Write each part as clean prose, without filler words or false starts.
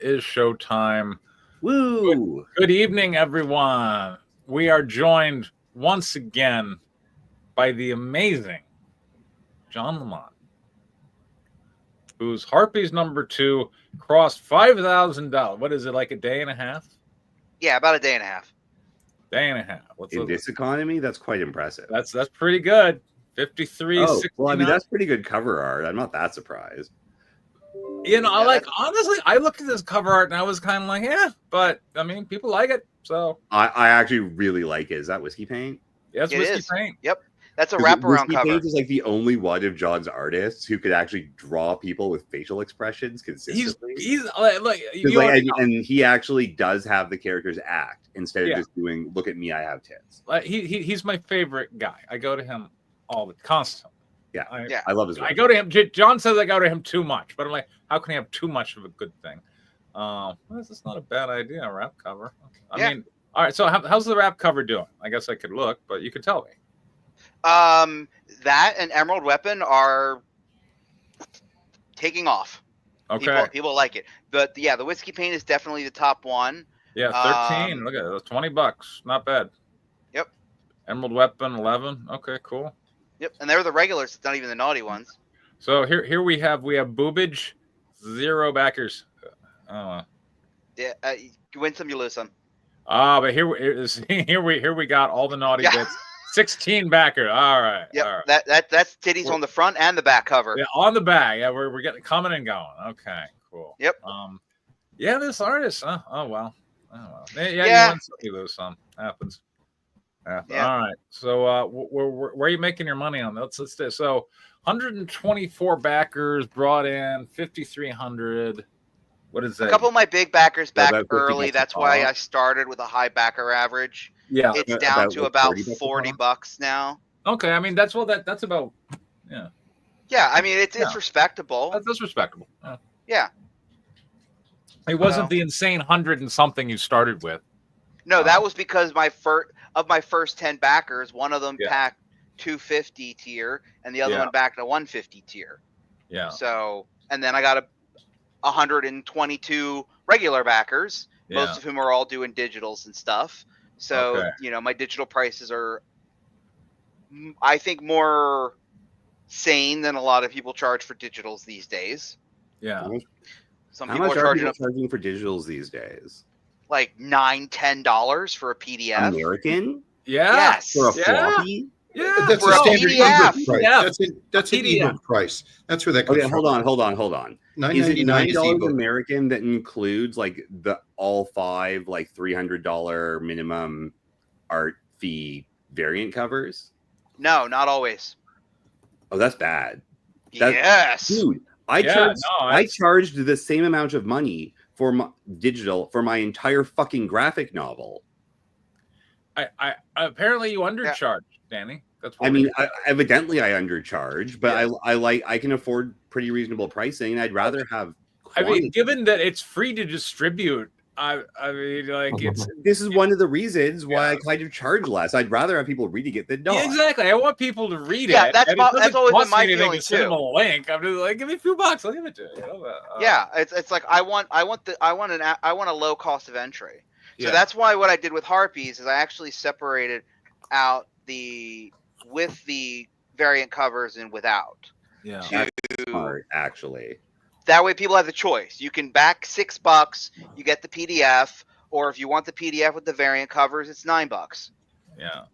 is showtime. Woo! Good evening, everyone. We are joined once again by the amazing John Lamont, whose Harpies #2 crossed $5,000. What is it, like a day and a half? Yeah, about a day and a half. Day and a half. In this economy, that's quite impressive. That's pretty good. 53. Oh, well, I mean, that's pretty good cover art. I'm not that surprised. You know, honestly, I looked at this cover art and I was kind of like, yeah, but I mean, people like it, so I actually really like it. Is that whiskey paint? Yeah, it's whiskey paint. Yep, that's a wraparound cover. Paint is like the only one of John's artists who could actually draw people with facial expressions consistently. He's and he actually does have the characters act instead of just doing "look at me, I have tits." He's my favorite guy. I go to him constantly. I love his work. I go to him. John says I go to him too much, but I'm like, how can he have too much of a good thing? This is not a bad idea. A wrap cover. I mean, all right. So how's the wrap cover doing? I guess I could look, but you could tell me. That and Emerald Weapon are taking off. Okay. People like it. But the whiskey paint is definitely the top one. Yeah, 13. Look at it. $20. Not bad. Yep. Emerald Weapon 11. Okay, cool. Yep, and they're the regulars. It's not even the naughty ones. So here we have boobage, 0 backers. Yeah, you win some, you lose some. But here we got all the naughty bits. 16 backer. All right. Yep. All right. That's titties on the front and the back cover. Yeah, on the back. Yeah, we're getting coming and going. Okay, cool. Yep. Yeah, this artist. Oh well. Yeah. You lose some. Happens. Yeah. All right. So where are you making your money on? Let's do so. 124 backers brought in 5,300. What is that? A couple of my big backers back early. That's why I started with a high backer average. Yeah, it's down to about $40 now. Okay, I mean that's about yeah. Yeah, I mean it's respectable. That's respectable. Yeah. It wasn't the insane 100 and something you started with. No, that was because my first 10 backers, one of them packed 250 tier, and the other one backed a 150 tier. Yeah. So, and then I got 122 regular backers, most of whom are all doing digitals and stuff. So, my digital prices are, I think, more sane than a lot of people charge for digitals these days. Yeah. Some How people much are charging for digitals these days? Like $9-10 for a PDF. American? Yeah. Yes. For a floppy? Yeah. That's for a standard PDF. price. Yeah. That's an ebook price. That's where that comes from. Hold on. Is it $9 American that includes like the all 5 like $300 minimum art fee variant covers? No, not always. Oh, that's bad. Yes. Dude, I charged the same amount of money for my digital for my entire fucking graphic novel. I apparently you undercharged, Danny. That's what evidently I undercharge, but I can afford pretty reasonable pricing, and I'd rather have quantity. I mean, given that it's free to distribute, I mean, like this is one of the reasons why I kind of charge less. I'd rather have people reading it than not. Yeah, exactly. I want people to read it. Yeah, that's always been my feeling too. Send them a link. I'm just like, give me a few bucks. I'll give it to you. Yeah, it's like I want a low cost of entry. So that's why what I did with Harpies is I actually separated out with the variant covers and without. Yeah. That's smart, actually. That way people have the choice. You can back $6, you get the PDF, or if you want the PDF with the variant covers, it's $9. Yeah.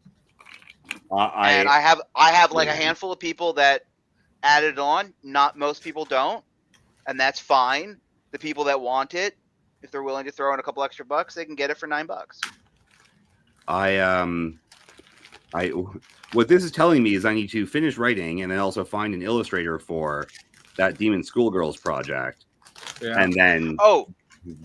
And I have like a handful of people that added on. Not most people don't, and that's fine. The people that want it, if they're willing to throw in a couple extra bucks, they can get it for $9. What this is telling me is I need to finish writing and then also find an illustrator for that Demon Schoolgirls project, and then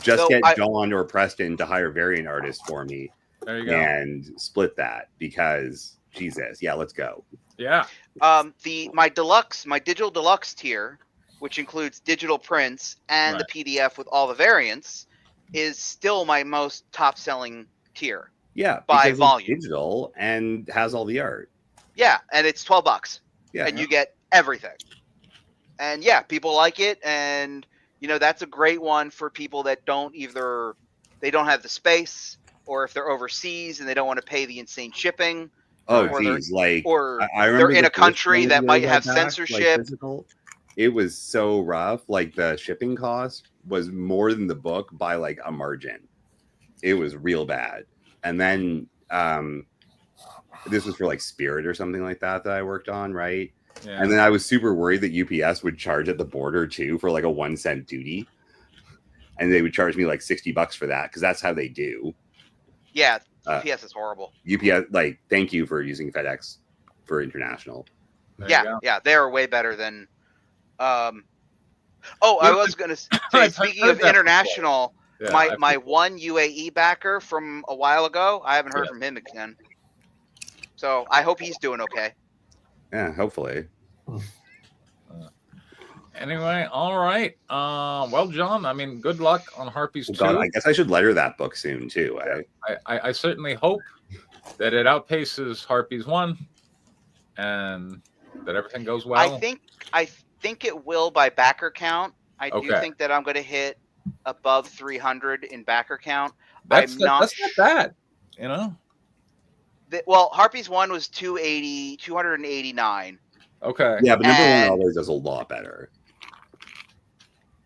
get John or Preston to hire variant artists for me. There you go. And split that because Jesus, let's go. Yeah. My digital deluxe tier, which includes digital prints and the PDF with all the variants, is still my most top selling tier. Yeah, by volume. It's digital and has all the art. Yeah, and it's $12. Yeah, and you get everything. And people like it, and that's a great one for people that don't have the space, or if they're overseas and they don't want to pay the insane shipping. Oh, geez. Like, I remember they're in a country that might have censorship. Like, it was so rough. Like, the shipping cost was more than the book by like a margin. It was real bad. And then this was for like Spirit or something like that I worked on, right? Yeah. And then I was super worried that UPS would charge at the border too for like a 1 cent duty. And they would charge me like $60 for that, because that's how they do. Yeah, UPS is horrible. UPS, like, thank you for using FedEx for international. Yeah, they are way better than. I was going to say, speaking of international, my one UAE backer from a while ago, I haven't heard from him again. So I hope he's doing okay. Yeah, hopefully. Anyway, all right. Well, John, I mean, good luck on Harpies 2. I guess I should letter that book soon too. I certainly hope that it outpaces Harpies 1 and that everything goes well. I think it will by backer count. I do think that I'm going to hit above 300 in backer count. That's not bad, Well, Harpies 1 was 289. Okay. Yeah, but number 1 always does a lot better.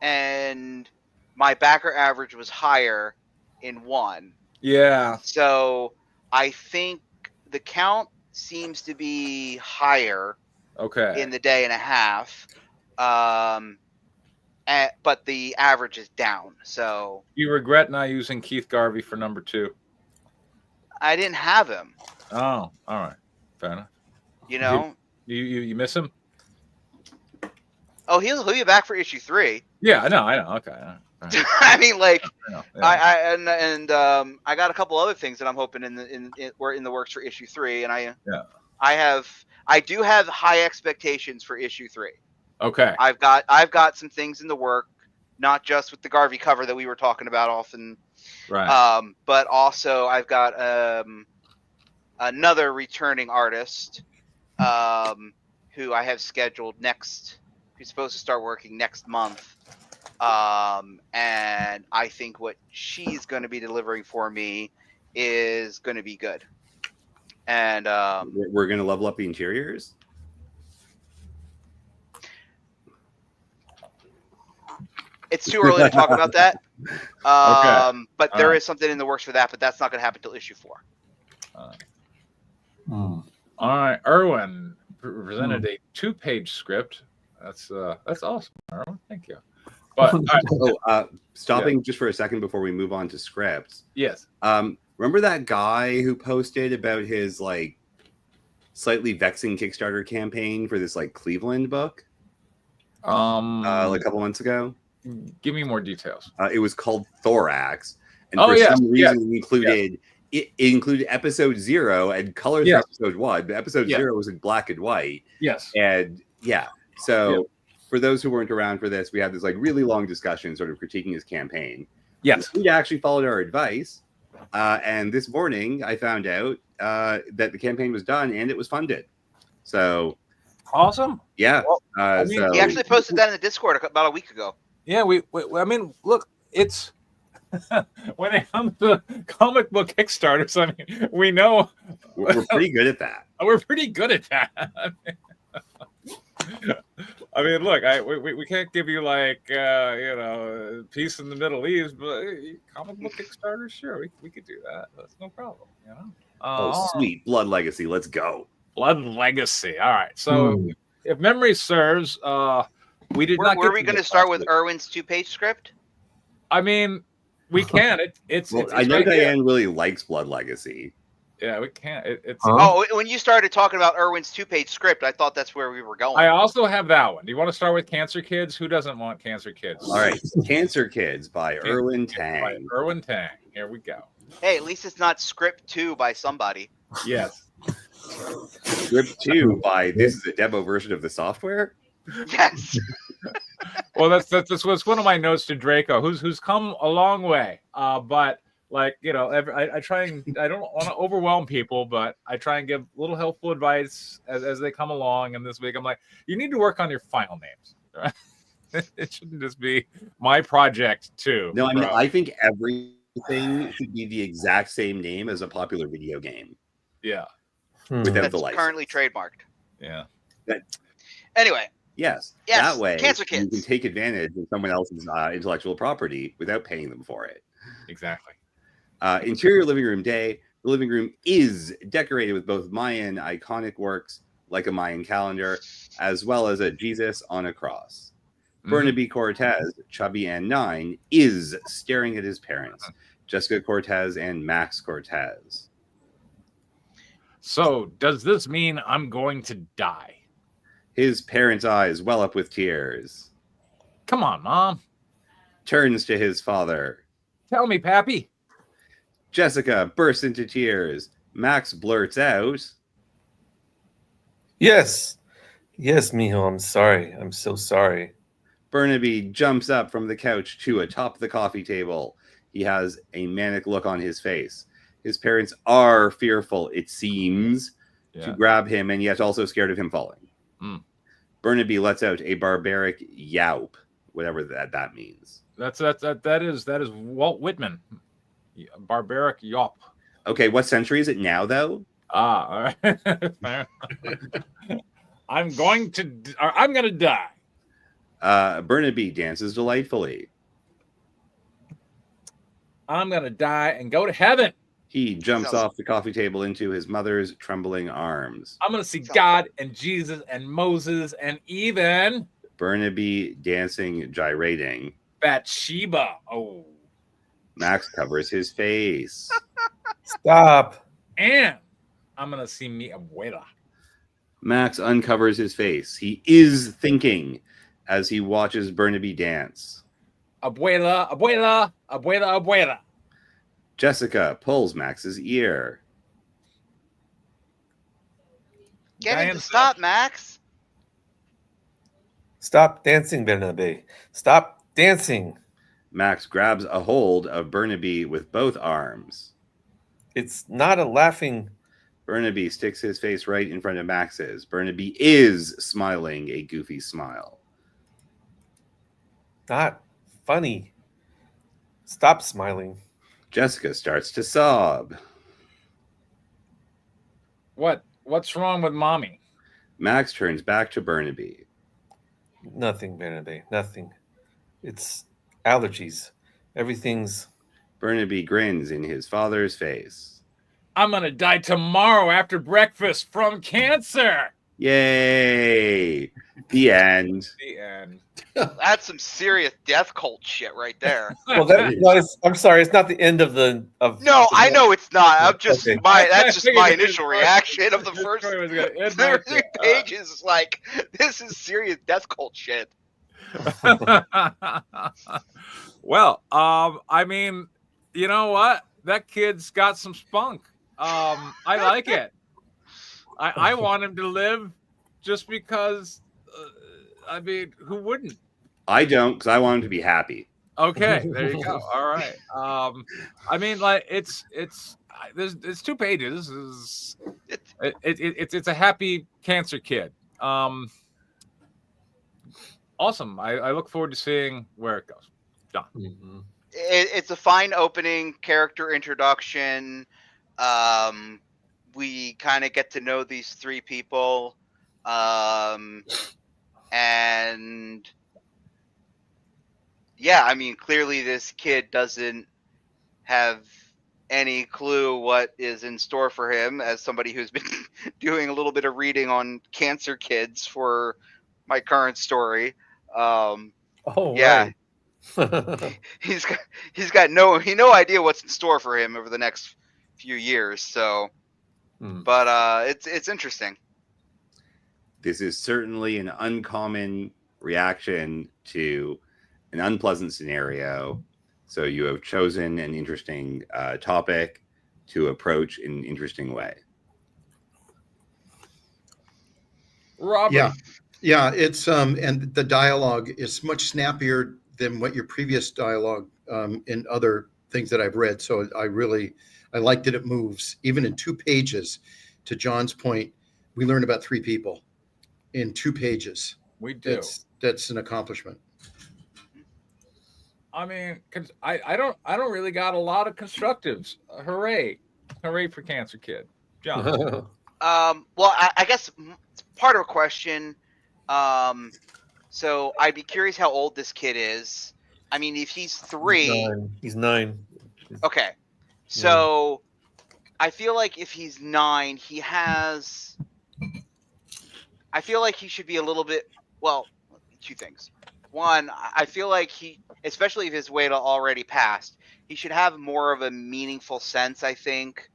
And my backer average was higher in 1. Yeah. So I think the count seems to be higher. Okay. In the day and a half. But the average is down. So you regret not using Keith Garvey for number 2? I didn't have him. Oh, all right. Fair enough. You miss him? Oh, he'll be back for issue 3. Yeah, I know. Okay. I mean, like, I got a couple other things that I'm hoping were in the works for issue 3, and I do have high expectations for issue 3. Okay. I've got some things in the work, not just with the Garvey cover that we were talking about often, right? But also I've got another returning artist who I have scheduled next. Who's supposed to start working next month, and I think what she's going to be delivering for me is going to be good. And we're going to level up the interiors. It's too early to talk about that. But there is something in the works for that, but that's not going to happen until issue 4. All right, Erwin presented a 2-page script. That's awesome, Erwin. Thank you. But stopping just for a second before we move on to scripts. Yes. Remember that guy who posted about his like slightly vexing Kickstarter campaign for this like Cleveland book? Like a couple months ago. Give me more details. It was called Thorax, and for some reason it included episode 0 and colors for episode 1. But episode 0 was in black and white. Yes. And so for those who weren't around for this, we had this like really long discussion sort of critiquing his campaign. Yes. We actually followed our advice. And this morning I found out that the campaign was done and it was funded. So awesome. Yeah. Well, he actually posted that in the Discord about a week ago. Yeah, I mean, look, it's when it comes to comic book Kickstarters, I mean, we know we're pretty good at that. We're pretty good at that. I mean, look, we can't give you like peace in the Middle East, but comic book Kickstarters, sure, we could do that. That's no problem, sweet Blood Legacy, let's go. Blood Legacy. All right. So, if memory serves, we did not. Were we going to start with Erwin's 2-page script? I mean, we can. It's I know Diane really likes Blood Legacy. Yeah, we can't. When you started talking about Erwin's 2-page script, I thought that's where we were going. I also have that one. Do you want to start with Cancer Kids? Who doesn't want Cancer Kids? All right, Cancer Kids by Erwin Tang. By Erwin Tang. Here we go. Hey, at least it's not script 2 by somebody. Yes. Script 2 by this is a demo version of the software. Yes. Well, that's one of my notes to Draco, who's come a long way, but. Like, I try and I don't want to overwhelm people, but I try and give little helpful advice as they come along. And this week, I'm like, you need to work on your file names. It shouldn't just be my project too. No, I mean, I think everything should be the exact same name as a popular video game. Yeah. Without the license. Currently trademarked. Yeah. Anyway. Yes. That way, Cancer Kids. You can take advantage of someone else's intellectual property without paying them for it. Exactly. Interior living room day. The living room is decorated with both Mayan iconic works, like a Mayan calendar, as well as a Jesus on a cross. Burnaby Cortez, chubby and 9, is staring at his parents, Jessica Cortez and Max Cortez. So, does this mean I'm going to die? His parents' eyes well up with tears. Come on, Mom. Turns to his father. Tell me, Pappy. Jessica bursts into tears. Max blurts out, Yes, mijo, I'm sorry. I'm so sorry. Burnaby jumps up from the couch to atop the coffee table. He has a manic look on his face. His parents are fearful, it seems, to grab him, and yet also scared of him falling. Burnaby lets out a barbaric yawp, whatever that means. That is Walt Whitman. Barbaric yawp. Okay, what century is it now, though? All right. I'm gonna die. Burnaby dances delightfully. I'm gonna die and go to heaven. He jumps off the coffee table into his mother's trembling arms. I'm gonna see God and Jesus and Moses and even Burnaby dancing, gyrating. Bathsheba. Oh. Max covers his face. Stop. And I'm gonna see mi abuela. Max uncovers his face. He is thinking as he watches Burnaby dance. Abuela, abuela, abuela, abuela. Jessica pulls Max's ear. Get him to stop, Max. Stop dancing, Burnaby. Stop dancing. Max grabs a hold of Burnaby with both arms. It's not a laughing. Burnaby sticks his face right in front of Max's. Burnaby is smiling a goofy smile. Not funny. Stop smiling. Jessica starts to sob. What's wrong with Mommy? Max turns back to Burnaby. Nothing, Burnaby. Nothing. It's allergies. Everything's... Burnaby grins in his father's face. I'm gonna die tomorrow after breakfast from cancer. Yay! The end. The end. That's some serious death cult shit right there. Well, I'm sorry, it's not the end of the. No, I know it's not. I'm just that's just my initial reaction of the first 30 pages. Like, this is serious death cult shit. Well, I mean, you know what? That kid's got some spunk. I like it. I want him to live just because, I mean, who wouldn't? I don't, because I want him to be happy. Okay, there you go. All right. I mean, like, it's 2 pages. It's a happy cancer kid. Awesome. I look forward to seeing where it goes. Done. Mm-hmm. It's a fine opening, character introduction. We kind of get to know these 3 people. And yeah, I mean, clearly this kid doesn't have any clue what is in store for him, as somebody who's been doing a little bit of reading on cancer kids for my current story. Yeah. Right. he's got no idea what's in store for him over the next few years. So, but it's interesting. This is certainly an uncommon reaction to an unpleasant scenario. So you have chosen an interesting topic to approach in an interesting way. Robert. Yeah, it's and the dialogue is much snappier than what your previous dialogue in other things that I've read. So I like that it moves even in 2 pages. To John's point, we learned about 3 people in 2 pages. We do. That's an accomplishment. I mean, cause I don't really got a lot of constructives. Hooray for Cancer Kid, John. Well, I guess it's part of a question. So I'd be curious how old this kid is. I mean, if he's 3, he's 9. Okay, so I feel like if he's 9, he has. I feel like he should be a little bit. Well, 2 things. One, I feel like especially if his weight already passed, he should have more of a meaningful sense, I think,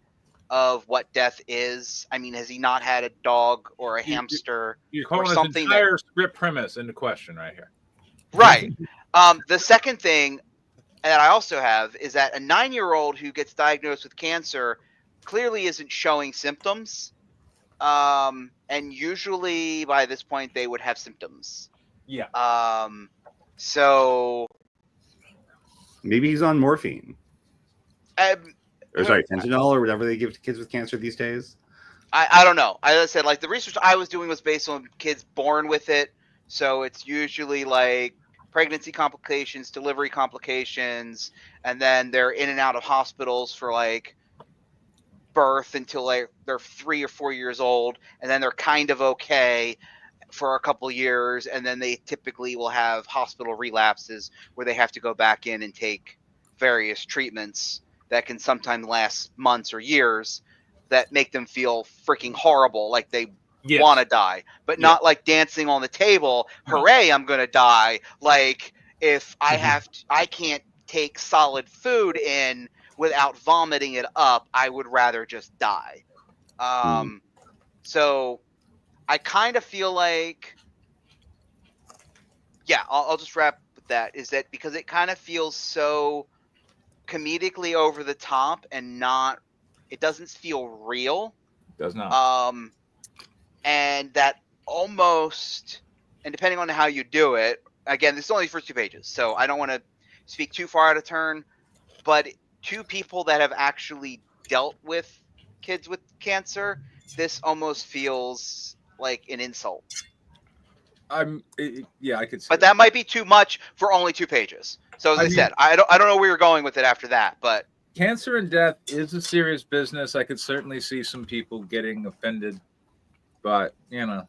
of what death is. I mean, has he not had a dog or a hamster or something? His entire script premise into question right here. Right. The second thing that I also have is that a 9-year-old who gets diagnosed with cancer clearly isn't showing symptoms. And usually by this point they would have symptoms. Yeah. So maybe he's on morphine. Or sorry, fentanyl or whatever they give to kids with cancer these days. I don't know. As I said, like the research I was doing was based on kids born with it. So it's usually like pregnancy complications, delivery complications, and then they're in and out of hospitals for like birth until like they're 3 or 4 years old, and then they're kind of okay for a couple years, and then they typically will have hospital relapses where they have to go back in and take various treatments that can sometimes last months or years that make them feel freaking horrible, like they want to die, but not like dancing on the table, hooray, I'm gonna die. Like if I can't take solid food in without vomiting it up, I would rather just die. So I kind of feel like, I'll just wrap with that, is that because it kind of feels so comedically over the top and it doesn't feel real. It does not. And that almost, and depending on how you do it, again, this is only the first 2 pages, so I don't want to speak too far out of turn, but 2 people that have actually dealt with kids with cancer, this almost feels like an insult. I could see. But that might be too much for only 2 pages. So as I said, I don't know where you're going with it after that, but cancer and death is a serious business. I could certainly see some people getting offended, but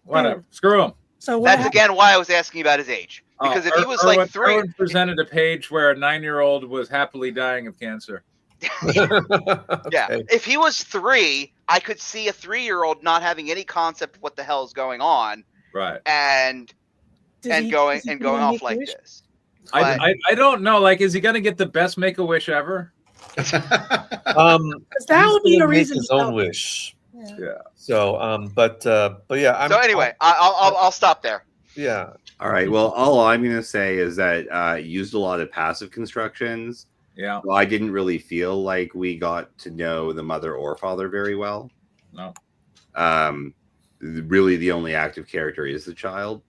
whatever. Screw them. So that's again why I was asking about his age, because if he was like 3, Erwin presented a page where a 9-year-old was happily dying of cancer. Yeah, if he was 3, I could see a 3-year-old not having any concept of what the hell is going on, right? And going off like this. I don't know. Like, is he going to get the best Make-A-Wish ever? That would be a reason. His own wish. Yeah. So, but yeah. So anyway, I'll stop there. Yeah. All right. Well, all I'm going to say is that used a lot of passive constructions. Yeah. Well, I didn't really feel like we got to know the mother or father very well. No. Really, the only active character is the child.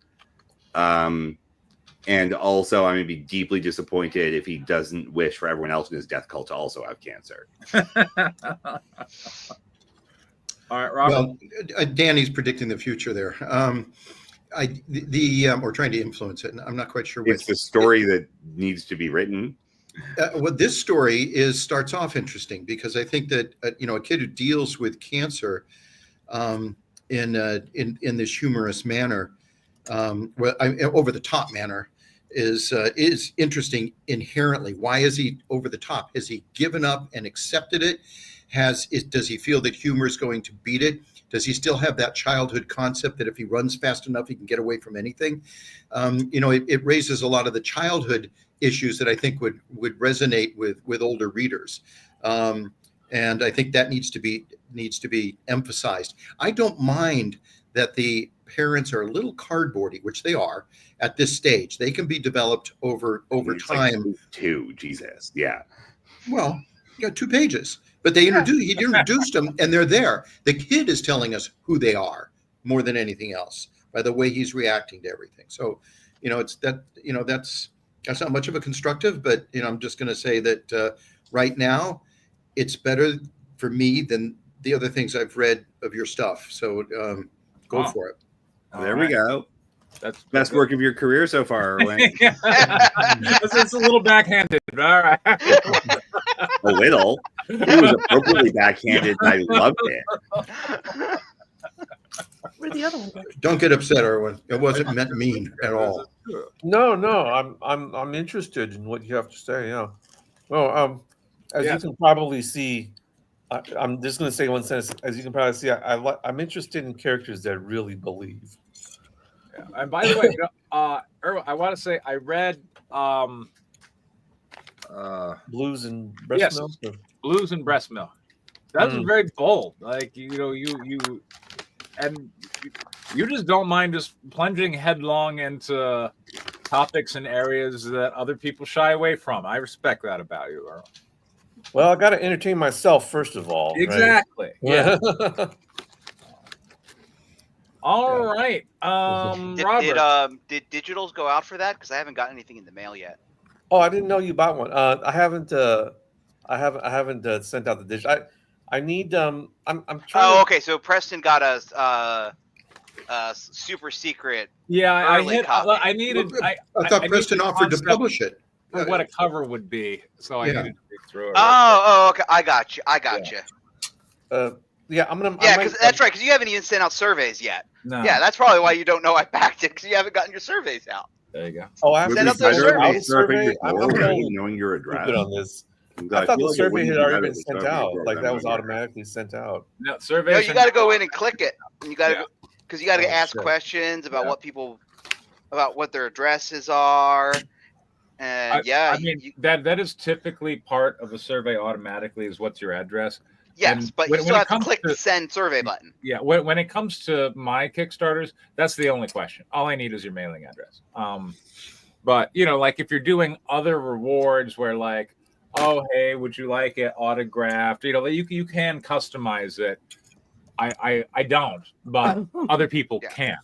And also, I'm going to be deeply disappointed if he doesn't wish for everyone else in his death cult to also have cancer. All right, Robert. Well, Danny's predicting the future there. Or trying to influence it. I'm not quite sure. It's the story that needs to be written. Well, this story starts off interesting because I think that a kid who deals with cancer in this humorous manner, over the top manner, is interesting inherently. Why is he over the top? Has he given up and accepted it? Does he feel that humor is going to beat it? Does he still have that childhood concept that if he runs fast enough, he can get away from anything? It raises a lot of the childhood issues that I think would resonate with older readers. And I think that needs to be emphasized. I don't mind that the parents are a little cardboardy, which they are at this stage. They can be developed over time. Like 2, Jesus. Yeah. Well, you got 2 pages. But he introduced them, and they're there. The kid is telling us who they are more than anything else by the way he's reacting to everything. So, it's that. That's not much of a constructive, but I'm just going to say that right now, it's better for me than the other things I've read of your stuff. So go for it. There we go. That's best work of your career so far, Erwin. It's a little backhanded. All right. A little. It was appropriately backhanded, and I loved it. Where'd the other one go? Don't get upset, Erwin. It wasn't meant mean at all. No. I'm interested in what you have to say. Yeah. Well, as you can probably see, I'm just going to say one sentence. As you can probably see, I'm interested in characters that really believe. Yeah. And by the way, Erwin, I want to say I read Blues and Breast Milk. Blues and Breast Milk. That's very bold. Like you just don't mind just plunging headlong into topics and areas that other people shy away from. I respect that about you, Erwin. Well, I got to entertain myself first of all. Exactly. Right? Yeah. All right. Robert. Did digitals go out for that? Because I haven't gotten anything in the mail yet. Oh, I didn't know you bought one. I haven't sent out the digital. I need. I'm trying. Oh, okay. So Preston got a super secret. Yeah, I thought Preston offered to publish it. What a cover would be. So I needed to read through it. Oh, okay. I got you. Yeah, I'm gonna. Yeah, because that's right. Because you haven't even sent out surveys yet. No. Yeah, that's probably why you don't know I backed it, because you haven't gotten your surveys out. There you go. Oh, I have sent out those surveys. I'm knowing your address. Good on this. I thought the survey had already been sent out. Like that was automatically sent out. No, survey. No, you got to go in and click it. You got to, because you got to ask sure. questions about what their addresses are. And I mean, that is typically part of a survey automatically is what's your address. Yes, and but you still have to click the send survey button. Yeah, when it comes to my Kickstarters, that's the only question. All I need is your mailing address. But like if you're doing other rewards where like, oh hey, would you like it autographed? You can customize it. I don't, but other people can.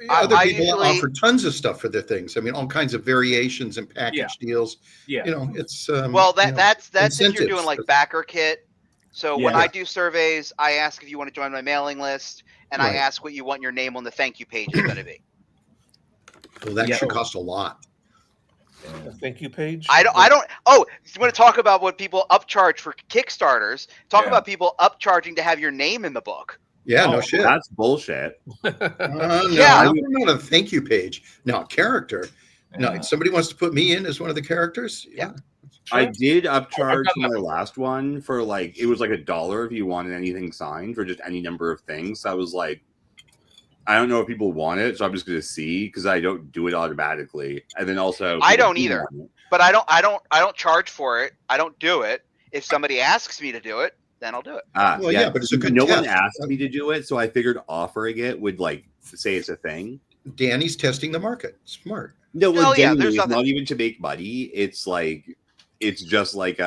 Other people offer tons of stuff for their things. I mean, all kinds of variations and package deals. Yeah, it's that's if you're doing like backer kit. So when I do surveys, I ask if you want to join my mailing list, and I ask what you want your name on the thank you page is going to be. Well, that should cost a lot. A thank you page? I don't. Oh, you want to talk about what people upcharge for Kickstarters? Talk about people upcharging to have your name in the book. Yeah, no shit. That's bullshit. Not a thank you page. No, character. No, somebody wants to put me in as one of the characters. Yeah. Sure. I did upcharge my last one for like, it was like $1 if you wanted anything signed for just any number of things. So I was like, I don't know if people want it, so I'm just going to see because I don't do it automatically. And then also, I don't either, but I don't charge for it. I don't do it. If somebody asks me to do it, then I'll do it. Well, yeah, but it's a good test. One asked me to do it, so I figured offering it would like say it's a thing. Danny's testing the market. Smart. No, there's not even to make money. It's like, it's just like,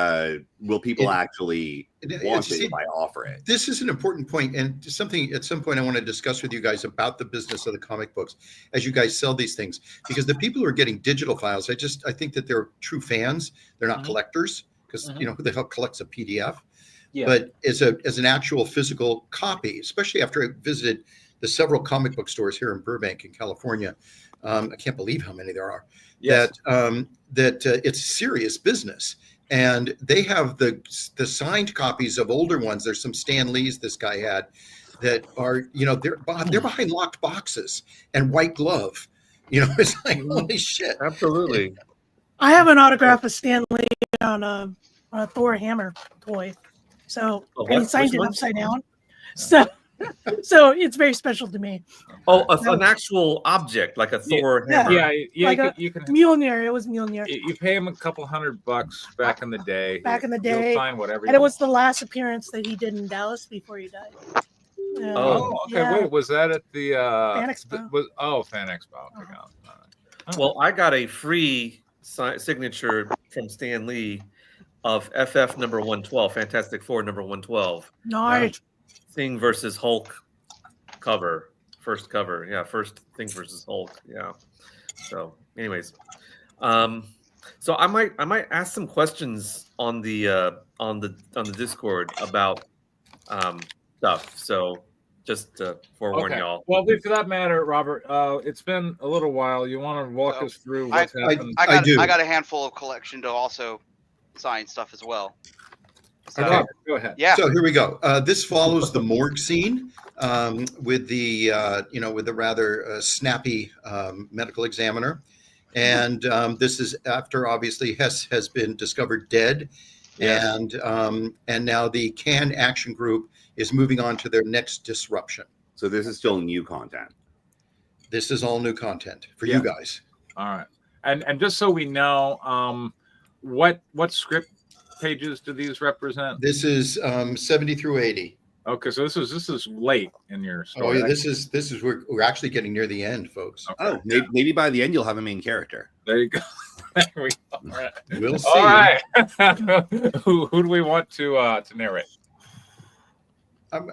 will people actually want it if I offer it? This is an important point, and something at some point I want to discuss with you guys about the business of the comic books as you guys sell these things, because the people who are getting digital files, I think that they're true fans. They're not collectors, because who the hell collects a PDF? Yeah. But as an actual physical copy, especially after I visited the several comic book stores here in Burbank in California, I can't believe how many there are. Yes. That it's serious business, and they have the signed copies of older ones. There's some Stan Lees this guy had that are they're behind locked boxes and white glove. It's like holy shit. Absolutely. I have an autograph of Stan Lee on a Thor hammer toy. So and he signed it upside down. So it's very special to me. Oh, an actual object like a Thor hammer. Yeah. Like you can Mjolnir. It was Mjolnir. You pay him a couple $100 back in the day. He'll sign whatever. And it was the last appearance that he did in Dallas before he died. Okay. Yeah. Wait, was that at the Fan Expo? Fan Expo. Okay. Well, I got a free signature from Stan Lee of FF number 112, Fantastic Four number 112. Nice. Thing versus Hulk cover, first cover. Yeah, first Thing versus Hulk. Yeah. So, anyways, so I might ask some questions on the Discord about stuff. So Just to forewarn y'all. Well, for that matter, Robert, it's been a little while. You want to walk us through what's happened? I got a handful of collection to also sign stuff as well. So, okay, go ahead. Yeah. So here we go. This follows the morgue scene with the with the rather snappy medical examiner, and this is after obviously Hess has been discovered dead, and now the Can Action Group is moving on to their next disruption. So this is still new content. This is all new content for you guys. All right, and just so we know, what script pages do these represent? This is 70 through 80. Okay, so this is late in your story. Oh yeah, this is we're actually getting near the end, folks. Okay. Oh, maybe by the end you'll have a main character. There you go. There we go. All right. We'll see. All right. who do we want to narrate?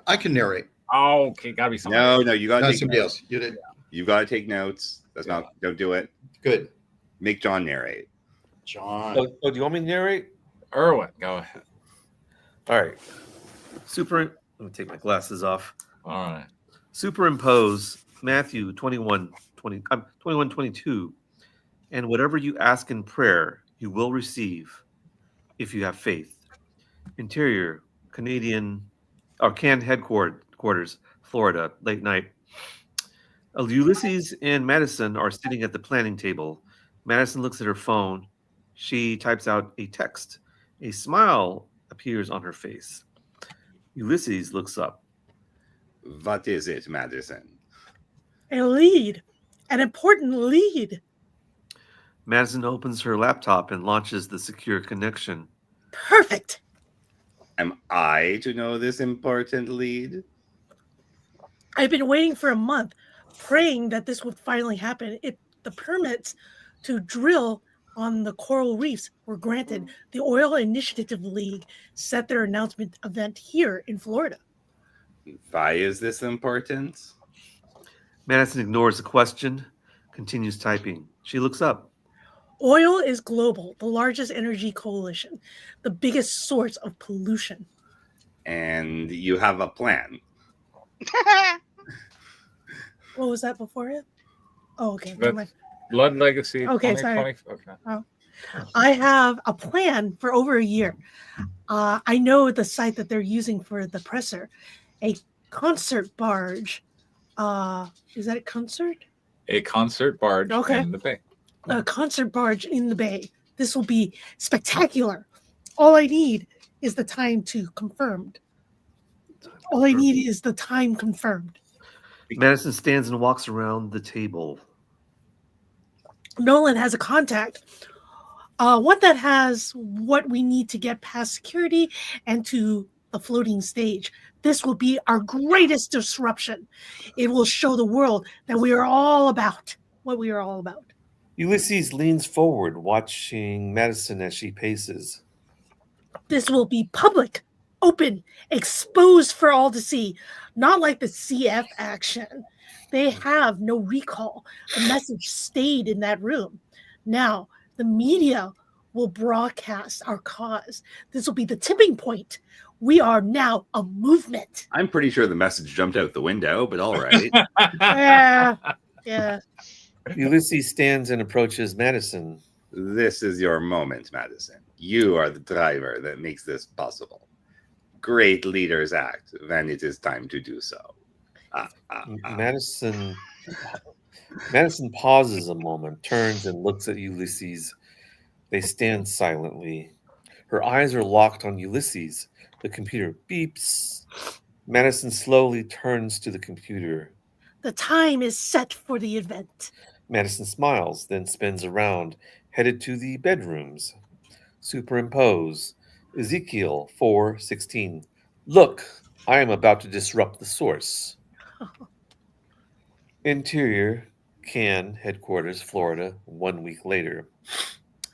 I can narrate. Oh, okay, gotta be somebody. No, you gotta take somebody notes. else. You did. You gotta take notes. Don't do it. Good. Make John narrate. John. Oh, do you want me to narrate? Erwin, go ahead. All right. Let me take my glasses off. All right. Superimpose Matthew 21:22. And whatever you ask in prayer, you will receive if you have faith. Interior, Can headquarters, Florida, late night. Ulysses and Madison are sitting at the planning table. Madison looks at her phone. She types out a text. A smile appears on her face. Ulysses looks up. What is it, Madison? A lead. An important lead. Madison opens her laptop and launches the secure connection. Perfect. Am I to know this important lead? I've been waiting for a month, praying that this would finally happen. The permits to drill on the coral reefs were granted. The Oil Initiative League set their announcement event here in Florida. Why is this important? Madison ignores the question, continues typing. She looks up. Oil is global, the largest energy coalition, the biggest source of pollution. And you have a plan. What was that before it? Oh, okay. Blood Legacy. Okay, sorry. Okay. Oh. I have a plan for over a year. I know the site that they're using for the presser, a concert barge. Is that a concert? A concert barge in the bay. A concert barge in the bay. This will be spectacular. All I need is the time to confirmed. All I need is the time confirmed. Madison stands and walks around the table. Nolan has a contact. One that has what we need to get past security and to the floating stage. This will be our greatest disruption. It will show the world that we are all about what we are all about. Ulysses leans forward, watching Madison as she paces. This will be public, open, exposed for all to see, not like the CF action. They have no recall. The message stayed in that room. Now, the media will broadcast our cause. This will be the tipping point. We are now a movement. I'm pretty sure the message jumped out the window, but all right. Yeah. Ulysses stands and approaches Madison. This is your moment, Madison. You are the driver that makes this possible. Great leaders act when it is time to do so. Madison pauses a moment, turns and looks at Ulysses. They stand silently. Her eyes are locked on Ulysses. The computer beeps. Madison slowly turns to the computer. The time is set for the event. Madison smiles, then spins around, headed to the bedrooms. Superimpose. Ezekiel 4:16. Look, I am about to disrupt the source. Interior, Can headquarters, Florida, 1 week later.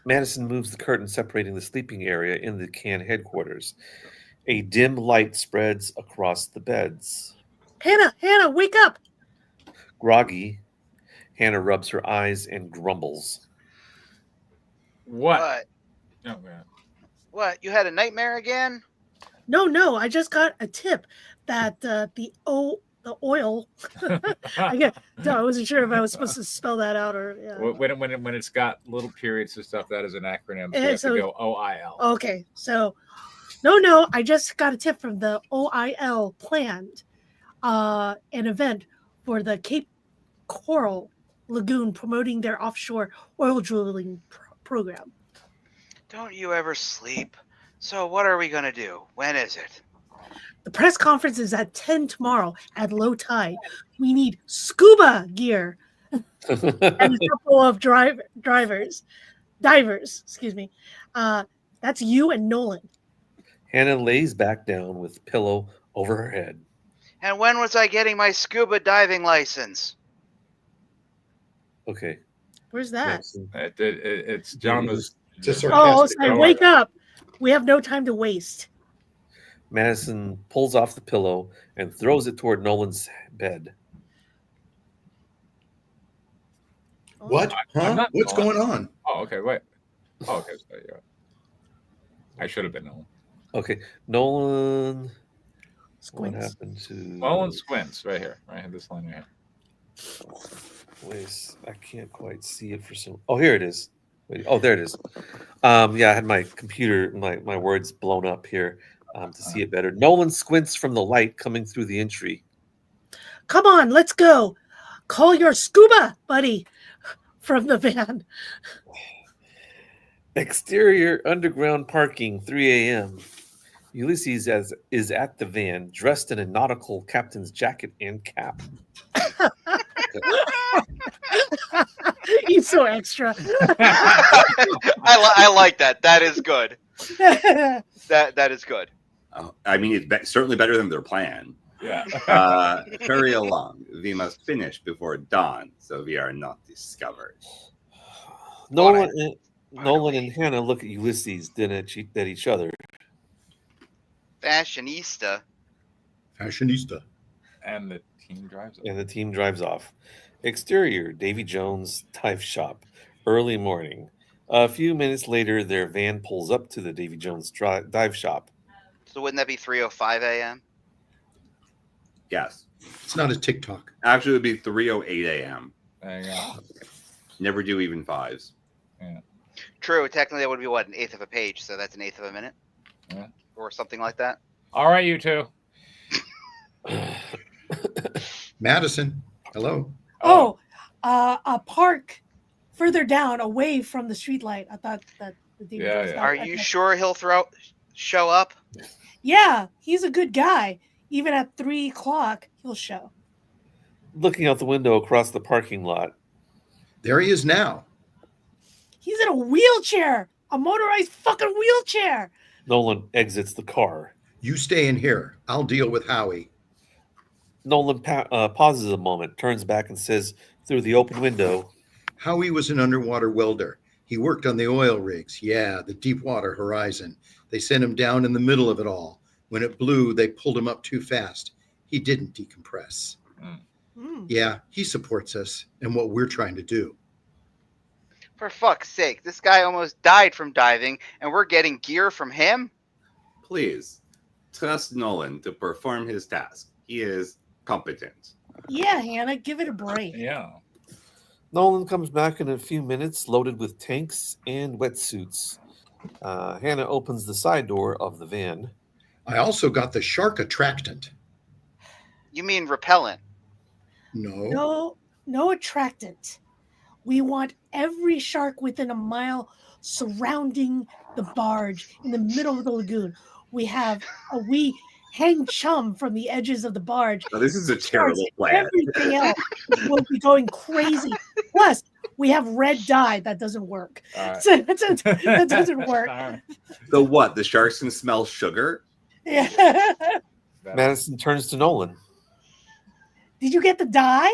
Madison moves the curtain separating the sleeping area in the Can headquarters. A dim light spreads across the beds. Hannah, wake up! Groggy, Hannah rubs her eyes and grumbles. What? Oh, man. What? You had a nightmare again? No. I just got a tip that the the oil. I wasn't sure if I was supposed to spell that out or. Yeah. When it's got little periods and stuff, that is an acronym. So you have to go OIL. Okay, so no, I just got a tip from the OIL planned an event for the Cape Coral Lagoon promoting their offshore oil drilling program. Don't you ever sleep? So what are we going to do? When is it? The press conference is at 10 tomorrow at low tide. We need scuba gear and a couple of divers, excuse me. That's you and Nolan. Hannah lays back down with pillow over her head. And when was I getting my scuba diving license? Okay. Where's that? It's John was just sarcastic. Wake up. We have no time to waste. Madison pulls off the pillow and throws it toward Nolan's bed. What? Huh? What's going on? Oh, okay. Wait. Oh, okay. So, yeah. I should have been Nolan. Okay. Nolan. Squints. What happened to Nolan squints right here. Right here. This line right here. Wait, I can't quite see it for some. Oh, here it is. Wait, oh, there it is. Yeah, I had my computer, my words blown up here to see it better. Nolan squints from the light coming through the entry. Come on, let's go. Call your scuba buddy from the van. Exterior underground parking, 3 a.m. Ulysses is at the van, dressed in a nautical captain's jacket and cap. He's so extra. I like that. That is good. That is good. I mean, it's certainly better than their plan. Yeah. Hurry along. We must finish before dawn, so we are not discovered. Nolan and Hannah look at Ulysses, then at each other. Fashionista. And the team drives off. Exterior, Davy Jones dive shop. Early morning. A few minutes later, their van pulls up to the Davy Jones dive shop. So wouldn't that be 3:05 a.m.? Yes. It's not a TikTok. Actually, it would be 3:08 a.m. There you go. Never do even fives. Yeah. True. Technically, that would be what, an eighth of a page. So that's an eighth of a minute. Yeah. Or something like that. All right, you two. Madison, hello. A park further down, away from the streetlight. I thought that the Yeah. Are you sure he'll show up? Yeah, he's a good guy. Even at 3:00, he'll show. Looking out the window across the parking lot. There he is now. He's in a wheelchair, a motorized fucking wheelchair. Nolan exits the car. You stay in here. I'll deal with Howie. Nolan pauses a moment, turns back and says through the open window, Howie was an underwater welder. He worked on the oil rigs. Yeah, the Deepwater Horizon. They sent him down in the middle of it all. When it blew, they pulled him up too fast. He didn't decompress. Yeah, he supports us and what we're trying to do. For fuck's sake, this guy almost died from diving, and we're getting gear from him? Please, trust Nolan to perform his task. He is competent. Yeah, Hannah, give it a break. Yeah. Nolan comes back in a few minutes, loaded with tanks and wetsuits. Hannah opens the side door of the van. I also got the shark attractant. You mean repellent? No attractant. We want every shark within a mile surrounding the barge in the middle of the lagoon. We hang chum from the edges of the barge. Oh, this is a terrible plan. Everything else will be going crazy. Plus, we have red dye. That doesn't work. Right. So that doesn't work. Right. The what? The sharks can smell sugar? Yeah. Madison turns to Nolan. Did you get the dye?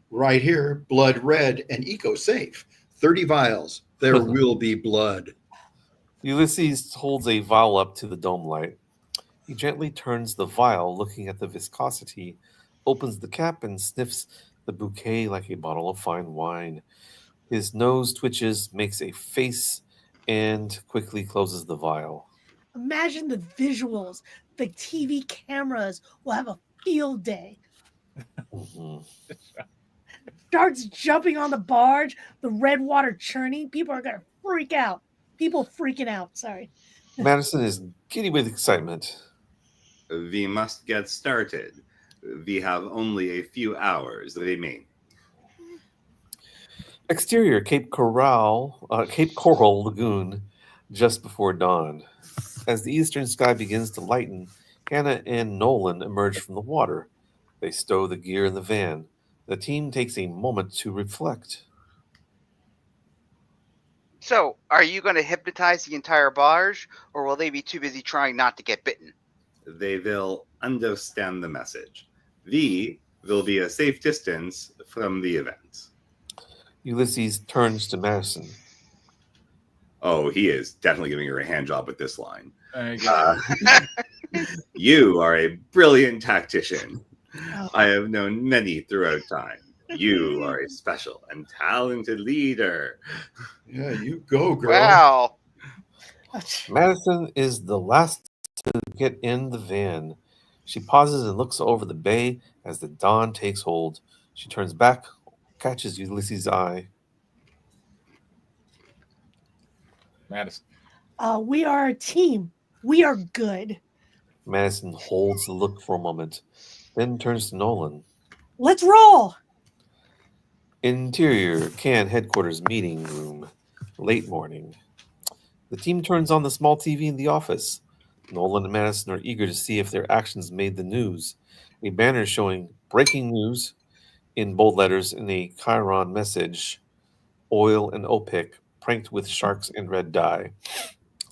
Right here, blood red and eco-safe. 30 vials. There will be blood. Ulysses holds a vial up to the dome light. He gently turns the vial, looking at the viscosity, opens the cap and sniffs the bouquet like a bottle of fine wine. His nose twitches, makes a face, and quickly closes the vial. Imagine the visuals. The TV cameras will have a field day. Sharks jumping on the barge, the red water churning. People are going to freak out. People freaking out. Sorry. Madison is giddy with excitement. We must get started. We have only a few hours remaining. Exterior Cape Coral Lagoon, just before dawn. As the eastern sky begins to lighten, Hannah and Nolan emerge from the water. They stow the gear in the van. The team takes a moment to reflect. So, are you going to hypnotize the entire barge, or will they be too busy trying not to get bitten? They will understand the message. We will be a safe distance from the event. Ulysses turns to Madison. Oh, he is definitely giving her a hand job with this line. Exactly. You are a brilliant tactician. I have known many throughout time. You are a special and talented leader. Yeah, you go, girl. Wow. Madison is the last to get in the van. She pauses and looks over the bay as the dawn takes hold. She turns back, catches Ulysses' eye. Madison. We are a team. We are good. Madison holds the look for a moment, then turns to Nolan. Let's roll. Interior CAN headquarters meeting room. Late morning. The team turns on the small TV in the office. Nolan and Madison are eager to see if their actions made the news. A banner showing breaking news in bold letters in a Chiron message. Oil and OPEC pranked with sharks and red dye.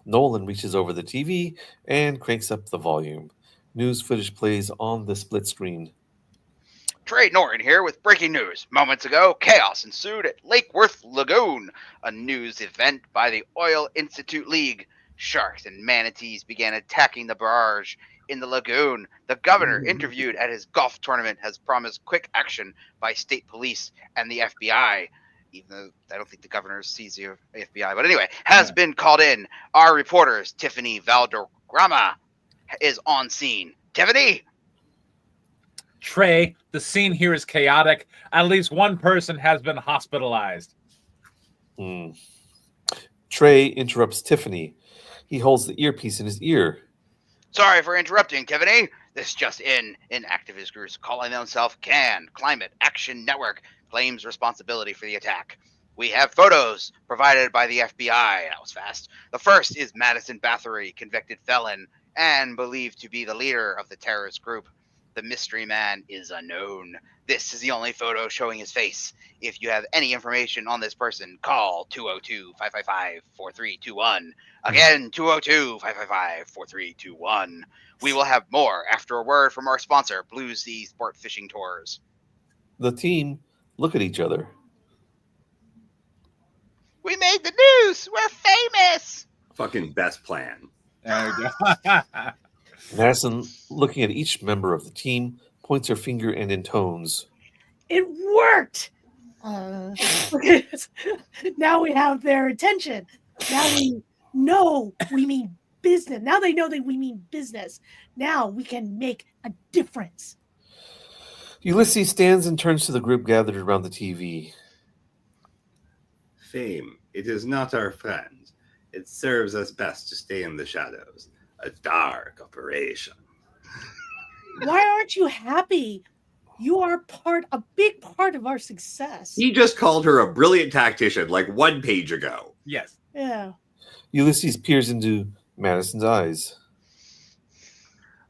Nolan reaches over the TV and cranks up the volume. News footage plays on the split screen. Trey Norton here with breaking news. Moments ago, chaos ensued at Lake Worth Lagoon, a news event by the Oil Institute League. Sharks and manatees began attacking the barrage in the lagoon. The governor, interviewed at his golf tournament, has promised quick action by state police and the FBI. Even though I don't think the governor sees the FBI, but anyway, has been called in. Our reporters, Tiffany Valderrama, is on scene. Tiffany? Trey, the scene here is chaotic. At least one person has been hospitalized. Trey interrupts Tiffany. He holds the earpiece in his ear. Sorry for interrupting, Tiffany. This just in. An activist group calling themselves CAN, Climate Action Network, claims responsibility for the attack. We have photos provided by the FBI. That was fast. The first is Madison Bathory, convicted felon, and believed to be the leader of the terrorist group. The mystery man is unknown. This is the only photo showing his face. If you have any information on this person, call 202-555-4321. Again, 202-555-4321. We will have more after a word from our sponsor, Blue Sea Sport Fishing Tours. The team look at each other. We made the news! We're famous! Fucking best plan. There we go. Madison, looking at each member of the team, points her finger and intones. It worked! Now we have their attention. Now we know we mean business. Now they know that we mean business. Now we can make a difference. Ulysses stands and turns to the group gathered around the TV. Fame, it is not our friend. It serves us best to stay in the shadows. A dark operation. Why aren't you happy? You are a big part of our success. He just called her a brilliant tactician like 1 page ago. Yes. Yeah. Ulysses peers into Madison's eyes.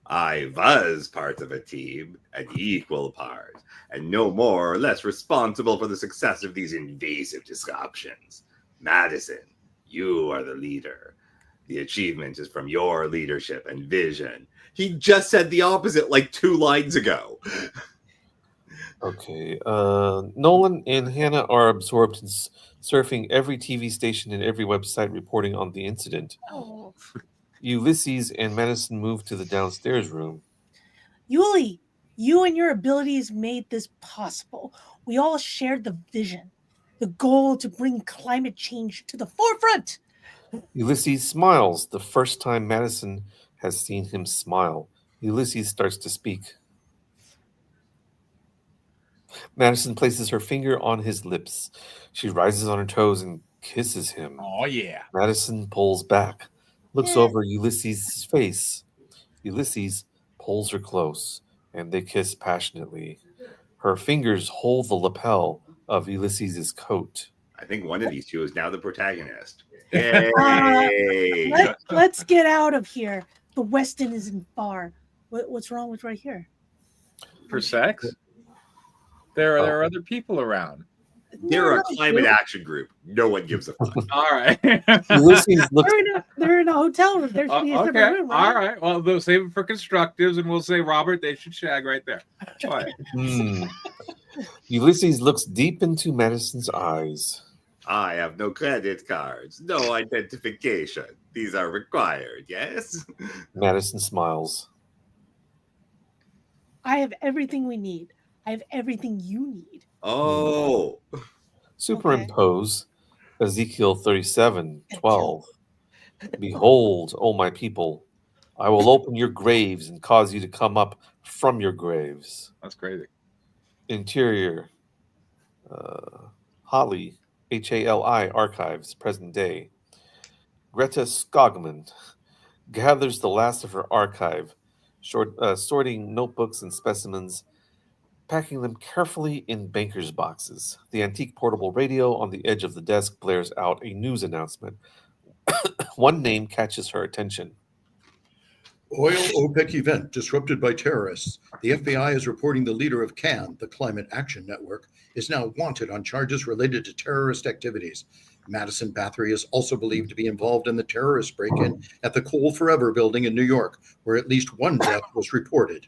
I was part of a team, an equal part, and no more or less responsible for the success of these invasive disruptions. Madison, you are the leader. The achievement is from your leadership and vision. He just said the opposite like 2 lines ago. Okay. Nolan and Hannah are absorbed in surfing every TV station and every website reporting on the incident. Oh. Ulysses and Madison move to the downstairs room. Yuli, you and your abilities made this possible. We all shared the vision, the goal to bring climate change to the forefront. Ulysses smiles, the first time Madison has seen him smile. Ulysses starts to speak. Madison places her finger on his lips. She rises on her toes and kisses him. Oh, yeah. Madison pulls back, looks over Ulysses' face. Ulysses pulls her close, and they kiss passionately. Her fingers hold the lapel of Ulysses' coat. I think one of these two is now the protagonist. Yay! Let's get out of here. The Westin isn't far. What's wrong with right here? For sex? There are other people around. They're a climate action group. No one gives a fuck. All right. Ulysses looks. They're in a hotel room. There should be a separate room, right? All right. Well, they'll save it for constructives, and we'll say, Robert, they should shag right there. All right. Ulysses looks deep into Madison's eyes. I have no credit cards, no identification. These are required, yes? Madison smiles. I have everything we need. I have everything you need. Oh. Superimpose Ezekiel 37:12. Behold, O my people, I will open your graves and cause you to come up from your graves. That's crazy. Interior, Holly, Hali archives, present day. Greta Skogman gathers the last of her archive, sorting notebooks and specimens, packing them carefully in banker's boxes. The antique portable radio on the edge of the desk blares out a news announcement. One name catches her attention. Oil OPEC event disrupted by terrorists. The FBI is reporting the leader of CAN, the Climate Action Network, is now wanted on charges related to terrorist activities. Madison Bathory is also believed to be involved in the terrorist break-in at the Coal Forever building in New York, where at least one death was reported.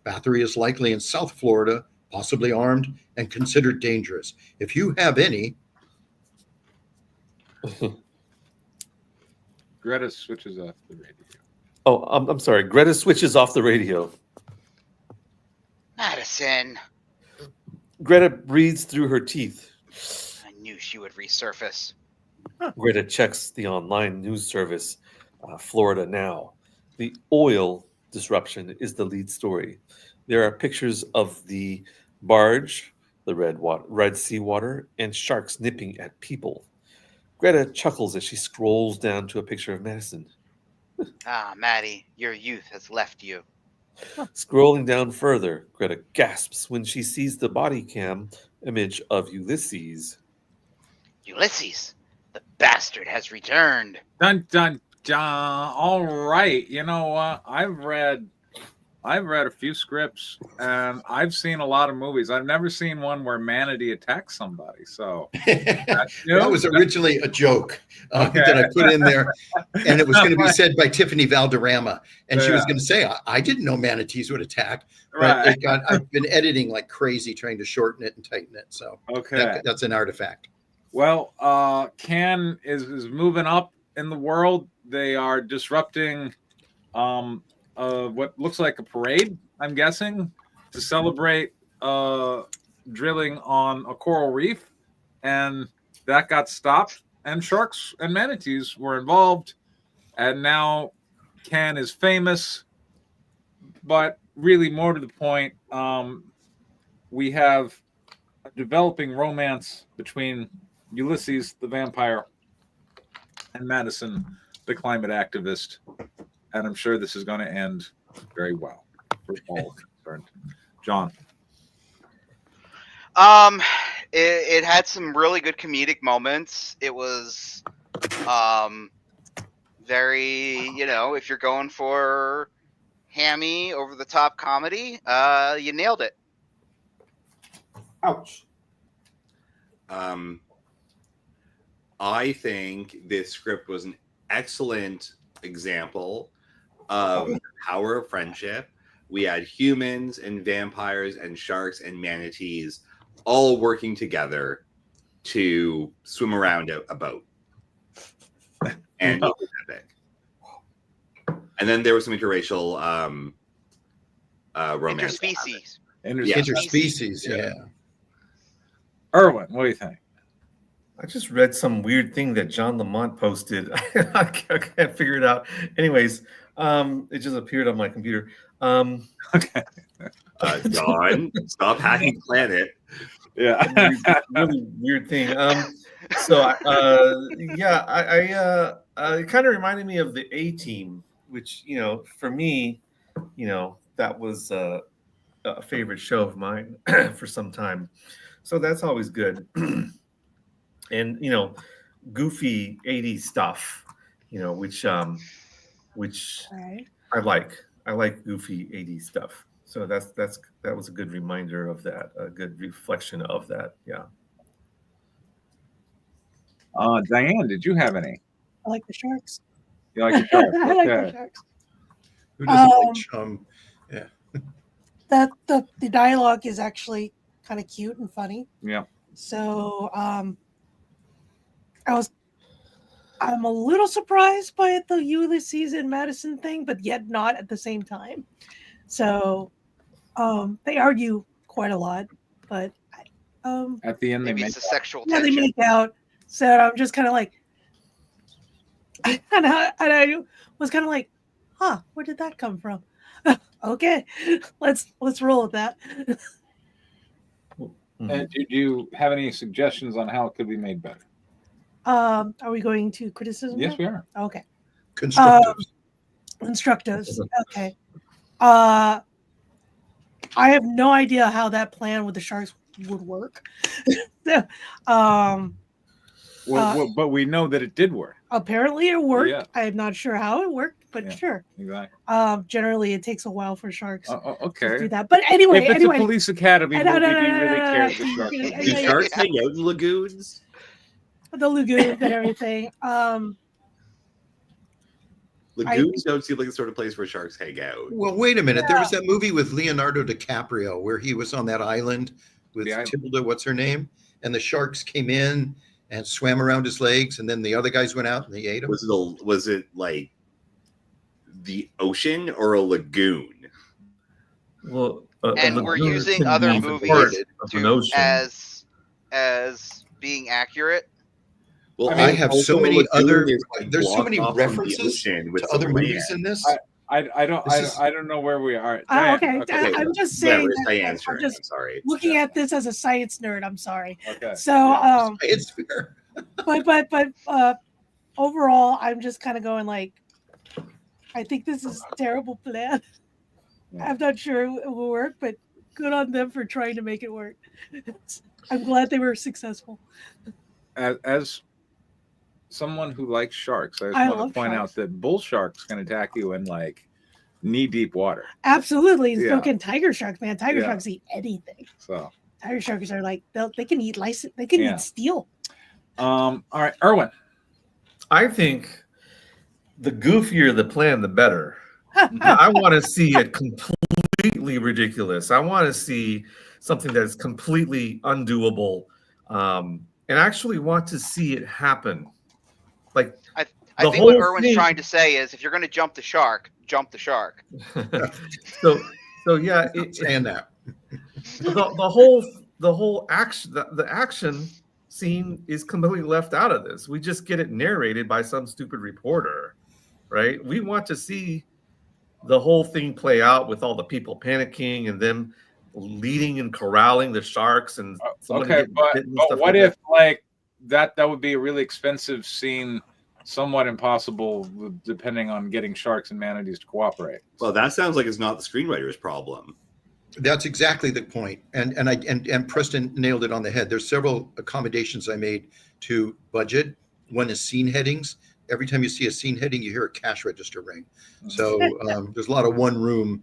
Bathory is likely in South Florida, possibly armed, and considered dangerous. If you have any... Greta switches off the radio. Oh, I'm sorry. Greta switches off the radio. Madison. Greta breathes through her teeth. I knew she would resurface. Greta checks the online news service, Florida Now. The oil disruption is the lead story. There are pictures of the barge, the red seawater, and sharks nipping at people. Greta chuckles as she scrolls down to a picture of Madison. Ah, Maddie, your youth has left you. Scrolling down further, Greta gasps when she sees the body cam image of Ulysses. Ulysses, the bastard has returned. Dun, dun, dun. All right. You know what? I've read a few scripts, and I've seen a lot of movies. I've never seen one where manatee attacks somebody. So that was originally a joke that I put in there, and it was going to be said by Tiffany Valderrama, and she was going to say, "I didn't know manatees would attack," but I've been editing like crazy, trying to shorten it and tighten it. So that's an artifact. Well, CAN is moving up in the world. They are disrupting what looks like a parade, I'm guessing, to celebrate drilling on a coral reef, and that got stopped, and sharks and manatees were involved, and now CAN is famous. But really, more to the point, we have a developing romance between Ulysses the vampire and Madison the climate activist, and I'm sure this is going to end very well for all concerned. John. It had some really good comedic moments. It was very, if you're going for hammy, over the top comedy, you nailed it. Ouch. I think this script was an excellent example of the power of friendship. We had humans and vampires and sharks and manatees all working together to swim around a boat. And it was epic. And then there was some interracial romance. Interspecies. Interspecies, yeah. Erwin, what do you think? I just read some weird thing that John Lamont posted. I can't figure it out. Anyways, it just appeared on my computer. Okay. Don, stop hacking Planet. Yeah. Really weird thing. It kind of reminded me of the A-Team, which, for me, that was a favorite show of mine for some time. So that's always good. And, goofy 80s stuff, which Right. I like. I like goofy 80s stuff. So that was a good reminder of that, a good reflection of that. Yeah. Diane, did you have any? I like the Sharks. You like the Sharks? I like the Sharks. Who doesn't like Chum? Yeah. The dialogue is actually kind of cute and funny. Yeah. So I'm a little surprised by the Ulysses and Madison thing, but yet not at the same time. So they argue quite a lot, but at the end maybe they it's a sexual tension. They make out. So I'm just kind of like, and I was kind of like, huh, where did that come from? Okay, let's roll with that. And do you have any suggestions on how it could be made better? Are we going to criticism? Yes, now? we are. Okay. Constructives. Okay. I have no idea how that plan with the Sharks would work. But we know that it did work. Apparently it worked. Yeah. I'm not sure how it worked, but sure. Exactly. Generally it takes a while for Sharks okay. to do that. But anyway, if it's a police academy, we really care if the Sharks. Do Sharks hang out in lagoons? The lagoons and everything. Lagoons don't seem like the sort of place where sharks hang out. Well, wait a minute. There was that movie with Leonardo DiCaprio where he was on that island with Tilda, what's her name? And the sharks came in and swam around his legs, and then the other guys went out and they ate him. Was it like the ocean or a lagoon? Well, and we're using other movies as being accurate. Well, I have so many other. There's so many references to other movies in this. I don't know where we are. Okay. I'm just saying. I'm sorry. Looking at this as a science nerd. I'm sorry. Okay. So it's fair. but overall, I'm just kind of going like, I think this is a terrible plan. I'm not sure it will work, but good on them for trying to make it work. I'm glad they were successful. As someone who likes sharks, I just want to point out that bull sharks can attack you in like knee-deep water. Absolutely. Fucking tiger sharks, man. Tiger sharks eat anything. So tiger sharks are like they can eat license. They can eat steel. All right, Erwin. I think the goofier the plan, the better. I want to see it completely ridiculous. I want to see something that is completely undoable, and actually want to see it happen. Like I think what Erwin's trying to say is, if you're going to jump the shark, jump the shark. so yeah, saying that the whole action, the action scene is completely left out of this. We just get it narrated by some stupid reporter, right? We want to see the whole thing play out with all the people panicking and them leading and corralling the sharks and okay, but what if like that would be a really expensive scene, somewhat impossible depending on getting sharks and manatees to cooperate. Well, that sounds like it's not the screenwriter's problem. That's exactly the point. And Preston nailed it on the head. There's several accommodations I made to budget. One is scene headings. Every time you see a scene heading, you hear a cash register ring. So there's a lot of one room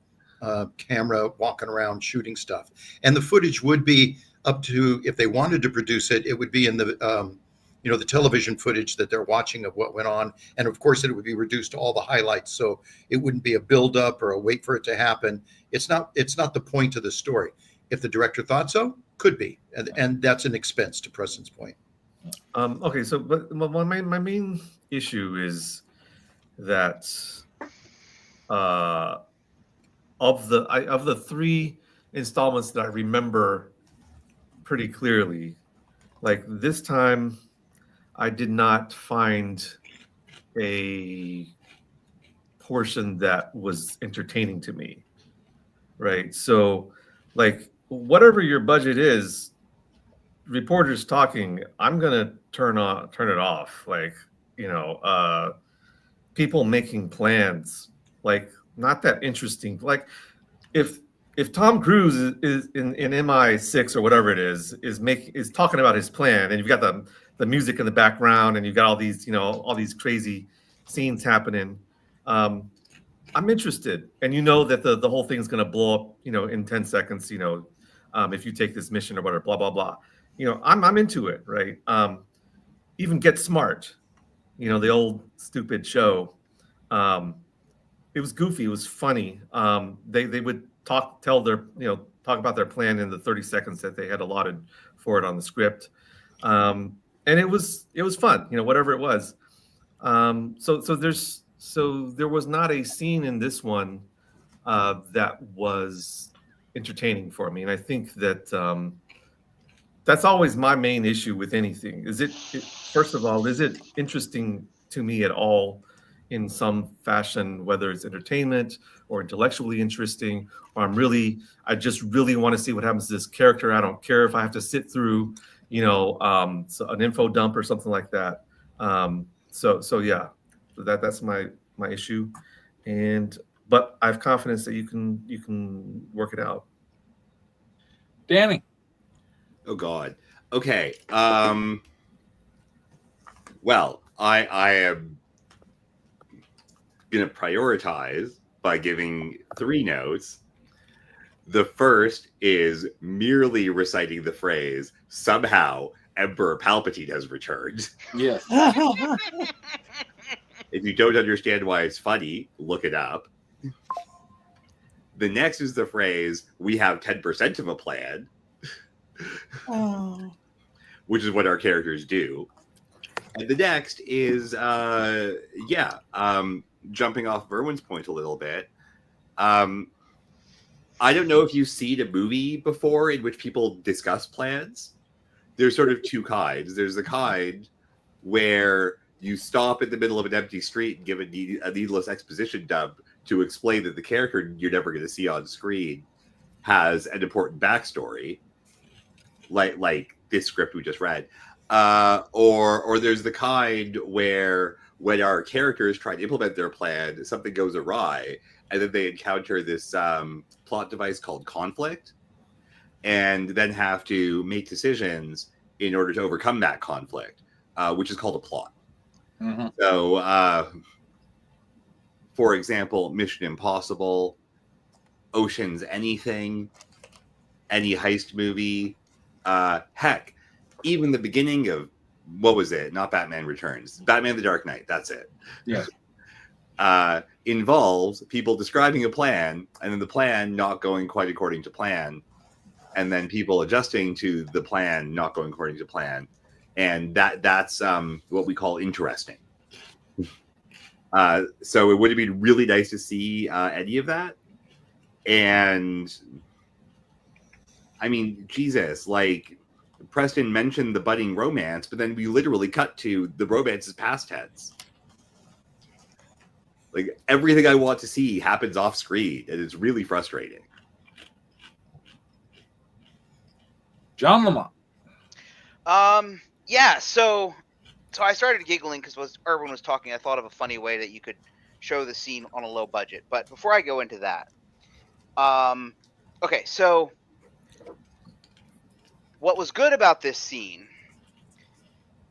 camera walking around shooting stuff. And the footage would be up to, if they wanted to produce it, it would be in the, the television footage that they're watching of what went on. And of course, it would be reduced to all the highlights. So it wouldn't be a build up or a wait for it to happen. It's not the point of the story. If the director thought so, could be. And that's an expense, to Preston's point. Okay, so but my main issue is that of the three installments that I remember pretty clearly, like this time I did not find a portion that was entertaining to me, right? So like whatever your budget is, reporters talking, I'm gonna turn it off. Like, people making plans, like not that interesting. Like if Tom Cruise is in MI6 or whatever it is talking about his plan, and you've got the music in the background, and you've got all these crazy scenes happening, I'm interested. And that the whole thing's going to blow up, in 10 seconds, if you take this mission or whatever, blah, blah, blah. I'm into it, right? Even Get Smart, the old stupid show. It was goofy. It was funny. They would talk about their plan in the 30 seconds that they had allotted for it on the script. And it was fun, whatever it was. So there was not a scene in this one that was entertaining for me. And I think that that's always my main issue with anything. First of all, is it interesting to me at all in some fashion, whether it's entertainment or intellectually interesting, or I just really want to see what happens to this character. I don't care if I have to sit through, an info dump or something like that. So yeah, that's my issue. But I have confidence that you can work it out. Danny. Oh God. Okay. Well, I am going to prioritize by giving 3 notes. The first is merely reciting the phrase, somehow Emperor Palpatine has returned. Yes. If you don't understand why it's funny, look it up. The next is the phrase, we have 10% of a plan. Oh. Which is what our characters do. And the next is, jumping off Verwin's point a little bit. I don't know if you've seen a movie before in which people discuss plans. There's sort of 2 kinds. There's the kind where you stop in the middle of an empty street and give a needless exposition dump to explain that the character you're never going to see on screen has an important backstory, like this script we just read. Or there's the kind where when our characters try to implement their plan, something goes awry, and then they encounter this plot device called conflict, and then have to make decisions in order to overcome that conflict, which is called a plot. Mm-hmm. So, for example, Mission Impossible, Ocean's Anything, any heist movie, heck, even the beginning of, what was it? Not Batman Returns. Batman the Dark Knight. That's it. Yes. Involves people describing a plan and then the plan not going quite according to plan, and then people adjusting to the plan not going according to plan. And that's what we call interesting. So it would have been really nice to see any of that. And I mean, Jesus, like Preston mentioned the budding romance, but then we literally cut to the romance's past tense. Like everything I want to see happens off screen, and it's really frustrating. John Lamont. Yeah, so I started giggling because Erwin was talking. I thought of a funny way that you could show the scene on a low budget. But before I go into that, okay, so what was good about this scene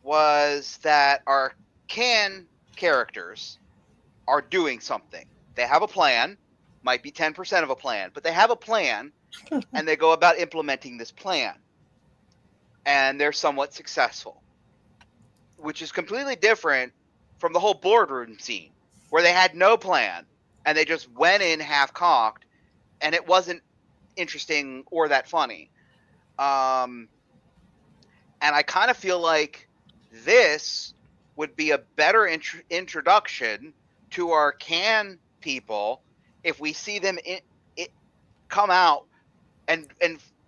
was that our characters are doing something. They have a plan, might be 10% of a plan, but they have a plan, and they go about implementing this plan. And they're somewhat successful, which is completely different from the whole boardroom scene where they had no plan and they just went in half-cocked, and it wasn't interesting or that funny. And I kind of feel like this would be a better introduction to our people if we see them come out and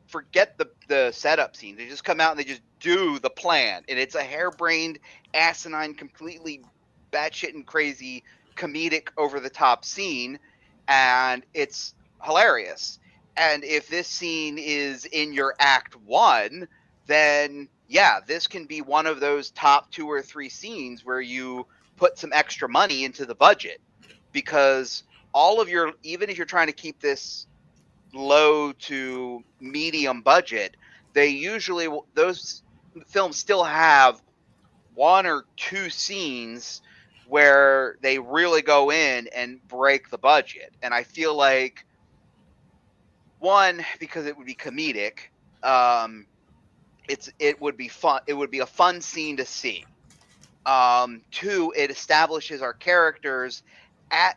forget the setup scene. They just come out and they just do the plan, and it's a harebrained, asinine, completely batshit and crazy, comedic, over the top scene, and it's hilarious. And if this scene is in your act 1, then yeah, this can be one of those top 2 or 3 scenes where you put some extra money into the budget, because all of your, even if you're trying to keep this low to medium budget, they usually, those films still have 1 or 2 scenes where they really go in and break the budget. And I feel like, one, because it would be comedic, it would be fun. It would be a fun scene to see. 2, it establishes our characters.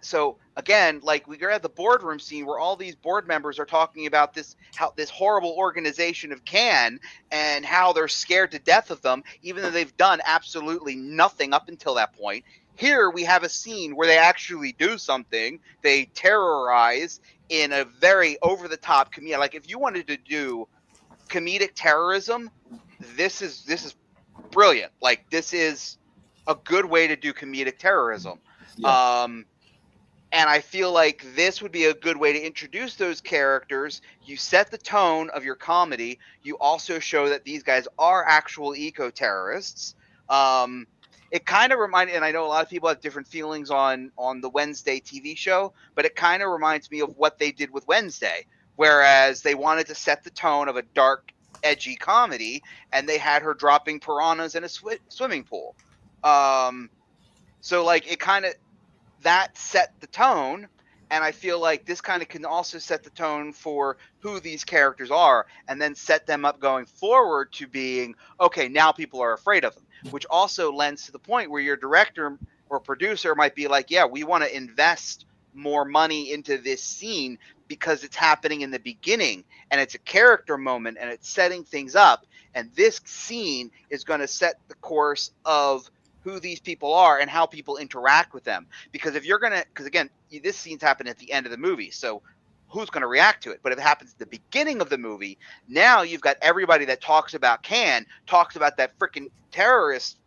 So again, like we got the boardroom scene where all these board members are talking about how this horrible organization of Can, and how they're scared to death of them, even though they've done absolutely nothing up until that point. Here we have a scene where they actually do something. They terrorize in a very over-the-top comedic. Like, if you wanted to do comedic terrorism, this is brilliant. Like, this is a good way to do comedic terrorism. Yeah. And I feel like this would be a good way to introduce those characters. You set the tone of your comedy. You also show that these guys are actual eco-terrorists. It kind of reminded, and I know a lot of people have different feelings on the Wednesday TV show, but it kind of reminds me of what they did with Wednesday, whereas they wanted to set the tone of a dark, edgy comedy, and they had her dropping piranhas in a swimming pool. So like, it kind of, that set the tone, and I feel like this kind of can also set the tone for who these characters are, and then set them up going forward to being, okay, now people are afraid of them, which also lends to the point where your director or producer might be like, yeah, we want to invest more money into this scene because it's happening in the beginning, and it's a character moment, and it's setting things up, and this scene is going to set the course of who these people are and how people interact with them. Because if you're gonna, because again, this scene's happened at the end of the movie, so who's going to react to it? But if it happens at the beginning of the movie, now you've got everybody that talks about Can, talks about that freaking terrorist,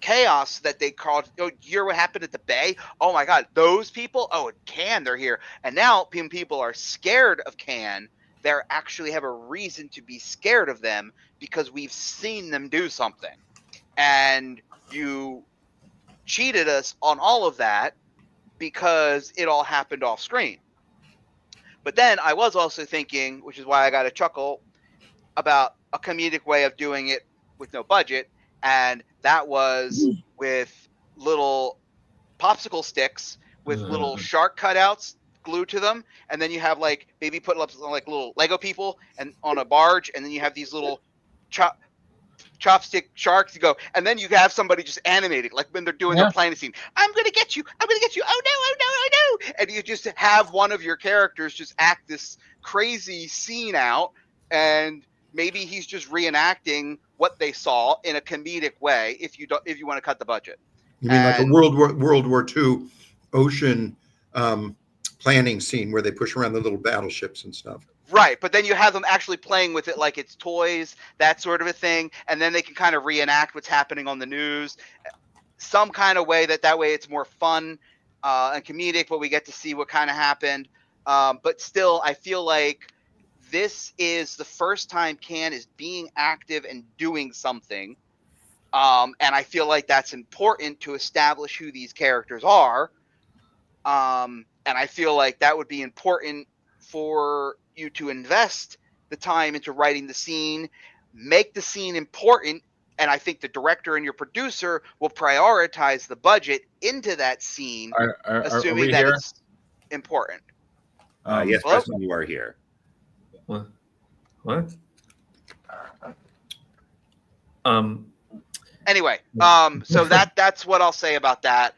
chaos that they called. Oh, you hear what happened at the Bay? Oh my God, those people! Oh, Can, they're here. And now people are scared of Can. They actually have a reason to be scared of them because we've seen them do something. And you cheated us on all of that because it all happened off screen. But then I was also thinking, which is why I got a chuckle, about a comedic way of doing it with no budget, and that was with little popsicle sticks with little shark cutouts glued to them, and then you have like maybe put up like little Lego people and on a barge, and then you have these little chopstick sharks. You go, and then you have somebody just animated, like when they're doing their planning scene. I'm gonna get you. I'm gonna get you. Oh no! Oh no! Oh no! And you just have one of your characters just act this crazy scene out, and maybe he's just reenacting what they saw in a comedic way. If you want to cut the budget. You mean like a World War II ocean planning scene where they push around the little battleships and stuff. Right, but then you have them actually playing with it like it's toys, that sort of a thing, and then they can kind of reenact what's happening on the news, some kind of way that way it's more fun and comedic, but we get to see what kind of happened. But still, I feel like this is the first time Can is being active and doing something, and I feel like that's important to establish who these characters are, and I feel like that would be important for you to invest the time into writing the scene, make the scene important, and I think the director and your producer will prioritize the budget into that scene, assuming that it's important. Yes, Preston, you are here. What? Anyway, so that's what I'll say about that.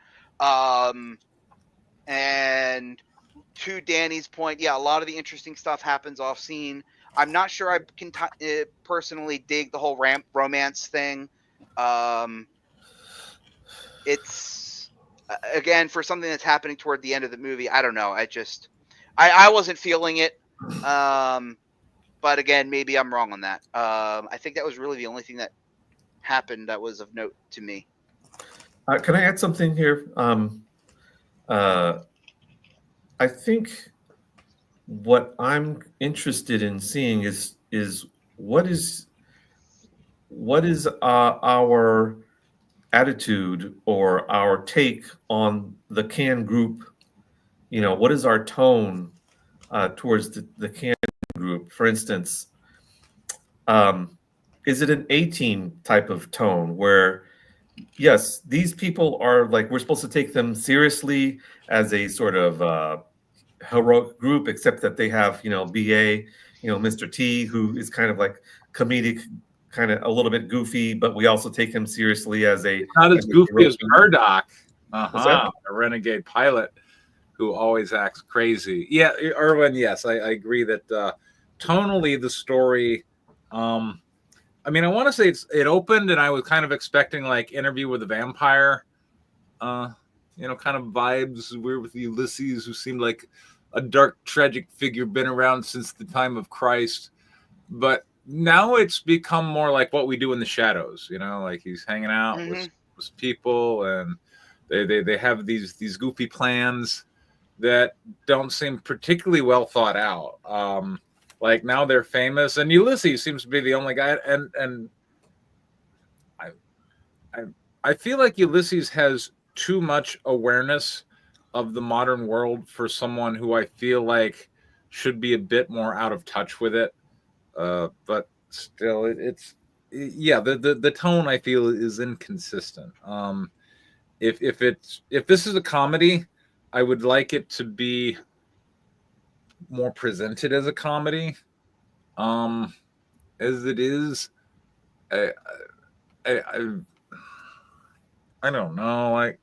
And to Danny's point, yeah, a lot of the interesting stuff happens off scene. I'm not sure I can personally dig the whole romance thing. It's again, for something that's happening toward the end of the movie, I don't know. I wasn't feeling it. But again, maybe I'm wrong on that. I think that was really the only thing that happened that was of note to me. Can I add something here? I think what I'm interested in seeing is what is our attitude or our take on the can group. What is our tone towards the can group? For instance, is it an A-team type of tone where, yes, these people are like, we're supposed to take them seriously as a sort of heroic group, except that they have, BA, Mr. T, who is kind of like comedic, kind of a little bit goofy, but we also take him seriously as not as goofy as Murdoch, a renegade pilot who always acts crazy. Yeah, Irwin, yes, I agree that tonally the story, I mean, I want to say it opened and I was kind of expecting like Interview with a Vampire, kind of vibes. We're with Ulysses, who seemed like a dark, tragic figure, been around since the time of Christ. But now it's become more like What We Do in the Shadows, like he's hanging out with people and they have these goofy plans that don't seem particularly well thought out. Like now they're famous, and Ulysses seems to be the only guy. And I feel like Ulysses has too much awareness of the modern world for someone who I feel like should be a bit more out of touch with it. But still, the tone I feel is inconsistent. If this is a comedy, I would like it to be more presented as a comedy. As it is, I don't know.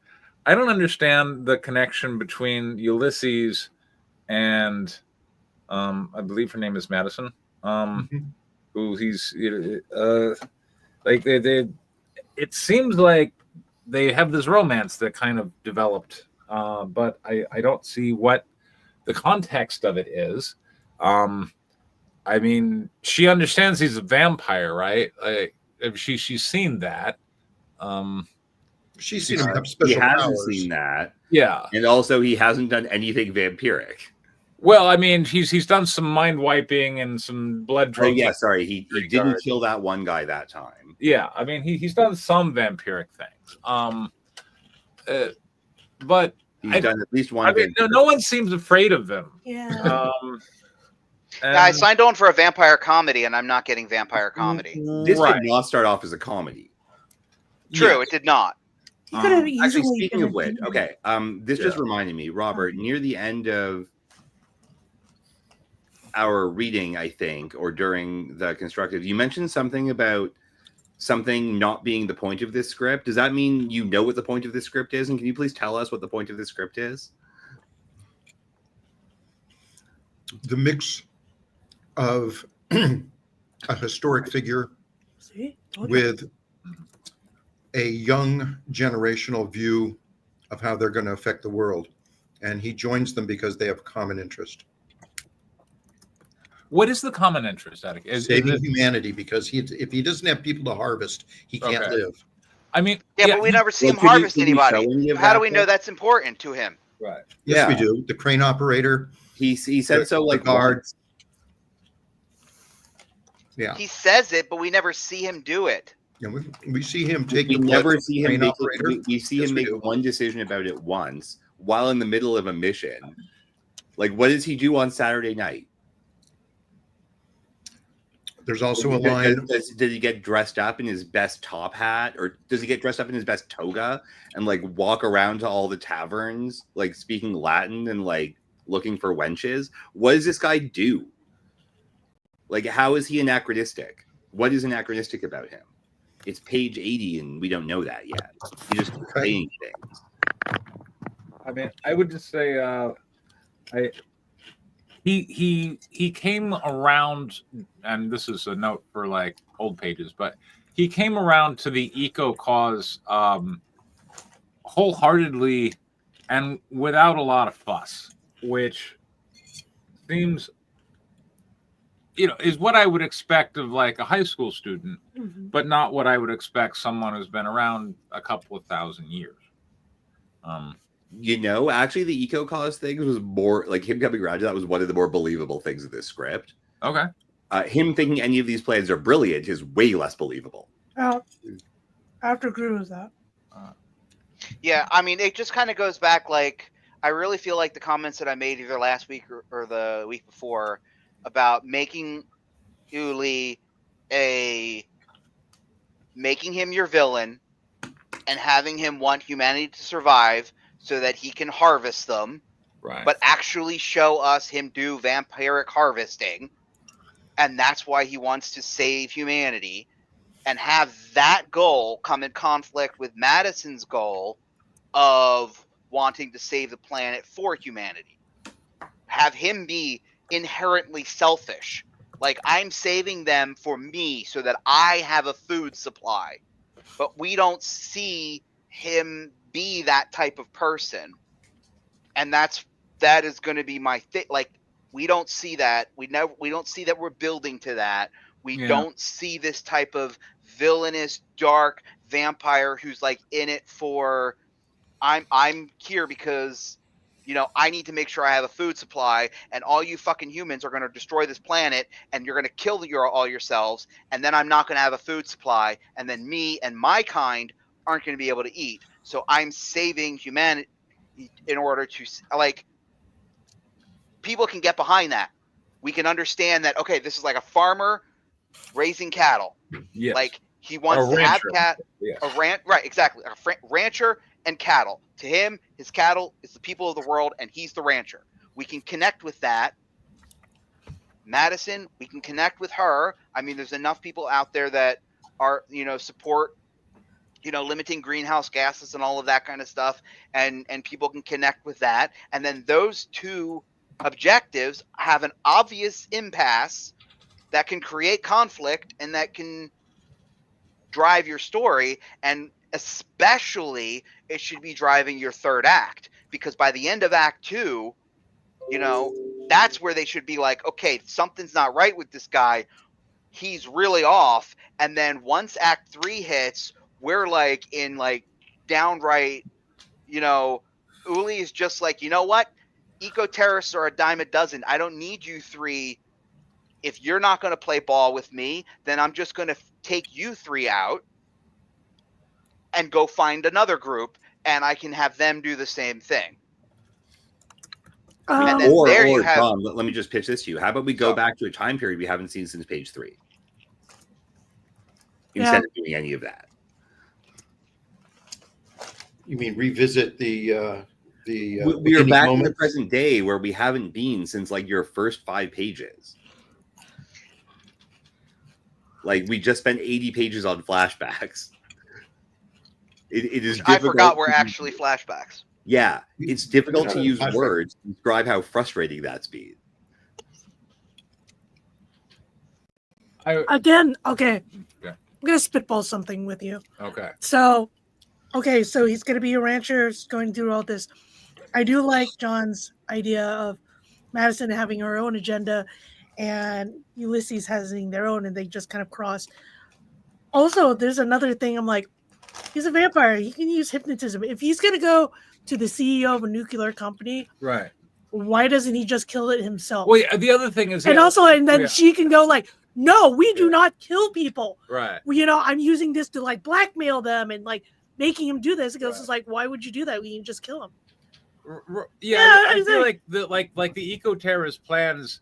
I don't understand the connection between Ulysses and I believe her name is Madison. Who he's like they it seems like they have this romance that kind of developed, but I don't see what the context of it is. I mean, she understands he's a vampire, right? She's seen that. She's seen him have He special hasn't powers. seen that. Yeah. And also he hasn't done anything vampiric. Well, I mean, he's done some mind wiping and some blood drinking. Oh yeah, sorry. He didn't kill that one guy that time. Yeah, I mean he's done some vampiric things. But he's done at least one. I mean, no one seems afraid of him. Yeah. I signed on for a vampire comedy, and I'm not getting vampire comedy. This did not start off as a comedy. True, it did not. Actually, speaking of which, okay, this just reminded me, Robert, near the end of our reading, I think, or during the constructive, you mentioned something about something not being the point of this script. Does that mean you know what the point of this script is? And can you please tell us what the point of this script is? The mix of a historic figure with a young generational view of how they're going to affect the world. And he joins them because they have a common interest. What is the common interest, Attic? Saving humanity, because if he doesn't have people to harvest, he can't live. I mean, but we never see him harvest anybody. How do we know that's important to him? Right. Yes, we do. The crane operator. He said so, like guards. Yeah. He says it, but we never see him do it. Yeah, we see him take. We never see him make. We see him make one decision about it once while in the middle of a mission. Like, what does he do on Saturday night? There's also a line. Does he get dressed up in his best top hat, or does he get dressed up in his best toga and like walk around to all the taverns, like speaking Latin and like looking for wenches? What does this guy do? Like, how is he anachronistic? What is anachronistic about him? It's page 80, and we don't know that yet. He's just saying things. I mean, I would just say, he came around, and this is a note for like old pages, but he came around to the eco cause wholeheartedly and without a lot of fuss, which seems, is what I would expect of like a high school student, but not what I would expect someone who's been around a couple of thousand years. Actually, the eco cause thing was more like him coming around to that was one of the more believable things of this script. Okay. Him thinking any of these plans are brilliant is way less believable. I have to agree with that. Yeah, I mean, it just kind of goes back. Like, I really feel like the comments that I made either last week or the week before about making Uli making him your villain and having him want humanity to survive so that he can harvest them, right? But actually show us him do vampiric harvesting, and that's why he wants to save humanity, and have that goal come in conflict with Madison's goal of wanting to save the planet for humanity. Have him be inherently selfish. Like, I'm saving them for me so that I have a food supply. But we don't see him be that type of person. And that is going to be my thing. Like, we don't see that. We don't see that we're building to that. We don't see this type of villainous, dark vampire who's like in it for, I'm here because, I need to make sure I have a food supply, and all you fucking humans are going to destroy this planet, and you're going to kill all yourselves, and then I'm not going to have a food supply, and then me and my kind aren't going to be able to eat. So I'm saving humanity in order to, like, people can get behind that. We can understand that, okay, this is like a farmer raising cattle. Yes. Like, he wants to have right, exactly. A rancher and cattle. To him, his cattle is the people of the world, and he's the rancher. We can connect with that. Madison, we can connect with her. I mean, there's enough people out there that are, support, limiting greenhouse gases and all of that kind of stuff, and people can connect with that. And then those two objectives have an obvious impasse that can create conflict and that can drive your story, and especially it should be driving your third act, because by the end of Act 2, that's where they should be like, okay, something's not right with this guy. He's really off. And then once Act 3 hits, we're like in like downright, Uli is just like, you know what? Eco-terrorists are a dime a dozen. I don't need you three. If you're not going to play ball with me, then I'm just going to take you three out and go find another group, and I can have them do the same thing. And then Tom, let me just pitch this to you. How about we go back to a time period we haven't seen since page 3? Instead of doing any of that. You mean revisit the we are back in the present day where we haven't been since like your first 5 pages. Like, we just spent 80 pages on flashbacks. It is difficult. I forgot we're actually flashbacks. Yeah, it's difficult to use words to describe how frustrating that's been. Again, okay. Yeah. I'm going to spitball something with you. Okay. So he's going to be a rancher, going through all this. I do like John's idea of Madison having her own agenda and Ulysses having their own, and they just kind of cross. Also, there's another thing. I'm like, he's a vampire. He can use hypnotism. If he's going to go to the CEO of a nuclear company, right? Why doesn't he just kill it himself? Well, the other thing is, and then she can go like, no, we do not kill people. Right. Well, I'm using this to like blackmail them and like making him do this. It goes, it's like, why would you do that? We can just kill him. I feel like the eco-terrorist plans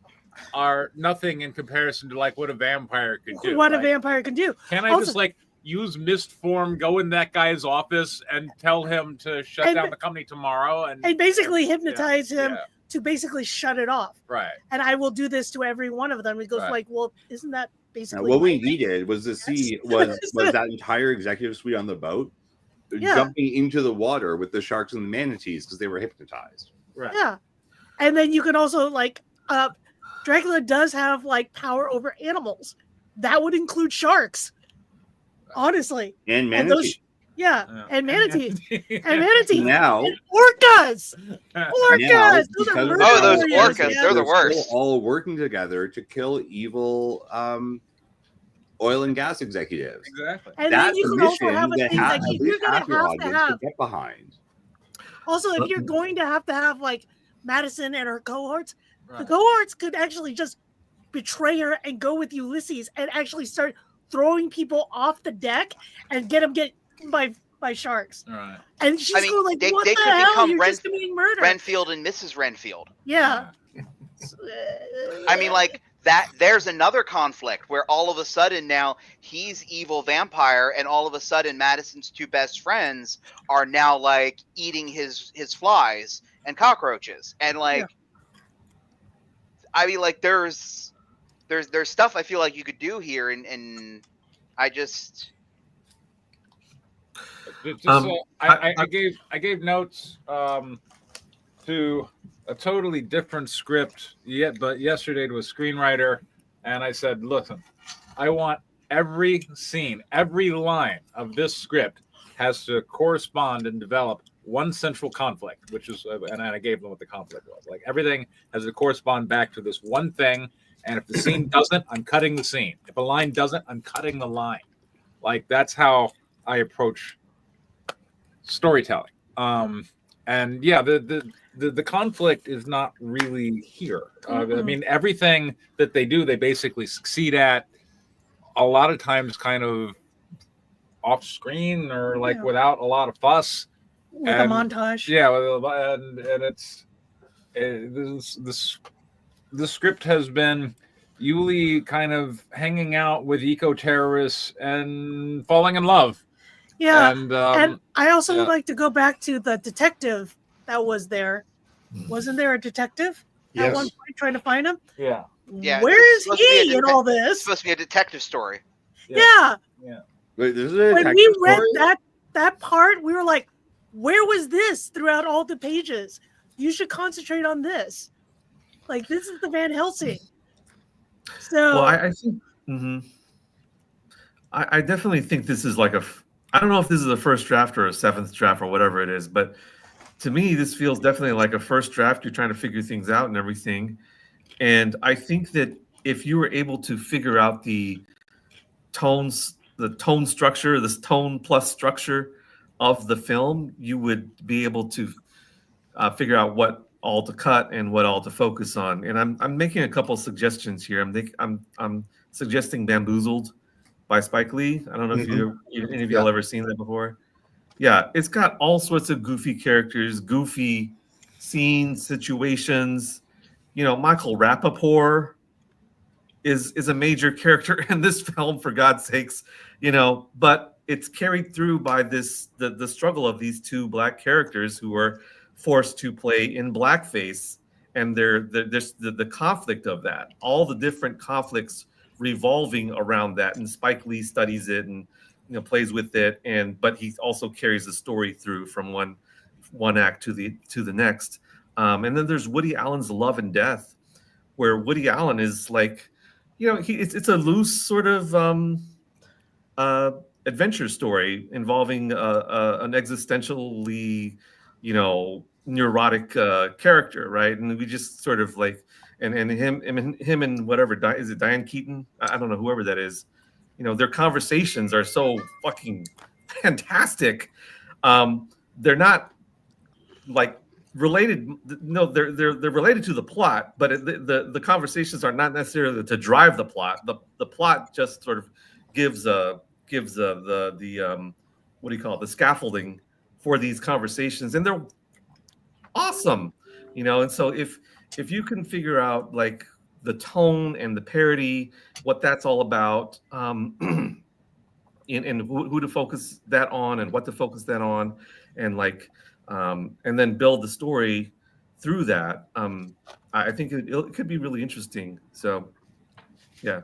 are nothing in comparison to like what a vampire could do. What a vampire can do. Can I just like use mist form, go in that guy's office and tell him to shut down the company tomorrow and basically hypnotize him to basically shut it off. Right. And I will do this to every one of them. It goes like, well, isn't that basically what we needed was to see was that entire executive suite on the boat jumping into the water with the sharks and the manatees because they were hypnotized. Right. Yeah. And then you can also like Dracula does have like power over animals. That would include sharks. Honestly. And manatees. And manatees. And manatees. Now. And orcas. Orcas. Those orcas. They're the worst. All working together to kill evil oil and gas executives. Exactly. And that's then you can also have a thing that you're going to have to get behind. Also, if you're going to have like Madison and her cohorts, the cohorts could actually just betray her and go with Ulysses and actually start throwing people off the deck and get by sharks. Right. And she's going like, what they the could hell? become You're just committing murder. Renfield and Mrs. Renfield. Yeah. I mean, like that. There's another conflict where all of a sudden now he's evil vampire, and all of a sudden Madison's two best friends are now like eating his flies and cockroaches, and like, I mean, like there's stuff I feel like you could do here, and I just. I gave notes to a totally different script but yesterday to a screenwriter, and I said, listen, I want every scene, every line of this script has to correspond and develop one central conflict, which is, and I gave them what the conflict was. Like everything has to correspond back to this one thing, and if the scene doesn't, I'm cutting the scene. If a line doesn't, I'm cutting the line. Like that's how I approach storytelling. And yeah, the conflict is not really here. I mean, everything that they do, they basically succeed at. A lot of times, kind of off screen or like without a lot of fuss. With a montage. Yeah, and the script has been Yuli kind of hanging out with eco-terrorists and falling in love. Yeah, and I also would like to go back to the detective that was there. Wasn't there a detective at one point trying to find him? Yeah. Where is he in all this? It's supposed to be a detective story. Yeah. Wait, this is a when we read that part, we were like, where was this throughout all the pages? You should concentrate on this. Like, this is the Van Helsing. So, well, I think, I definitely think this is like I don't know if this is a first draft or a seventh draft or whatever it is, but to me, this feels definitely like a first draft. You're trying to figure things out and everything. And I think that if you were able to figure out the tone structure, this tone plus structure of the film, you would be able to figure out what all to cut and what all to focus on. And I'm making a couple of suggestions here. I'm suggesting Bamboozled by Spike Lee. I don't know if any of y'all ever seen that before. Yeah, it's got all sorts of goofy characters, goofy scenes, situations. You know, Michael Rappaport is a major character in this film, for God's sakes. You know, but it's carried through by the struggle of these two black characters who are forced to play in blackface, and there's the conflict of that, all the different conflicts revolving around that, and Spike Lee studies it and plays with it, but he also carries the story through from one act to the next. And then there's Woody Allen's Love and Death, where Woody Allen is like, it's a loose sort of adventure story involving an existentially, neurotic character, right? And we just sort of like, and him and whatever, is it Diane Keaton? I don't know, whoever that is. Their conversations are so fucking fantastic. They're not like related. No, they're related to the plot, but the conversations are not necessarily to drive the plot. The plot just sort of gives the what do you call it? The scaffolding for these conversations, and they're awesome, And so if you can figure out like the tone and the parody, what that's all about, and who to focus that on and what to focus that on, and like, and then build the story through that. I think it could be really interesting. So, yeah.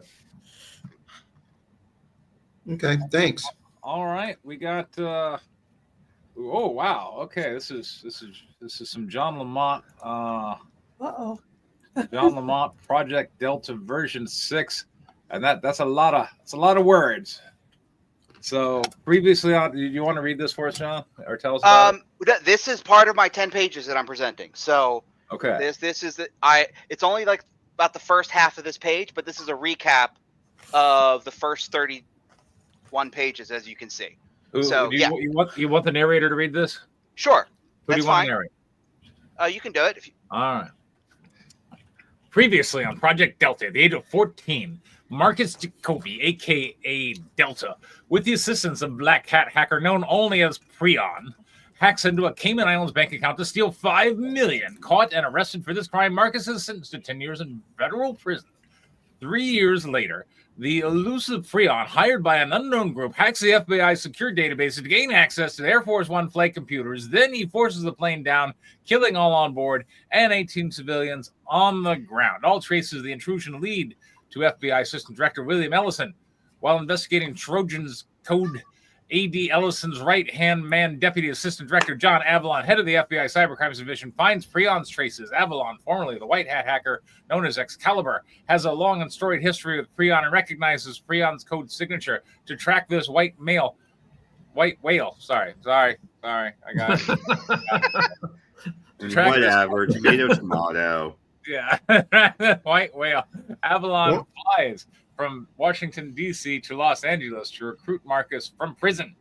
Okay, thanks. All right, we got. Oh wow! Okay, this is some John Lamont. John Lamont Project Delta version 6, and that's a lot of words. So previously on, do you want to read this for us, John, or tell us about it? This is part of my 10 pages that I'm presenting. So okay, this is it's only like about the first half of this page, but this is a recap of the first 31 pages, as you can see. You want the narrator to read this? Sure. Who do you want to narrate? You can do it. All right. Previously on Project Delta, at the age of 14, Marcus Jacoby, a.k.a. Delta, with the assistance of Black Hat hacker known only as Prion, hacks into a Cayman Islands bank account to steal $5 million. Caught and arrested for this crime, Marcus is sentenced to 10 years in federal prison. 3 years later, the elusive Prion, hired by an unknown group, hacks the FBI's secure databases to gain access to the Air Force One flight computers. Then he forces the plane down, killing all on board and 18 civilians on the ground. All traces of the intrusion lead to FBI Assistant Director William Ellison. While investigating Trojan's Code, A.D. Ellison's right-hand man, Deputy Assistant Director John Avalon, head of the FBI Cybercrimes Division, finds Prion's traces. Avalon, formerly the White Hat hacker known as Excalibur, has a long and storied history with Prion and recognizes Prion's code signature to track this white whale. Sorry, I got it. Whatever, tomato. Yeah, white whale. Avalon flies from Washington, D.C. to Los Angeles to recruit Marcus from prison.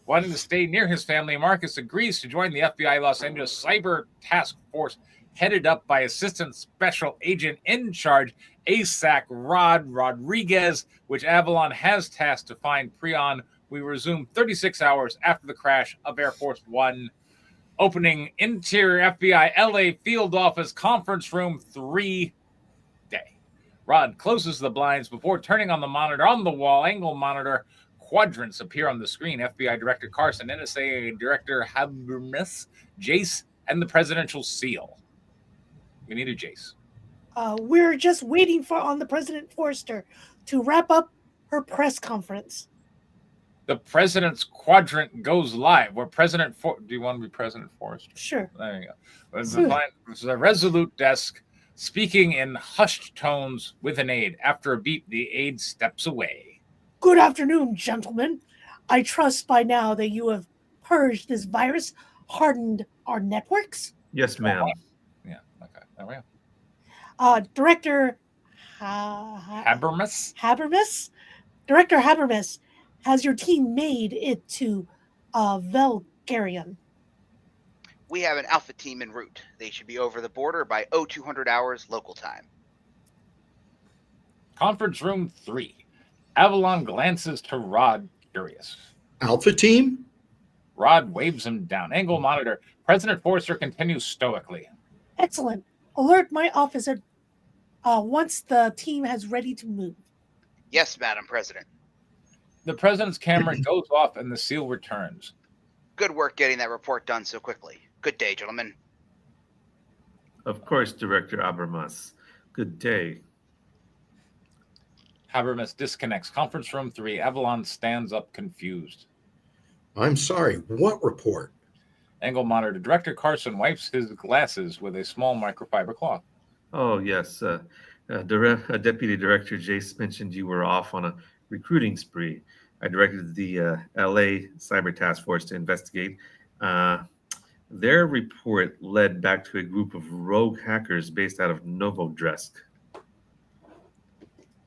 Wanting to stay near his family, Marcus agrees to join the FBI Los Angeles Cyber Task Force, headed up by Assistant Special Agent in charge ASAC Rod Rodriguez, which Avalon has tasked to find Prion. We resume 36 hours after the crash of Air Force One. Opening interior FBI LA field office conference room 3 day. Rod closes the blinds before turning on the monitor. On the wall, angle monitor quadrants appear on the screen. FBI Director Carson, NSA Director Habermas, Jace, and the presidential seal. We need a Jace. We're just waiting on the President Forrester to wrap up her press conference. The president's quadrant goes live. Where do you want to be President Forrester? Sure. There you go. It's a resolute desk speaking in hushed tones with an aide. After a beat, the aide steps away. Good afternoon, gentlemen. I trust by now that you have purged this virus, hardened our networks. Yes, ma'am. Yeah. Okay. There we go. Director Habermas. Director Habermas. Has your team made it to Velgarian? We have an alpha team en route. They should be over the border by 0200 hours local time. Conference room 3. Avalon glances to Rod, curious. Alpha team? Rod waves him down. Angle monitor. President Forrester continues stoically. Excellent. Alert my officer once the team has ready to move. Yes, Madam President. The president's camera goes off and the seal returns. Good work getting that report done so quickly. Good day, gentlemen. Of course, Director Habermas. Good day. Habermas disconnects. Conference room 3. Avalon stands up confused. I'm sorry. What report? Angle monitor. Director Carson wipes his glasses with a small microfiber cloth. Oh, yes. Deputy Director Jace mentioned you were off on a recruiting spree. I directed the LA Cyber Task Force to investigate. Their report led back to a group of rogue hackers based out of Novodresk.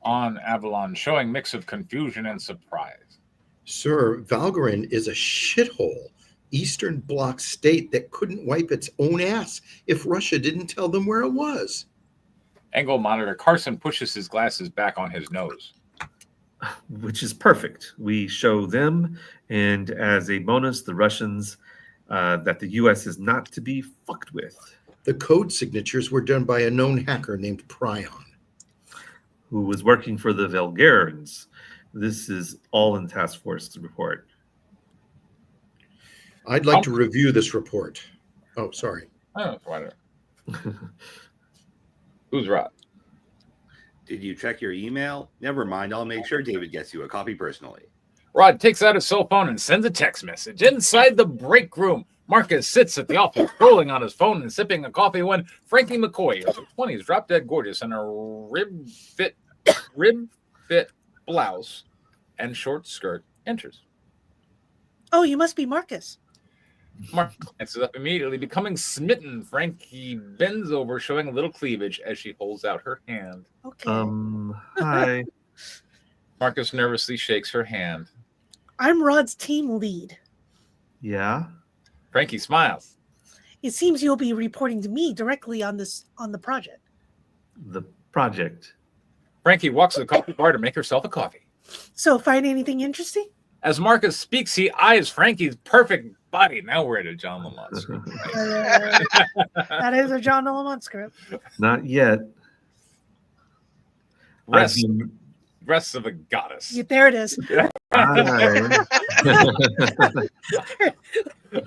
On Avalon, showing mix of confusion and surprise. Sir, Valgarin is a shithole Eastern Bloc state that couldn't wipe its own ass if Russia didn't tell them where it was. Angle monitor. Carson pushes his glasses back on his nose. Which is perfect. We show them, and as a bonus, the Russians, that the U.S. is not to be fucked with. The code signatures were done by a known hacker named Prion, who was working for the Velgarians. This is all in Task Force report. I'd like to review this report. Oh, sorry. Oh, whatever. Who's Rod? Did you check your email? Never mind. I'll make sure David gets you a copy personally. Rod takes out his cell phone and sends a text message. Inside the break room, Marcus sits at the office, scrolling on his phone and sipping a coffee when Frankie McCoy, in her 20s, drop dead gorgeous in a rib fit blouse and short skirt, enters. Oh, you must be Marcus. Mark glances up immediately, becoming smitten. Frankie bends over, showing a little cleavage as she holds out her hand. Okay. Hi. Marcus nervously shakes her hand. I'm Rod's team lead. Yeah? Frankie smiles. It seems you'll be reporting to me directly on the project. The project. Frankie walks to the coffee bar to make herself a coffee. So, find anything interesting? As Marcus speaks, he eyes Frankie's perfect body. Now we're at a John Lamont script. That is a John Lamont script. Not yet. Breasts of a goddess. Yeah, there it is.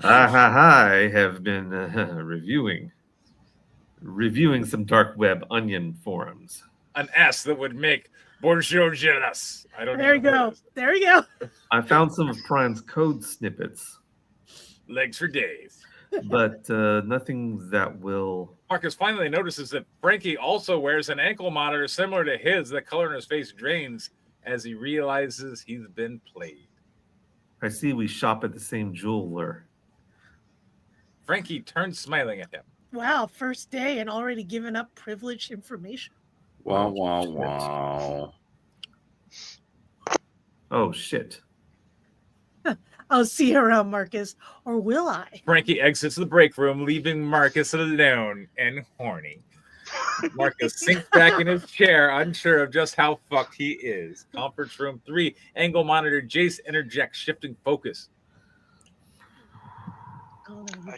I have been reviewing some dark web onion forums. An ass that would make Bonjour jealous. I don't know. There you go. There you go. I found some of Prime's code snippets. Legs for days. But nothing that will... Marcus finally notices that Frankie also wears an ankle monitor similar to his. The color in his face drains as he realizes he's been played. I see we shop at the same jeweler. Frankie turns smiling at him. Wow, first day and already given up privileged information. Wow, wow, wow. Oh, shit. I'll see you around, Marcus. Or will I? Frankie exits the break room, leaving Marcus alone and horny. Marcus sinks back in his chair, unsure of just how fucked he is. Conference room 3, angle monitor. Jace interjects, shifting focus.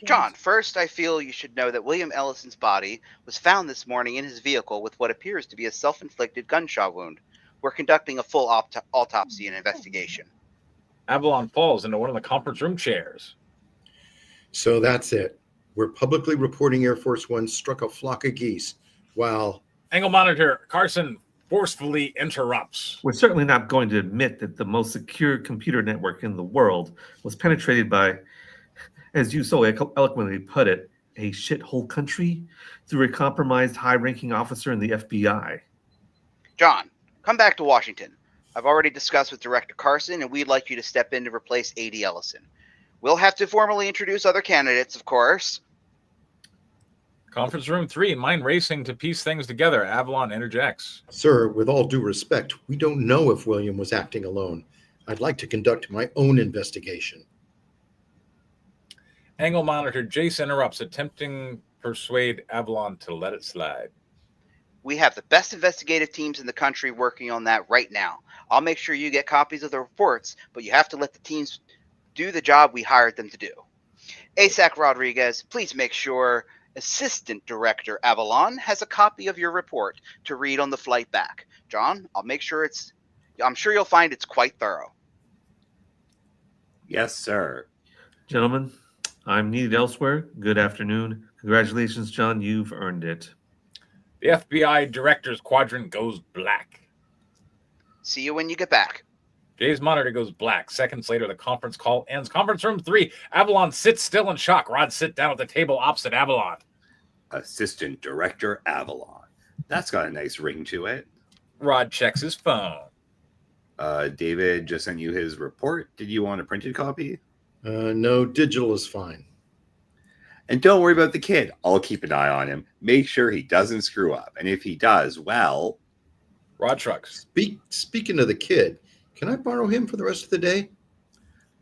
John, first I feel you should know that William Ellison's body was found this morning in his vehicle with what appears to be a self-inflicted gunshot wound. We're conducting a full autopsy and investigation. Avalon falls into one of the conference room chairs. So that's it. We're publicly reporting Air Force One struck a flock of geese while... Angle monitor Carson forcefully interrupts. We're certainly not going to admit that the most secure computer network in the world was penetrated by, as you so eloquently put it, a shithole country through a compromised high-ranking officer in the FBI. John, come back to Washington. I've already discussed with Director Carson, and we'd like you to step in to replace A.D. Ellison. We'll have to formally introduce other candidates, of course. Conference room 3, mind racing to piece things together. Avalon interjects. Sir, with all due respect, we don't know if William was acting alone. I'd like to conduct my own investigation. Angle monitor Jace interrupts, attempting to persuade Avalon to let it slide. We have the best investigative teams in the country working on that right now. I'll make sure you get copies of the reports, but you have to let the teams do the job we hired them to do. ASAC Rodriguez, please make sure Assistant Director Avalon has a copy of your report to read on the flight back. John, I'm sure you'll find it's quite thorough. Yes, sir. Gentlemen, I'm needed elsewhere. Good afternoon. Congratulations, John. You've earned it. The FBI director's quadrant goes black. See you when you get back. Jay's monitor goes black. Seconds later, the conference call ends. Conference room 3. Avalon sits still in shock. Rod sit down at the table opposite Avalon. Assistant Director Avalon. That's got a nice ring to it. Rod checks his phone. David just sent you his report. Did you want a printed copy? No, digital is fine. And don't worry about the kid. I'll keep an eye on him. Make sure he doesn't screw up. And if he does, well... Rod shrugs. Speaking of the kid, can I borrow him for the rest of the day?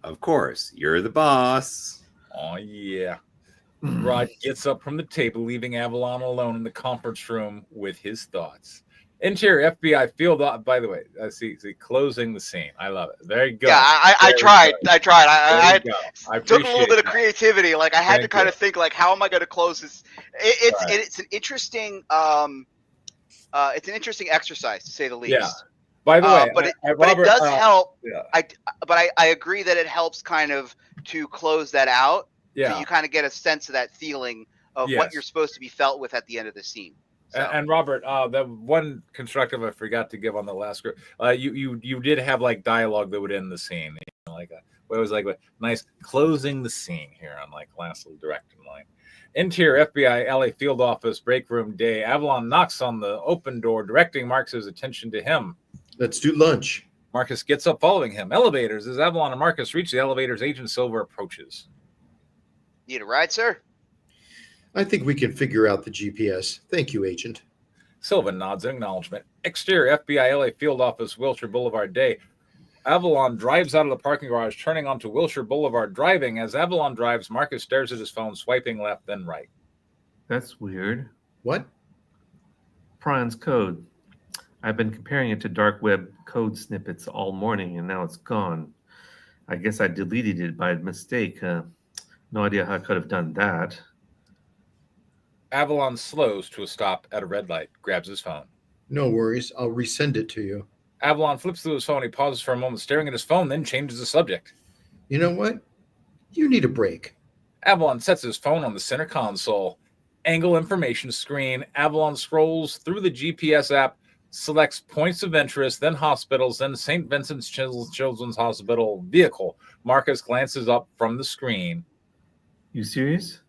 Of course. You're the boss. Oh, yeah. Rod gets up from the table, leaving Avalon alone in the conference room with his thoughts. Interior FBI field, by the way, see, closing the scene. I love it. There you go. Yeah, I tried. I took a little bit of that. creativity. Like I had to kind of think, like, how am I going to close this? It's an interesting, it's an interesting exercise to say the least. Yeah. By the way, but it does help. Yeah. I agree that it helps kind of to close that out. Yeah. So you kind of get a sense of that feeling of what you're supposed to be felt with at the end of the scene. So. And Robert, the one constructive I forgot to give on the last script, you did have like dialogue that would end the scene, you know, like it was like a nice closing the scene here on like last little directing line. Interior FBI LA field office break room day. Avalon knocks on the open door, directing Marcus's attention to him. Let's do lunch. Marcus gets up following him. Elevators. As Avalon and Marcus reach the elevators, Agent Silver approaches. Need a ride, sir? I think we can figure out the GPS. Thank you, Agent. Silva nods in acknowledgement. Exterior FBI LA field office, Wilshire Boulevard day. Avalon drives out of the parking garage, turning onto Wilshire Boulevard. Driving. As Avalon drives, Marcus stares at his phone, swiping left, then right. That's weird. What? Prions code. I've been comparing it to dark web code snippets all morning, and now it's gone. I guess I deleted it by mistake. No idea how I could have done that. Avalon slows to a stop at a red light, grabs his phone. No worries. I'll resend it to you. Avalon flips through his phone. He pauses for a moment, staring at his phone, then changes the subject. You know what? You need a break. Avalon sets his phone on the center console. Angle information screen. Avalon scrolls through the GPS app, selects points of interest, then hospitals, then St. Vincent's Children's Hospital vehicle. Marcus glances up from the screen. You serious?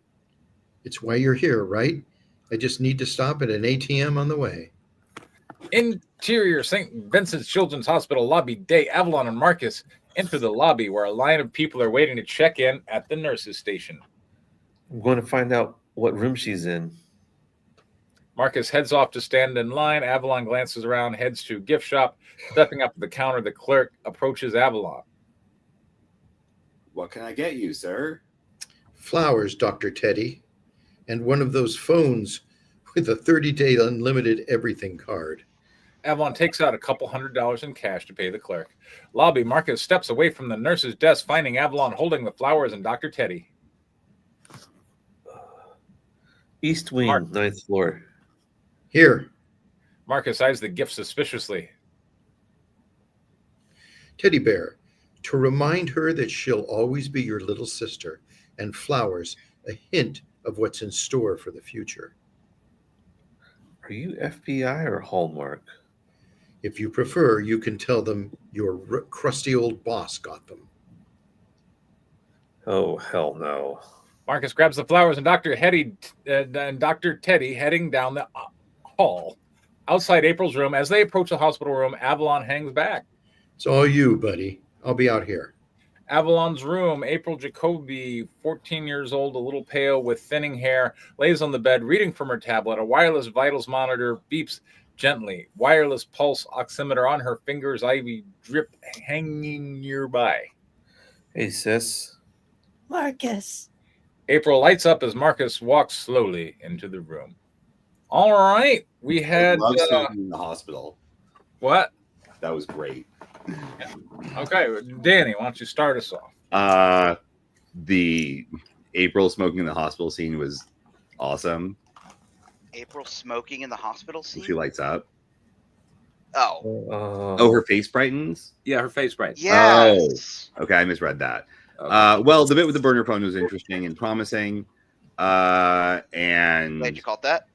It's why you're here, right? I just need to stop at an ATM on the way. Interior St. Vincent's Children's Hospital lobby day. Avalon and Marcus enter the lobby where a line of people are waiting to check in at the nurse's station. I'm going to find out what room she's in. Marcus heads off to stand in line. Avalon glances around, heads to gift shop. Stepping up to the counter, the clerk approaches Avalon. What can I get you, sir? Flowers, Dr. Teddy, and one of those phones with a 30-day unlimited everything card. Avalon takes out a couple $100 in cash to pay the clerk. Lobby. Marcus steps away from the nurse's desk, finding Avalon holding the flowers and Dr. Teddy. East wing, 9th floor. Here. Marcus eyes the gift suspiciously. Teddy bear, to remind her that she'll always be your little sister, and flowers, a hint of what's in store for the future. Are you FBI or Hallmark? If you prefer, you can tell them your crusty old boss got them. Oh, hell no. Marcus grabs the flowers and Dr. Teddy heading down the hall. Outside April's room, as they approach the hospital room, Avalon hangs back. It's all you, buddy. I'll be out here. Avalon's room. April Jacoby, 14 years old, a little pale with thinning hair, lays on the bed reading from her tablet. A wireless vitals monitor beeps gently. Wireless pulse oximeter on her fingers, IV drip hanging nearby. Hey, sis. Marcus. April lights up as Marcus walks slowly into the room. All right. We had... I love smoking in the hospital. What? That was great. Okay, Danny, why don't you start us off? The April smoking in the hospital scene was awesome. April smoking in the hospital scene? She lights up. Oh. Her face brightens? Yeah, her face brightens. Yes. Oh, okay, I misread that. Okay. Well, the bit with the burner phone was interesting and promising. And Glad you called that.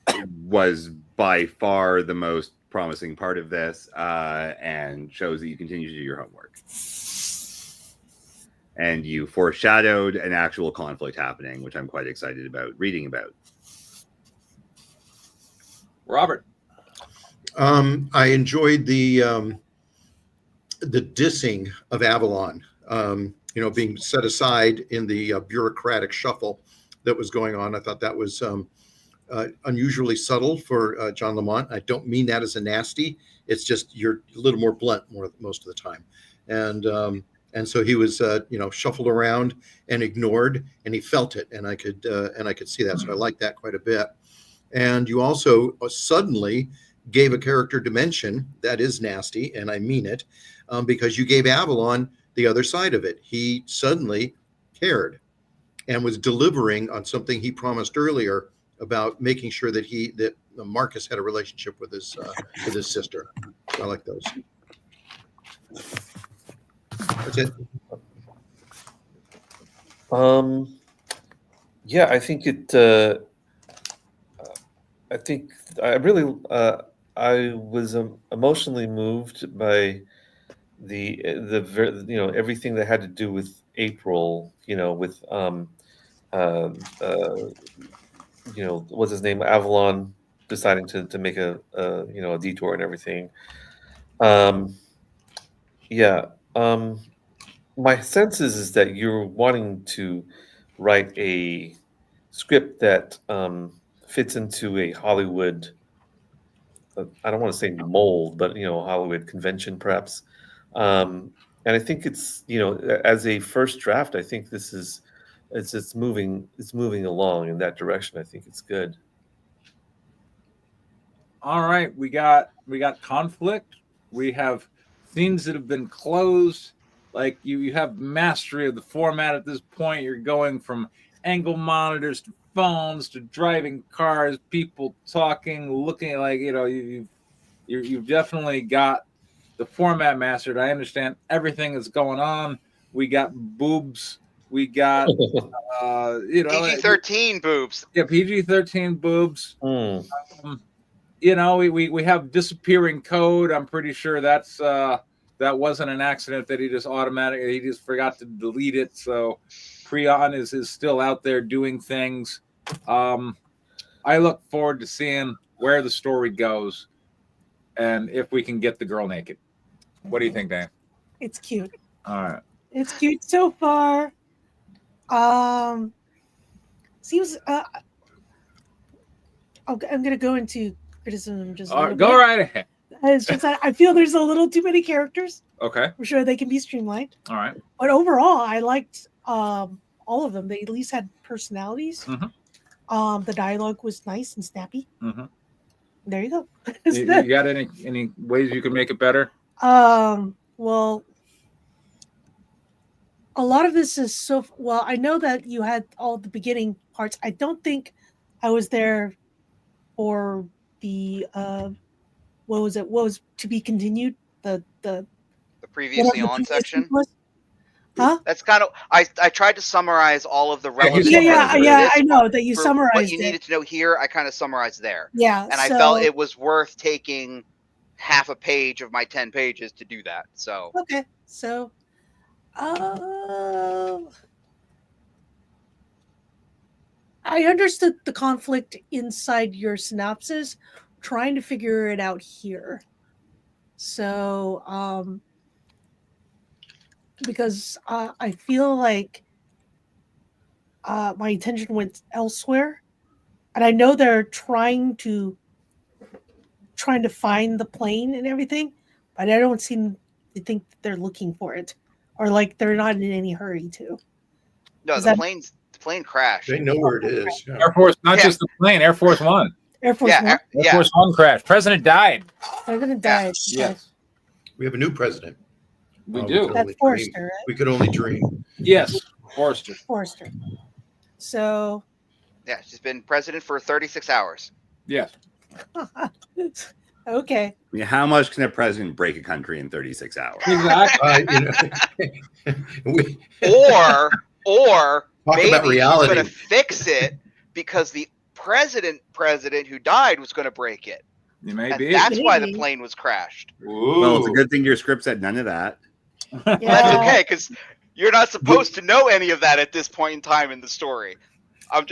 It was by far the most promising part of this, and shows that you continue to do your homework. And you foreshadowed an actual conflict happening, which I'm quite excited about reading about. Robert. I enjoyed the dissing of Avalon, being set aside in the bureaucratic shuffle that was going on. I thought that was unusually subtle for John Lamont. I don't mean that as a nasty. It's just you're a little more blunt most of the time. And so he was, shuffled around and ignored, and he felt it, and I could see that. So I like that quite a bit. And you also suddenly gave a character dimension that is nasty, and I mean it, because you gave Avalon the other side of it. He suddenly cared and was delivering on something he promised earlier about making sure that Marcus had a relationship with his sister. I like those. That's it. Yeah, I think it. I was emotionally moved by the everything that had to do with April. With what's his name, Avalon, deciding to make a detour and everything. My sense is that you're wanting to write a script that fits into a Hollywood I don't want to say mold, but Hollywood convention perhaps. And I think it's as a first draft, I think this is it's moving along in that direction. I think it's good. All right, we got conflict. We have scenes that have been closed. Like you have mastery of the format at this point. You're going from angle monitors to phones to driving cars, people talking, looking like you've definitely got the format mastered. I understand everything that's going on. We got boobs. We got PG-13 boobs. Yeah, PG-13 boobs. We have disappearing code. I'm pretty sure that wasn't an accident, that he just forgot to delete it. So Prion is still out there doing things. I look forward to seeing where the story goes and if we can get the girl naked. What do you think, Dan? It's cute. All right. It's cute so far. Seems I'm gonna go into criticism just go right ahead. It's just that I feel there's a little too many characters. Okay. For sure they can be streamlined. All right. But overall, I liked all of them. They at least had personalities. Mm-hmm. The dialogue was nice and snappy. Mm-hmm. There you go. You got any ways you can make it better? Well, a lot of this is I know that you had all the beginning parts. I don't think I was there for the what was to be continued, the previously on section. Huh? That's kind of I tried to summarize all of the relevant. Yeah. I know that you summarized what you needed to know here. I kind of summarized there. Yeah, and I felt it was worth taking half a page of my 10 pages to do that. So okay, so I understood the conflict inside your synopsis, trying to figure it out here. So, because I feel like my attention went elsewhere, and I know they're trying to find the plane and everything, but I don't seem to think they're looking for it, or like they're not in any hurry to. No, the plane crashed. They know where it is. Yeah. Air Force, not just the plane. Air Force One. Air Force One. Air Force One crashed. President died. President died. Yes. We have a new president. We do. That's Forrester, right? We could only dream. Yes, Forrester. So. Yeah, she's been president for 36 hours. Yes. Okay. I mean, how much can a president break a country in 36 hours? Exactly. Or maybe about reality. he's going to fix it because the president who died was going to break it. You may be. That's why the plane was crashed. Ooh. Well, it's a good thing your script said none of that. Yeah. That's okay, because you're not supposed to know any of that at this point in time in the story. I'm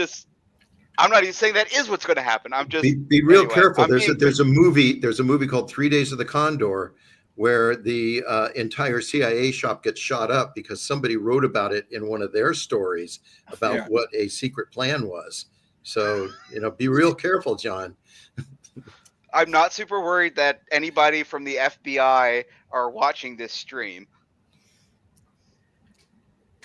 not even saying that is what's going to happen. I'm just be real careful. There's a movie called 3 Days of the Condor, where the entire CIA shop gets shot up because somebody wrote about it in one of their stories about what a secret plan was. So be real careful, John. I'm not super worried that anybody from the FBI are watching this stream.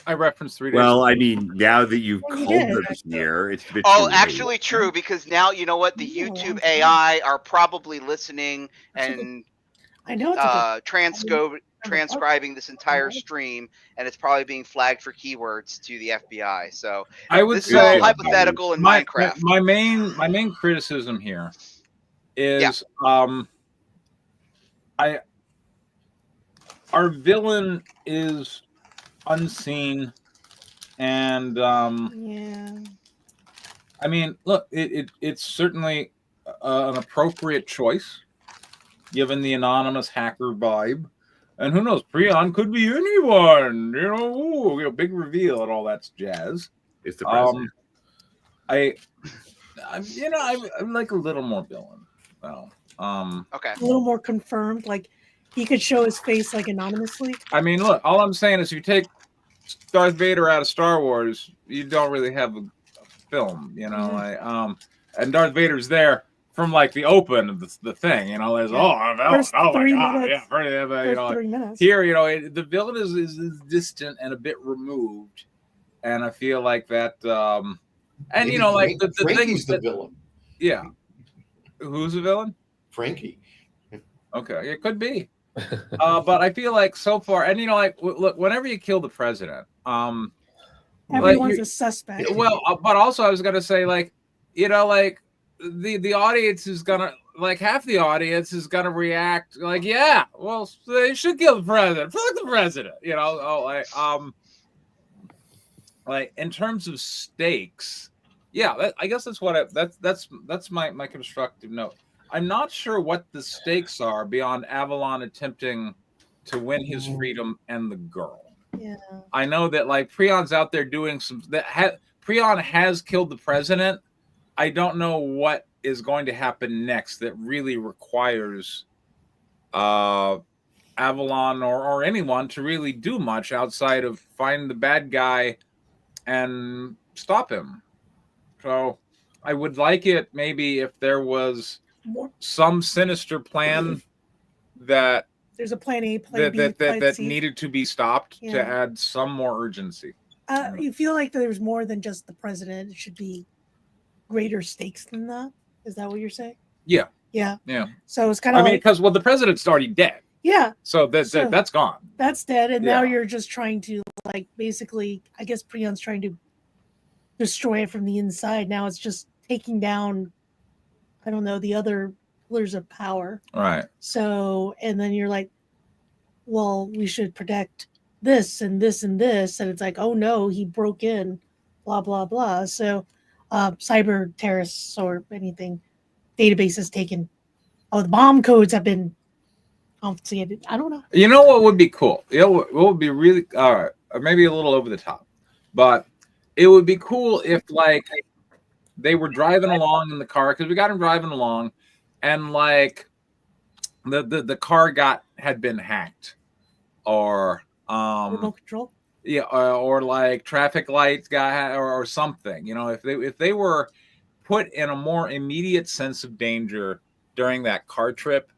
I referenced 3 days. Well, I mean, now that you've called them here, it's a bit actually true, because now you know what? The YouTube AI are probably listening and I know transcribing this entire stream, and it's probably being flagged for keywords to the FBI. So I would this say is all hypothetical in Minecraft. My main criticism here is our villain is unseen, and I mean, look, it's certainly an appropriate choice given the anonymous hacker vibe, and who knows, Prion could be anyone, big reveal and all that jazz. It's the president. I'm like a little more villain. Okay. A little more confirmed, like he could show his face like anonymously. I mean, look, all I'm saying is, if you take Darth Vader out of Star Wars, you don't really have a film, and Darth Vader's there from like the open of the thing, you know, there's oh my god, yeah, 3 minutes. Here, you know, the villain is distant and a bit removed, and I feel like that, and maybe, you know, like the Frankie's the villain. Yeah, who's the villain? Frankie. Okay, it could be, but I feel like so far, and you know, like look, whenever you kill the president, everyone's a suspect. Well, but also I was gonna say, like, you know, like the audience is gonna, like, half the audience is gonna react like, yeah, well, they should kill the president. Fuck the president, you know. Like in terms of stakes, yeah, I guess that's what that's my constructive note. I'm not sure what the stakes are beyond Avalon attempting to win his freedom and the girl. Yeah. I know that like Prion's out there doing some Prion has killed the president. I don't know what is going to happen next that really requires Avalon or anyone to really do much outside of find the bad guy and stop him. So I would like it maybe if there was some sinister plan that there's a plan A, plan B, that needed to be stopped to add some more urgency. You feel like there's more than just the president. It should be greater stakes than that. Is that what you're saying? Yeah. Yeah. Yeah. So it's kind of. I mean, because the president's already dead. Yeah. So that's gone. That's dead, and now you're just trying to, like, basically, I guess Prion's trying to destroy it from the inside. Now it's just taking down, I don't know, the other pillars of power. Right. So, and then you're like, well, we should protect this and this and this, and it's like, oh no, he broke in, blah blah blah. So, cyber terrorists or anything, databases taken. Oh, the bomb codes have been confiscated. I don't know. You know what would be cool? You know what would be really maybe a little over the top, but it would be cool if like they were driving along in the car, because we got him driving along, and like the car had been hacked, or remote control. Yeah, or like traffic lights or something. You know, if they were put in a more immediate sense of danger during that car trip,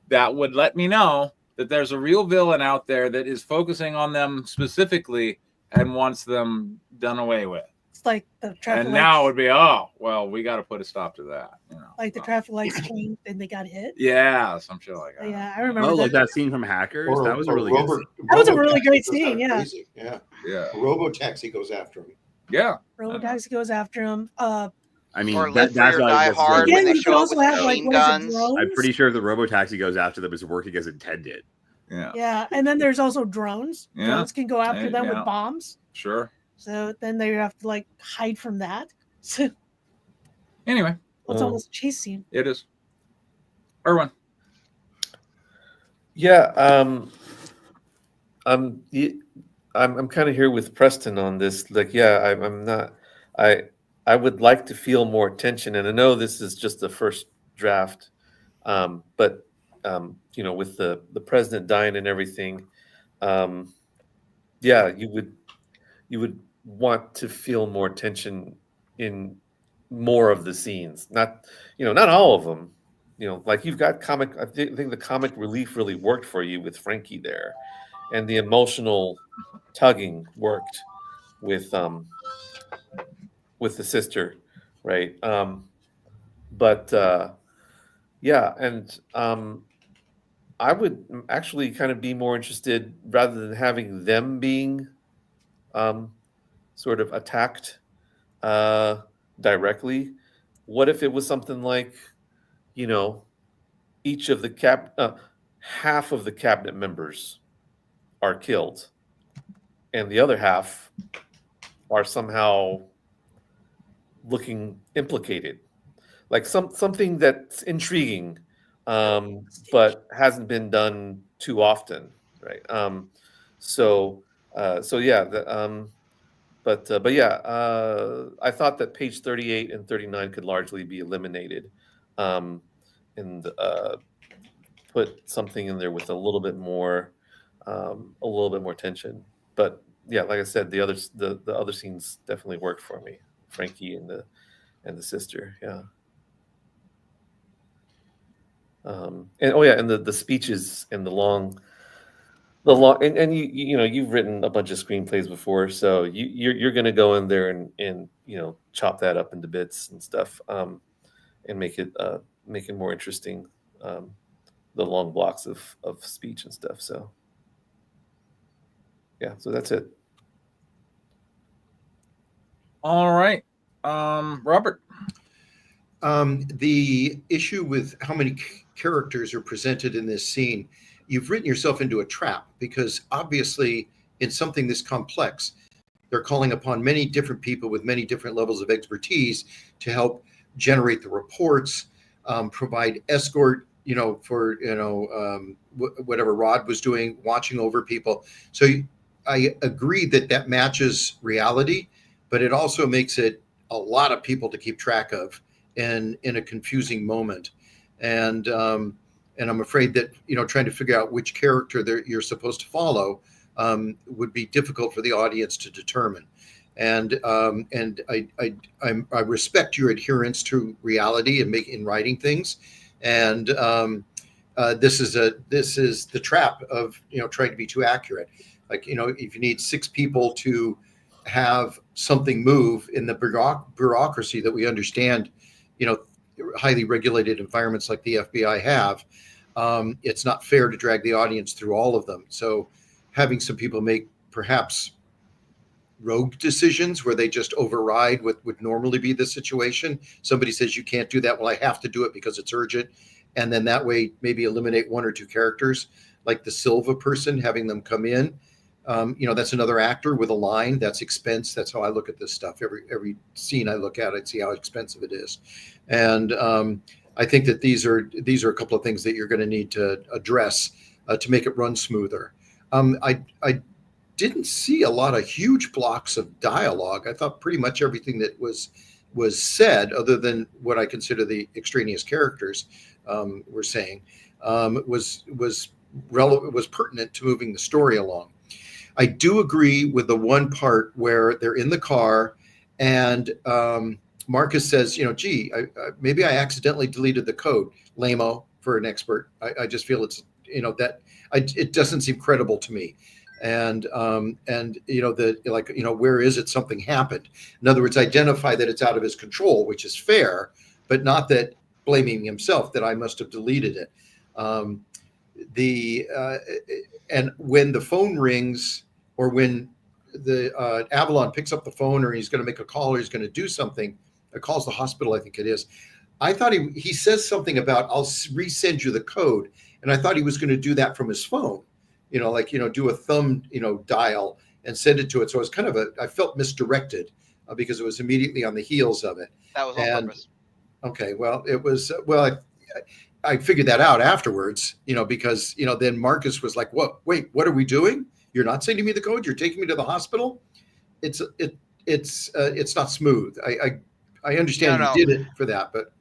that would let me know that there's a real villain out there that is focusing on them specifically and wants them done away with. It's like the traffic and lights. Now it would be, oh, well, we got to put a stop to that. You know, like the traffic lights changed and they got hit. Yeah, some shit like that. Yeah, I remember. Oh, like that scene from Hackers. That was a really good scene. That was a really great scene. Yeah. Crazy. Yeah. Yeah. Robotaxi goes after him. Yeah. Robotaxi goes after him. I mean, or that's Die Hard when they show up with machine guns. I'm pretty sure if the Robotaxi goes after them, it's working as intended. Yeah. Yeah, and then there's also drones. Yeah. Drones can go after them with bombs. Sure. So then they have to like hide from that. So anyway, it's almost a chase scene. It is. Erwin. Yeah, I'm kind of here with Preston on this. Like, yeah, I'm not. I would like to feel more tension, and I know this is just the first draft, but you know, with the president dying and everything, yeah, you would want to feel more tension in more of the scenes. Not all of them. You know, like you've got comic. I think the comic relief really worked for you with Frankie there, and the emotional tugging worked with the sister, right? But yeah, and I would actually kind of be more interested, rather than having them being sort of attacked directly. What if it was something like, you know, each of the half of the cabinet members are killed, and the other half are somehow looking implicated, like something that's intriguing, but hasn't been done too often, right? So yeah, but yeah, I thought that page 38 and 39 could largely be eliminated, and put something in there with a little bit more tension. But yeah, like I said, the other scenes definitely worked for me. Frankie and the sister, yeah. And the speeches and the long, and you've written a bunch of screenplays before, so you're going to go in there and chop that up into bits and stuff, and make it more interesting, the long blocks of speech and stuff. So yeah, so that's it. All right, Robert. The issue with how many characters are presented in this scene, you've written yourself into a trap, because obviously in something this complex, they're calling upon many different people with many different levels of expertise to help generate the reports, provide escort, for whatever Rod was doing, watching over people. So I agree that matches reality, but it also makes it a lot of people to keep track of in a confusing moment. And I'm afraid that trying to figure out which character you're supposed to follow would be difficult for the audience to determine. And I respect your adherence to reality and in writing things. And this is the trap of trying to be too accurate. Like if you need 6 people to have something move in the bureaucracy that we understand, highly regulated environments like the FBI have, it's not fair to drag the audience through all of them. So having some people make perhaps rogue decisions where they just override what would normally be the situation. Somebody says you can't do that. Well, I have to do it because it's urgent. And then that way maybe eliminate 1 or 2 characters, like the Silva person, having them come in. That's another actor with a line. That's expense. That's how I look at this stuff. Every scene I look at, I see how expensive it is. And I think that these are a couple of things that you're going to need to address to make it run smoother. I didn't see a lot of huge blocks of dialogue. I thought pretty much everything that was said, other than what I consider the extraneous characters were saying, was pertinent to moving the story along. I do agree with the one part where they're in the car and Marcus says, maybe I accidentally deleted the code. Lame-o for an expert. I just feel it's, it doesn't seem credible to me. And where is it? Something happened. In other words, identify that it's out of his control, which is fair, but not that blaming himself that I must have deleted it. And when the phone rings, or when the Avalon picks up the phone, or he's going to make a call, or he's going to do something, calls the hospital, I think it is. I thought he says something about, I'll resend you the code. And I thought he was going to do that from his phone, do a thumb, dial and send it to it. So it was kind of I felt misdirected because it was immediately on the heels of it. That was on purpose. Okay. Well, it was, I figured that out afterwards, because, then Marcus was like, wait, what are we doing? You're not sending me the code. You're taking me to the hospital. It's not smooth. I understand you did it for that, but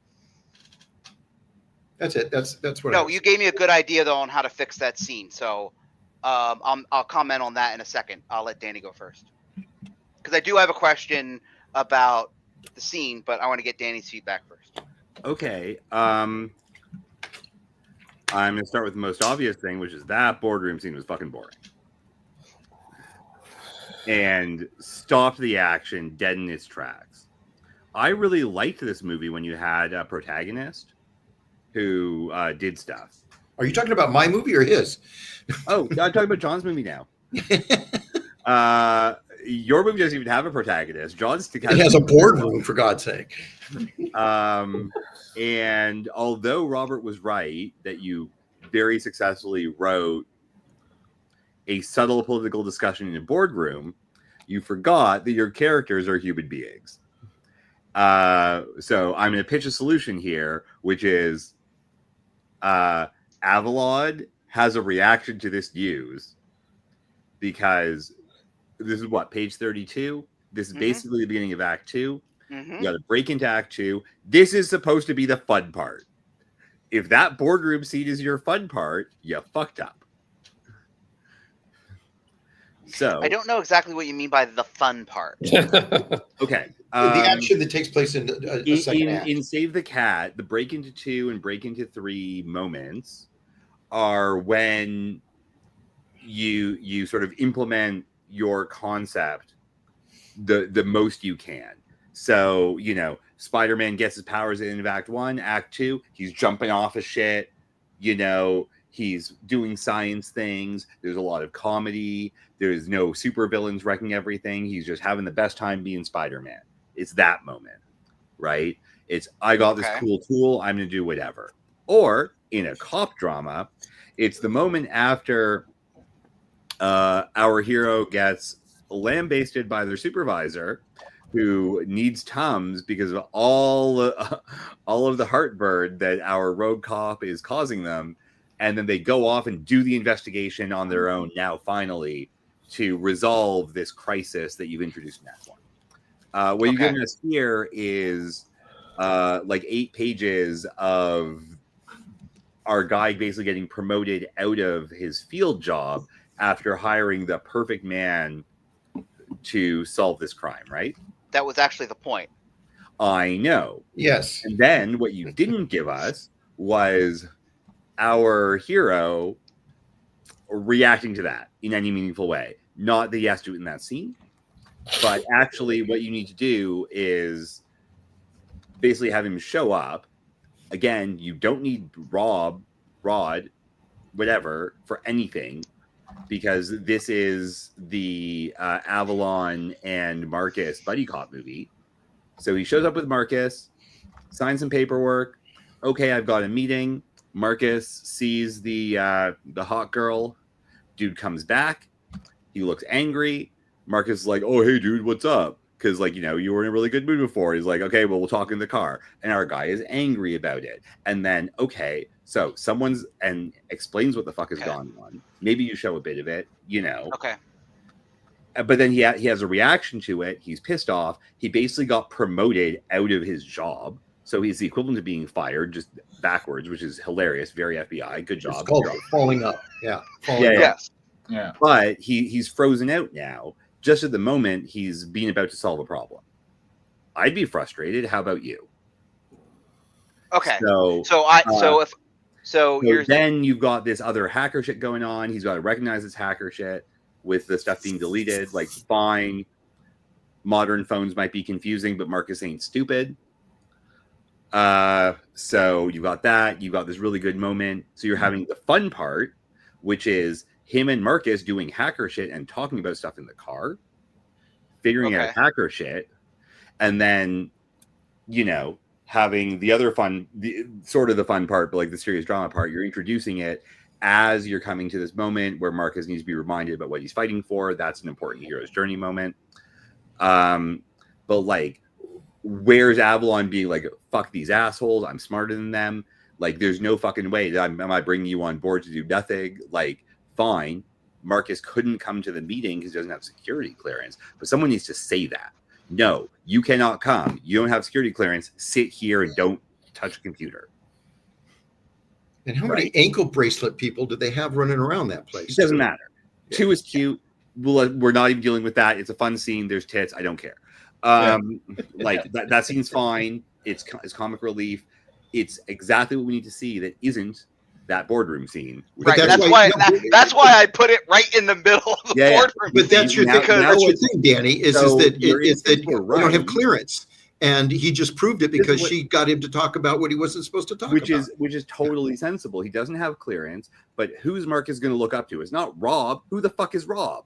that's it. That's what. No, you gave me a good idea though on how to fix that scene. So I'll comment on that in a second. I'll let Danny go first, because I do have a question about the scene, but I want to get Danny's feedback first. Okay. I'm going to start with the most obvious thing, which is that boardroom scene was fucking boring. And stopped the action dead in its tracks. I really liked this movie when you had a protagonist who did stuff. Are you talking about my movie or his? Oh, I'm talking about John's movie now. Your movie doesn't even have a protagonist. John's has a boardroom, for God's sake. And although Robert was right that you very successfully wrote a subtle political discussion in a boardroom, you forgot that your characters are human beings. So I'm going to pitch a solution here, which is Avalon has a reaction to this news because this is page 32? This is basically the beginning of Act 2. You got to break into Act 2. This is supposed to be the fun part. If that boardroom scene is your fun part, you fucked up. So I don't know exactly what you mean by the fun part. Okay. The action that takes place in a second act. In Save the Cat, the break into 2 and break into 3 moments are when you sort of implement your concept the most you can. So, Spider-Man gets his powers in Act 1, Act 2, he's jumping off of shit, he's doing science things, there's a lot of comedy, there's no supervillains wrecking everything, he's just having the best time being Spider-Man. It's that moment, right? It's, I got this cool tool, I'm going to do whatever. Or in a cop drama, it's the moment after our hero gets lambasted by their supervisor, who needs Tums because of all of the heartburn that our rogue cop is causing them. And then they go off and do the investigation on their own now, finally, to resolve this crisis that you've introduced in Act 1. What you've given us here is like 8 pages of our guy basically getting promoted out of his field job after hiring the perfect man to solve this crime, right? That was actually the point. I know. Yes. And then what you didn't give us was our hero reacting to that in any meaningful way. Not that he has to do it in that scene, but actually what you need to do is basically have him show up. Again, you don't need Rod, whatever, for anything, because this is the Avalon and Marcus buddy cop movie. So he shows up with Marcus, signs some paperwork. Okay, I've got a meeting. Marcus sees the hot girl. Dude comes back. He looks angry. Marcus is like, oh, hey, dude, what's up? Because, you were in a really good mood before. He's like, okay, well, we'll talk in the car. And our guy is angry about it. And then, okay, so someone's and explains what the fuck is going on. Maybe you show a bit of it, Okay. But then he has a reaction to it. He's pissed off. He basically got promoted out of his job. So he's the equivalent of being fired, just backwards, which is hilarious. Very FBI. Good job. It's called falling up. Yeah. Yeah. But he's frozen out now. Just at the moment, he's being about to solve a problem. I'd be frustrated. How about you? Okay. So then you've got this other hacker shit going on. He's got to recognize it's hacker shit with the stuff being deleted. Like, fine, modern phones might be confusing, but Marcus ain't stupid. So you got that. You got this really good moment. So you're having the fun part, which is him and Marcus doing hacker shit and talking about stuff in the car, figuring out hacker shit, and then, having the other fun, the fun part, but like the serious drama part, you're introducing it as you're coming to this moment where Marcus needs to be reminded about what he's fighting for. That's an important hero's journey moment. But like, where's Avalon being like, fuck these assholes, I'm smarter than them. Like, there's no fucking way that am I bringing you on board to do nothing. Like, fine, Marcus couldn't come to the meeting because he doesn't have security clearance, but someone needs to say that. No, you cannot come. You don't have security clearance. Sit here and don't touch a computer. And how many ankle bracelet people do they have running around that place? It doesn't matter. 2 is cute. We're not even dealing with that. It's a fun scene. There's tits. I don't care. Like that scene's fine. It's comic relief. It's exactly what we need to see. That isn't that boardroom scene. Right. That's why I put it right in the middle of the boardroom. But that's your thing. That's your thing, Danny. Is that you don't have clearance, and he just proved it because she got him to talk about what he wasn't supposed to talk about. Which is totally sensible. He doesn't have clearance, but who's Marcus going to look up to? It's not Rob. Who the fuck is Rob?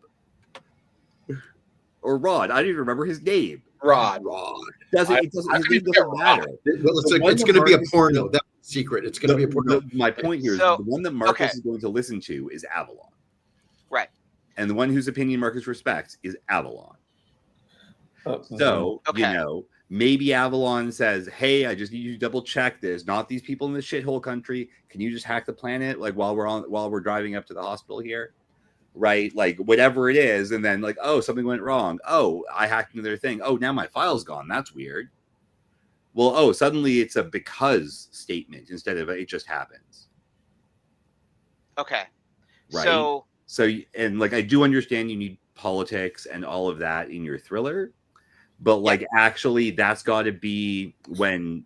Or Rod? I don't even remember his name. Rod. His name doesn't matter. Well, it's going to be a porno. That's the secret. It's going to be a porno. My point here is the one that Marcus is going to listen to is Avalon. Right. And the one whose opinion Marcus respects is Avalon. So, maybe Avalon says, hey, I just need you to double check. There's not these people in this shithole country. Can you just hack the planet while we're driving up to the hospital here? Right, like whatever it is, and then like, oh, something went wrong. Oh, I hacked into their thing. Oh, now my file's gone. That's weird. Well, oh, suddenly it's a because statement instead of it just happens. Okay. Right. So, and like I do understand you need politics and all of that in your thriller, But like actually that's got to be when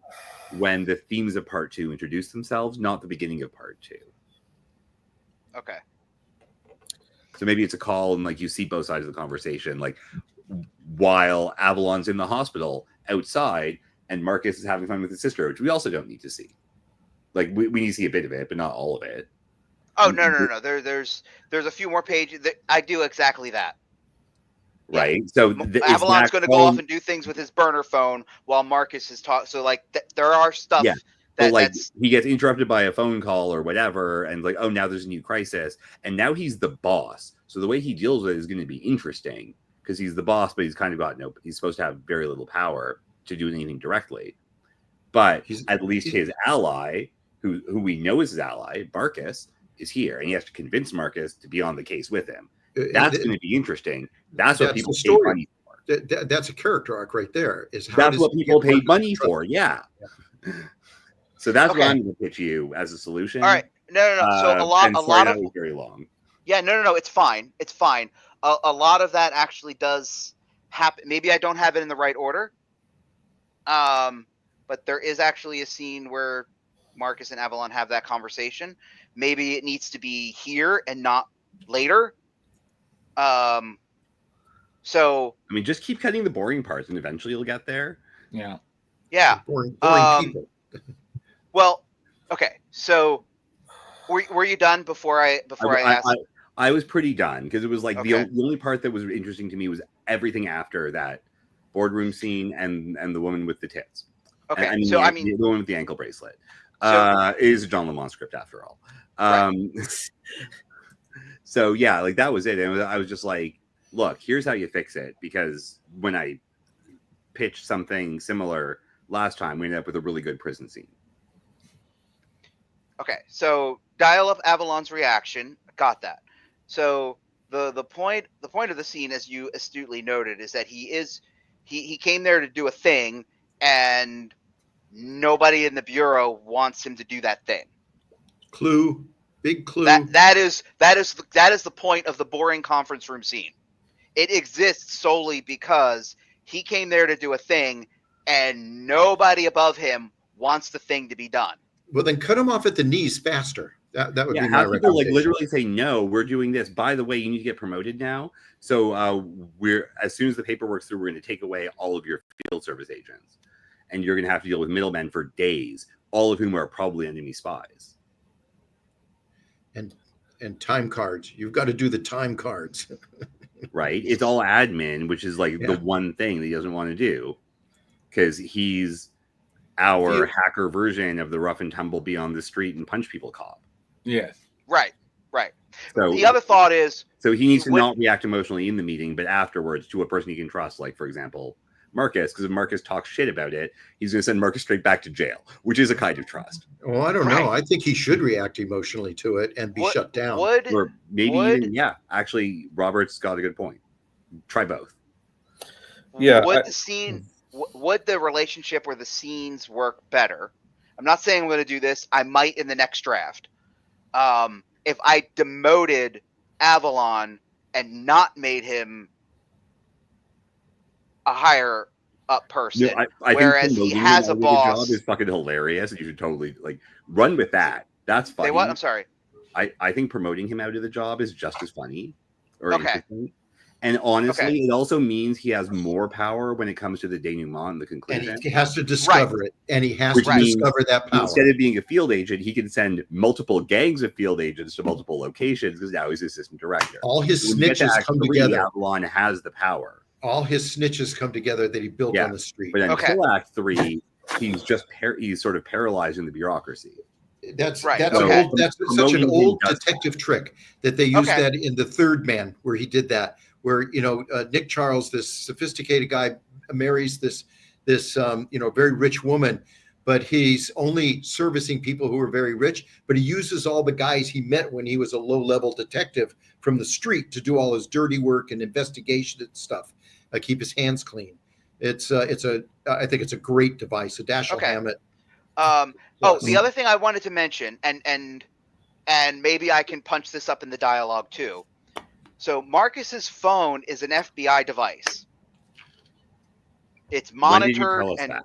the themes of part 2 introduce themselves, not the beginning of part 2. Okay. So maybe it's a call and like you see both sides of the conversation, like while Avalon's in the hospital outside and Marcus is having fun with his sister, which we also don't need to see. Like we need to see a bit of it, but not all of it. Oh no. There's a few more pages that I do exactly that. Right. So Avalon's going to go off and do things with his burner phone while Marcus is talking. So like there are stuff. Yeah. But like he gets interrupted by a phone call or whatever, and like, oh, now there's a new crisis, and now he's the boss. So the way he deals with it is going to be interesting because he's the boss, but he's kind of got he's supposed to have very little power to do anything directly. But at least his ally, who we know is his ally, Marcus, is here, and he has to convince Marcus to be on the case with him. That's going to be interesting. That's what people pay money for. That's a character arc right there. That's what people paid money for. Yeah. So that's what I'm going to pitch you as a solution. All right. No. So a lot of very long. Yeah. No. It's fine. It's fine. A lot of that actually does happen. Maybe I don't have it in the right order. But there is actually a scene where Marcus and Avalon have that conversation. Maybe it needs to be here and not later. So I mean, just keep cutting the boring parts, and eventually you'll get there. Yeah. Boring people. Well, okay. So, were you done before I asked? I was pretty done because it was like the only part that was interesting to me was everything after that boardroom scene and the woman with the tits. Okay. And, so the woman with the ankle bracelet is a John Lamont script after all. Right. So yeah, like that was it. And I was just like, look, here's how you fix it. Because when I pitched something similar last time, we ended up with a really good prison scene. Okay, so dial up Avalon's reaction. Got that. So the point of the scene, as you astutely noted, is that he came there to do a thing, and nobody in the bureau wants him to do that thing. Clue. Big clue. That is the point of the boring conference room scene. It exists solely because he came there to do a thing, and nobody above him wants the thing to be done. Well, then cut him off at the knees faster. That would be my recommendation. People like literally say, no, we're doing this. By the way, you need to get promoted now. So we're as soon as the paperwork's through, we're going to take away all of your field service agents, and you're going to have to deal with middlemen for days, all of whom are probably enemy spies. And time cards. You've got to do the time cards. Right. It's all admin, which is like the one thing that he doesn't want to do because he's our hacker version of the rough and tumble be on the street and punch people cop. Yes. Right. So the other thought is, so he needs to not react emotionally in the meeting, but afterwards to a person he can trust, like for example, Marcus, because if Marcus talks shit about it, he's going to send Marcus straight back to jail, which is a kind of trust. Well, I don't know. I think he should react emotionally to it and be shut down. Or maybe even, actually, Robert's got a good point. Try both. Yeah. Would the relationship or the scenes work better? I'm not saying I'm going to do this. I might in the next draft. If I demoted Avalon and not made him a higher up person, I whereas he has a boss. Job is fucking hilarious, and you should totally like run with that. That's funny. Say what? I'm sorry. I think promoting him out of the job is just as funny or interesting. And honestly, it also means he has more power when it comes to the denouement and the conclusion. And he has to discover it, and he has to discover that power. Instead of being a field agent, he can send multiple gangs of field agents to multiple locations because now he's assistant director. All his snitches come together. Avalon has the power. All his snitches come together that he built on the street. But until Act 3, he's just he's sort of paralyzed in the bureaucry. That's right. That's such an old detective trick that they used that in The Third Man, where he did that. Where Nick Charles, this sophisticated guy, marries this very rich woman, but he's only servicing people who are very rich. But he uses all the guys he met when he was a low-level detective from the street to do all his dirty work and investigation and stuff. Keep his hands clean. I think it's a great device. A Dashiell Hammett. The other thing I wanted to mention, and maybe I can punch this up in the dialogue too. So Marcus's phone is an FBI device. It's monitored. When did you tell us and that?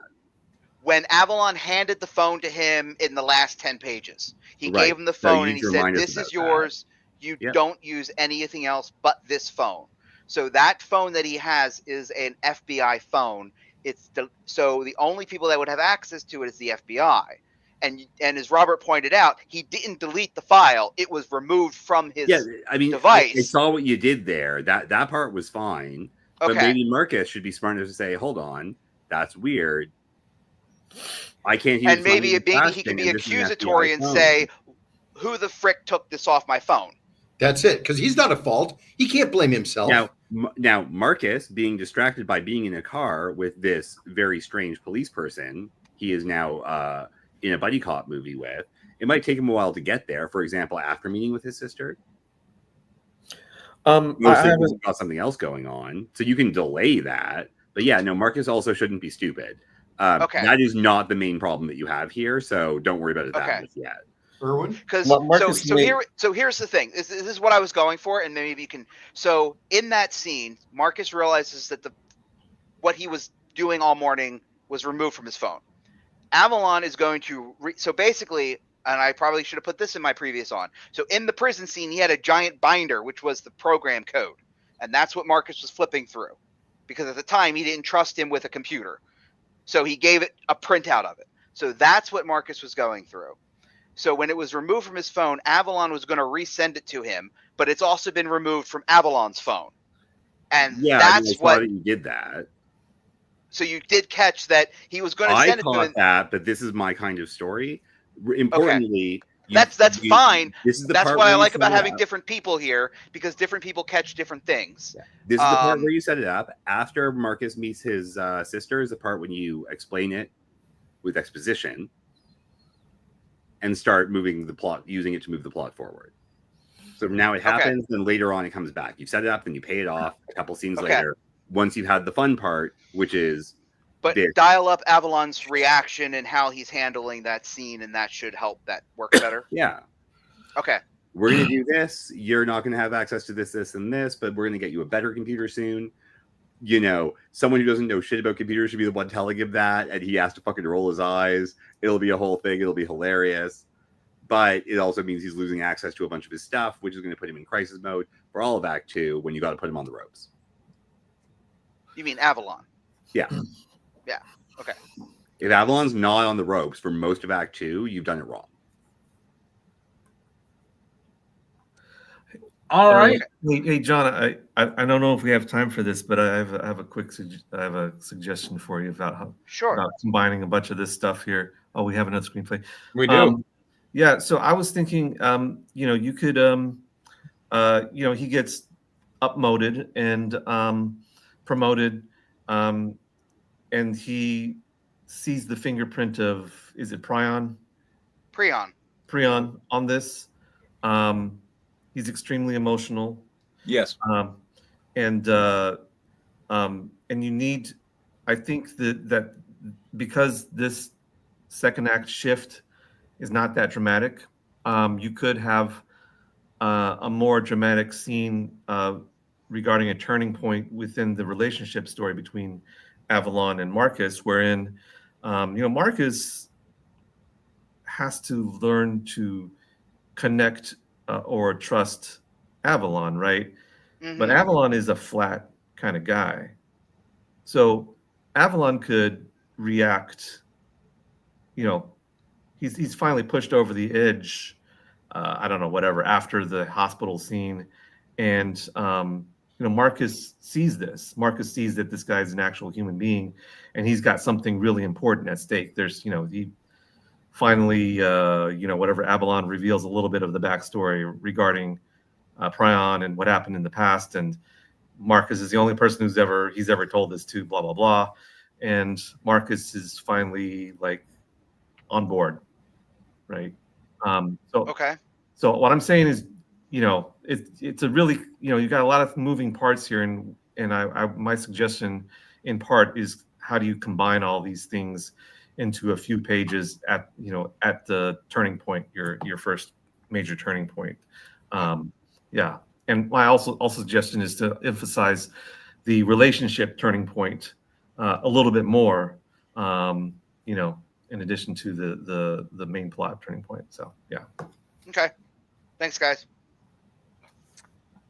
When Avalon handed the phone to him in the last 10 pages, he Right. gave him the So phone you and he need to said, remind us "This is about yours. You Yep. don't use anything else but this phone." So that phone that he has is an FBI phone. So the only people that would have access to it is the FBI. And as Robert pointed out, he didn't delete the file. It was removed from his I mean, device. I saw what you did there. That part was fine. But maybe Marcus should be smart enough to say, hold on, that's weird. I can't even. And maybe he can be accusatory and say, "Who the frick took this off my phone?" That's it, because he's not at fault. He can't blame himself. Now, Marcus being distracted by being in a car with this very strange police person, he is now in a buddy cop movie with. It might take him a while to get there. For example, after meeting with his sister. Mostly because he's got something else going on, so you can delay that. But yeah, no, Marcus also shouldn't be stupid. That is not the main problem that you have here, so don't worry about it that much yet. Erwin? Because here's the thing. This is what I was going for, and maybe you can. So in that scene, Marcus realizes that what he was doing all morning was removed from his phone. Avalon is going to so basically, and I probably should have put this in my previous on. So in the prison scene, he had a giant binder, which was the program code, and that's what Marcus was flipping through, because at the time he didn't trust him with a computer, so he gave it a printout of it. So that's what Marcus was going through. So when it was removed from his phone, Avalon was going to resend it to him, but it's also been removed from Avalon's phone. And that's why you did that. So you did catch that he was going to send it to him. I caught that, but this is my kind of story. Importantly, that's fine. This is that's what I like about having different people here, because different people catch different things. Yeah. This is the part where you set it up. After Marcus meets his sister is the part when you explain it with exposition and start moving the plot, using it to move the plot forward. So now it happens, then later on it comes back. You set it up, then you pay it off a couple scenes later. Once you've had the fun part, which is dial up Avalon's reaction and how he's handling that scene, and that should help that work better. Yeah. Okay. We're gonna do this. You're not gonna have access to this, and this, but we're gonna get you a better computer soon. You know, someone who doesn't know shit about computers should be the one telling him that, and he has to fucking roll his eyes. It'll be a whole thing. It'll be hilarious. But it also means he's losing access to a bunch of his stuff, which is going to put him in crisis mode for all of Act 2 when you got to put him on the ropes. You mean Avalon? Yeah. Yeah. Okay. If Avalon's not on the ropes for most of Act 2, you've done it wrong. All right. Hey, John, I don't know if we have time for this, but I have a suggestion for you about how about combining a bunch of this stuff here. Oh, we have another screenplay. We do. Yeah, so I was thinking, you could, he gets upmoted and promoted, and he sees the fingerprint of, is it Prion? Prion on this. He's extremely emotional. Yes. And you need, I think that because this second act shift is not that dramatic, you could have a more dramatic scene regarding a turning point within the relationship story between Avalon and Marcus, wherein Marcus has to learn to connect or trust Avalon, right? Mm-hmm. But Avalon is a flat kind of guy. So Avalon could react, he's finally pushed over the edge, I don't know, whatever, after the hospital scene. And, Marcus sees this. Marcus sees that this guy's an actual human being, and he's got something really important at stake. There's, he finally, whatever, Avalon reveals a little bit of the backstory regarding Prion and what happened in the past. And Marcus is the only person he's ever told this to, blah, blah, blah. And Marcus is finally on board. Right. So what I'm saying is, it's a really, you've got a lot of moving parts here. And my suggestion in part is, how do you combine all these things into a few pages at the turning point, your first major turning point. Yeah. And my also suggestion is to emphasize the relationship turning point a little bit more, you know, in addition to the main plot turning point. So yeah. Okay. Thanks, guys.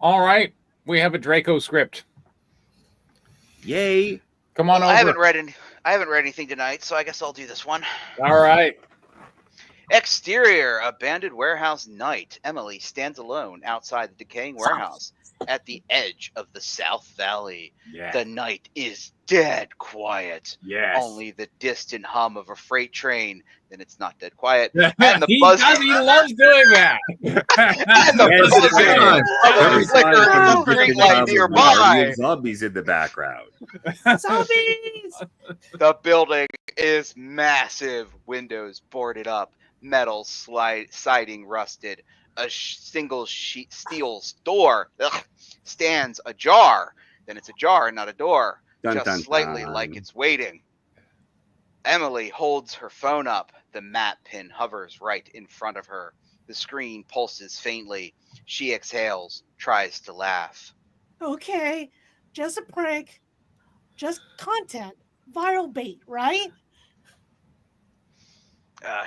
All right, we have a Draco script. Yay! Come on over. I haven't read anything tonight, so I guess I'll do this one. All right. Exterior, abandoned warehouse night. Emily stands alone outside the decaying warehouse at the edge of the South Valley. Yeah. The night is dead quiet. Yes. Only the distant hum of a freight train. Then it's not dead quiet. And the buzz. He loves doing that. And the flicker of the street light nearby. Zombies in the background. Zombies! The building is massive. Windows boarded up. Metal siding rusted. A single steel door stands ajar. Then it's ajar, not a door. Just slightly like it's waiting. Emily holds her phone up. The map pin hovers right in front of her. The screen pulses faintly. She exhales, tries to laugh. Okay, just a prank. Just content. Viral bait, right?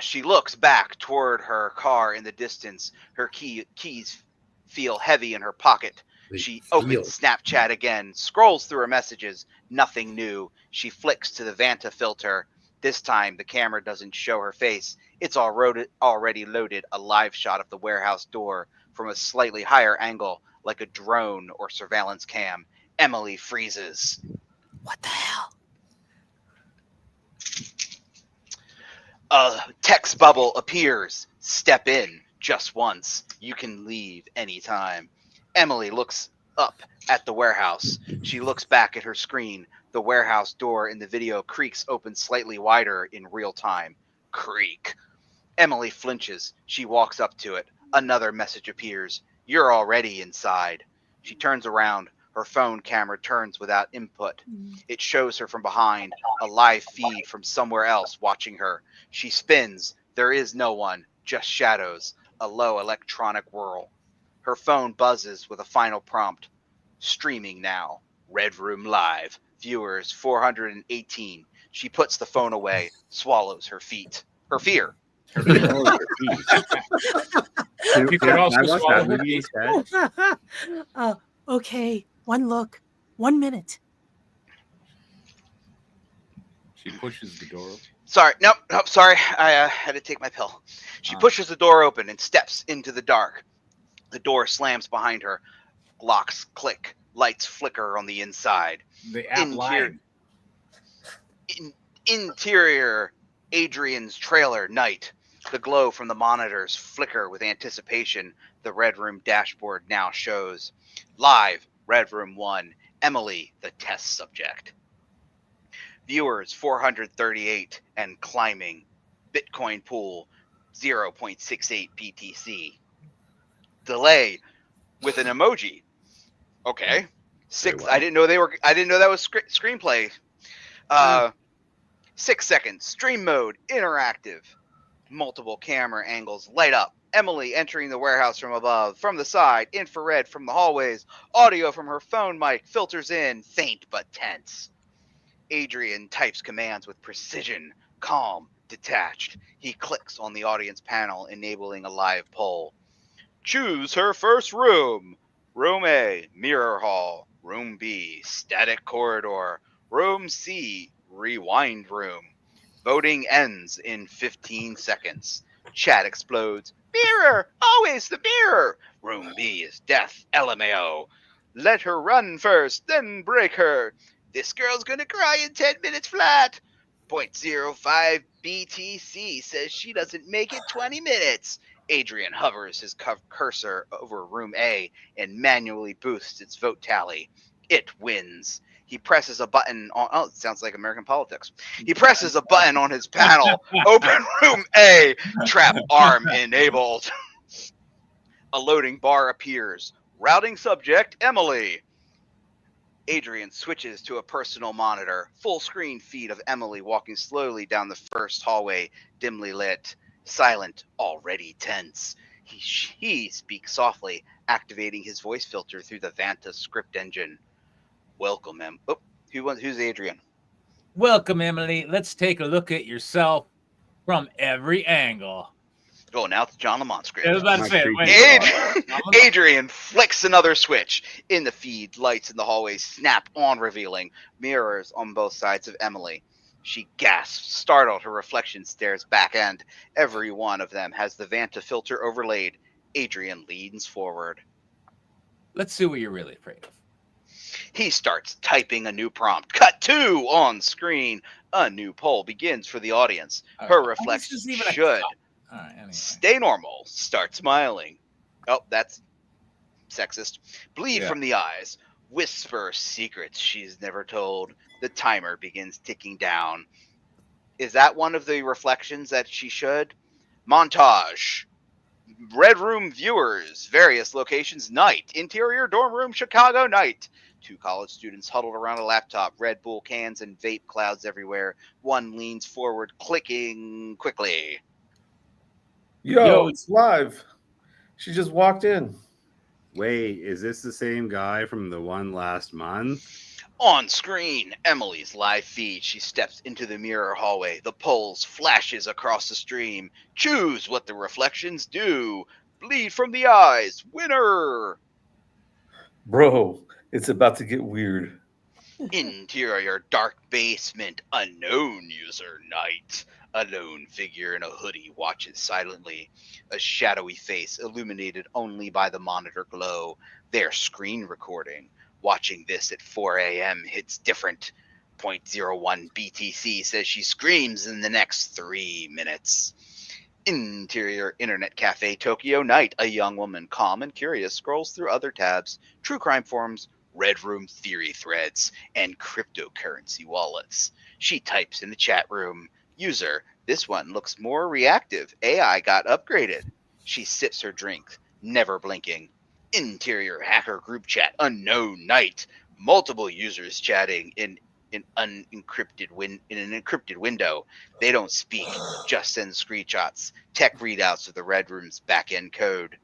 She looks back toward her car in the distance. Her keys feel heavy in her pocket. She opens Snapchat again, scrolls through her messages. Nothing new. She flicks to the Vanta filter. This time, the camera doesn't show her face. It's already loaded a live shot of the warehouse door from a slightly higher angle, like a drone or surveillance cam. Emily freezes. What the hell? A text bubble appears. Step in just once. You can leave anytime. Emily looks up at the warehouse. She looks back at her screen. The warehouse door in the video creaks open slightly wider in real time. Creak. Emily flinches. She walks up to it. Another message appears. You're already inside. She turns around. Her phone camera turns without input. It shows her from behind, a live feed from somewhere else watching her. She spins. There is no one, just shadows, a low electronic whirl. Her phone buzzes with a final prompt. Streaming now. Red Room Live. Viewers 418. She puts the phone away, swallows her fear. Okay, one look, 1 minute. She pushes the door open. Sorry, nope, sorry. I had to take my pill. She pushes the door open and steps into the dark. The door slams behind her. Locks click. Lights flicker on the inside. Interior, Adrian's trailer, night. The glow from the monitors flicker with anticipation. The Red Room dashboard now shows. Live, Red Room 1, Emily, the test subject. Viewers 438 and climbing. Bitcoin pool 0.68 BTC. Delay with an emoji. Okay. 6. I didn't know that was screenplay. 6 seconds. Stream mode. Interactive. Multiple camera angles light up. Emily entering the warehouse from above, from the side, infrared from the hallways, audio from her phone mic filters in, faint but tense. Adrian types commands with precision, calm, detached. He clicks on the audience panel, enabling a live poll. Choose her first room. Room A, mirror hall. Room B, static corridor. Room C, rewind room. Voting ends in 15 seconds. Chat explodes. Mirror! Always the mirror! Room B is death, LMAO. Let her run first, then break her. This girl's gonna cry in 10 minutes flat. 0.05 BTC says she doesn't make it 20 minutes. Adrian hovers his cursor over Room A and manually boosts its vote tally. It wins. He presses a button on... Oh, it sounds like American politics. He presses a button on his panel. Open Room A. Trap arm enabled. A loading bar appears. Routing subject, Emily. Adrian switches to a personal monitor. Full screen feed of Emily walking slowly down the first hallway, dimly lit. Silent, already tense. He speaks softly, activating his voice filter through the Vanta script engine. Welcome, Em. Oh, who's Adrian? Welcome, Emily. Let's take a look at yourself from every angle. Oh, now it's John Lamont script. Adrian flicks another switch. In the feed, lights in the hallway snap on, revealing mirrors on both sides of Emily. She gasps, startled. Her reflection stares back, and every one of them has the Vanta filter overlaid. Adrian leans forward. Let's see what you're really afraid of. He starts typing a new prompt. Cut 2 on screen. A new poll begins for the audience. Her reflection should stay normal. Start smiling. Oh, that's sexist. Bleed from the eyes. Whisper secrets she's never told. The timer begins ticking down. Is that one of the reflections that she should? Montage. Red room viewers. Various locations. Night. Interior dorm room. Chicago night. 2 college students huddled around a laptop. Red Bull cans and vape clouds everywhere. One leans forward, clicking quickly. Yo, it's live. She just walked in. Wait, is this the same guy from the one last month? On screen, Emily's live feed. She steps into the mirror hallway. The polls flashes across the stream. Choose what the reflections do. Bleed from the eyes. Winner. Bro, it's about to get weird. Interior dark basement. Unknown user night. A lone figure in a hoodie watches silently. A shadowy face illuminated only by the monitor glow. Their screen recording. Watching this at 4 a.m. hits different. 0.01 BTC says she screams in the next 3 minutes. Interior internet cafe Tokyo night. A young woman, calm and curious, scrolls through other tabs. True crime forums, red room theory threads, and cryptocurrency wallets. She types in the chat room. User, this one looks more reactive. AI got upgraded. She sips her drink, never blinking. Interior hacker group chat. Unknown night. Multiple users chatting in an encrypted window. They don't speak, just send screenshots. Tech readouts of the red room's back-end code.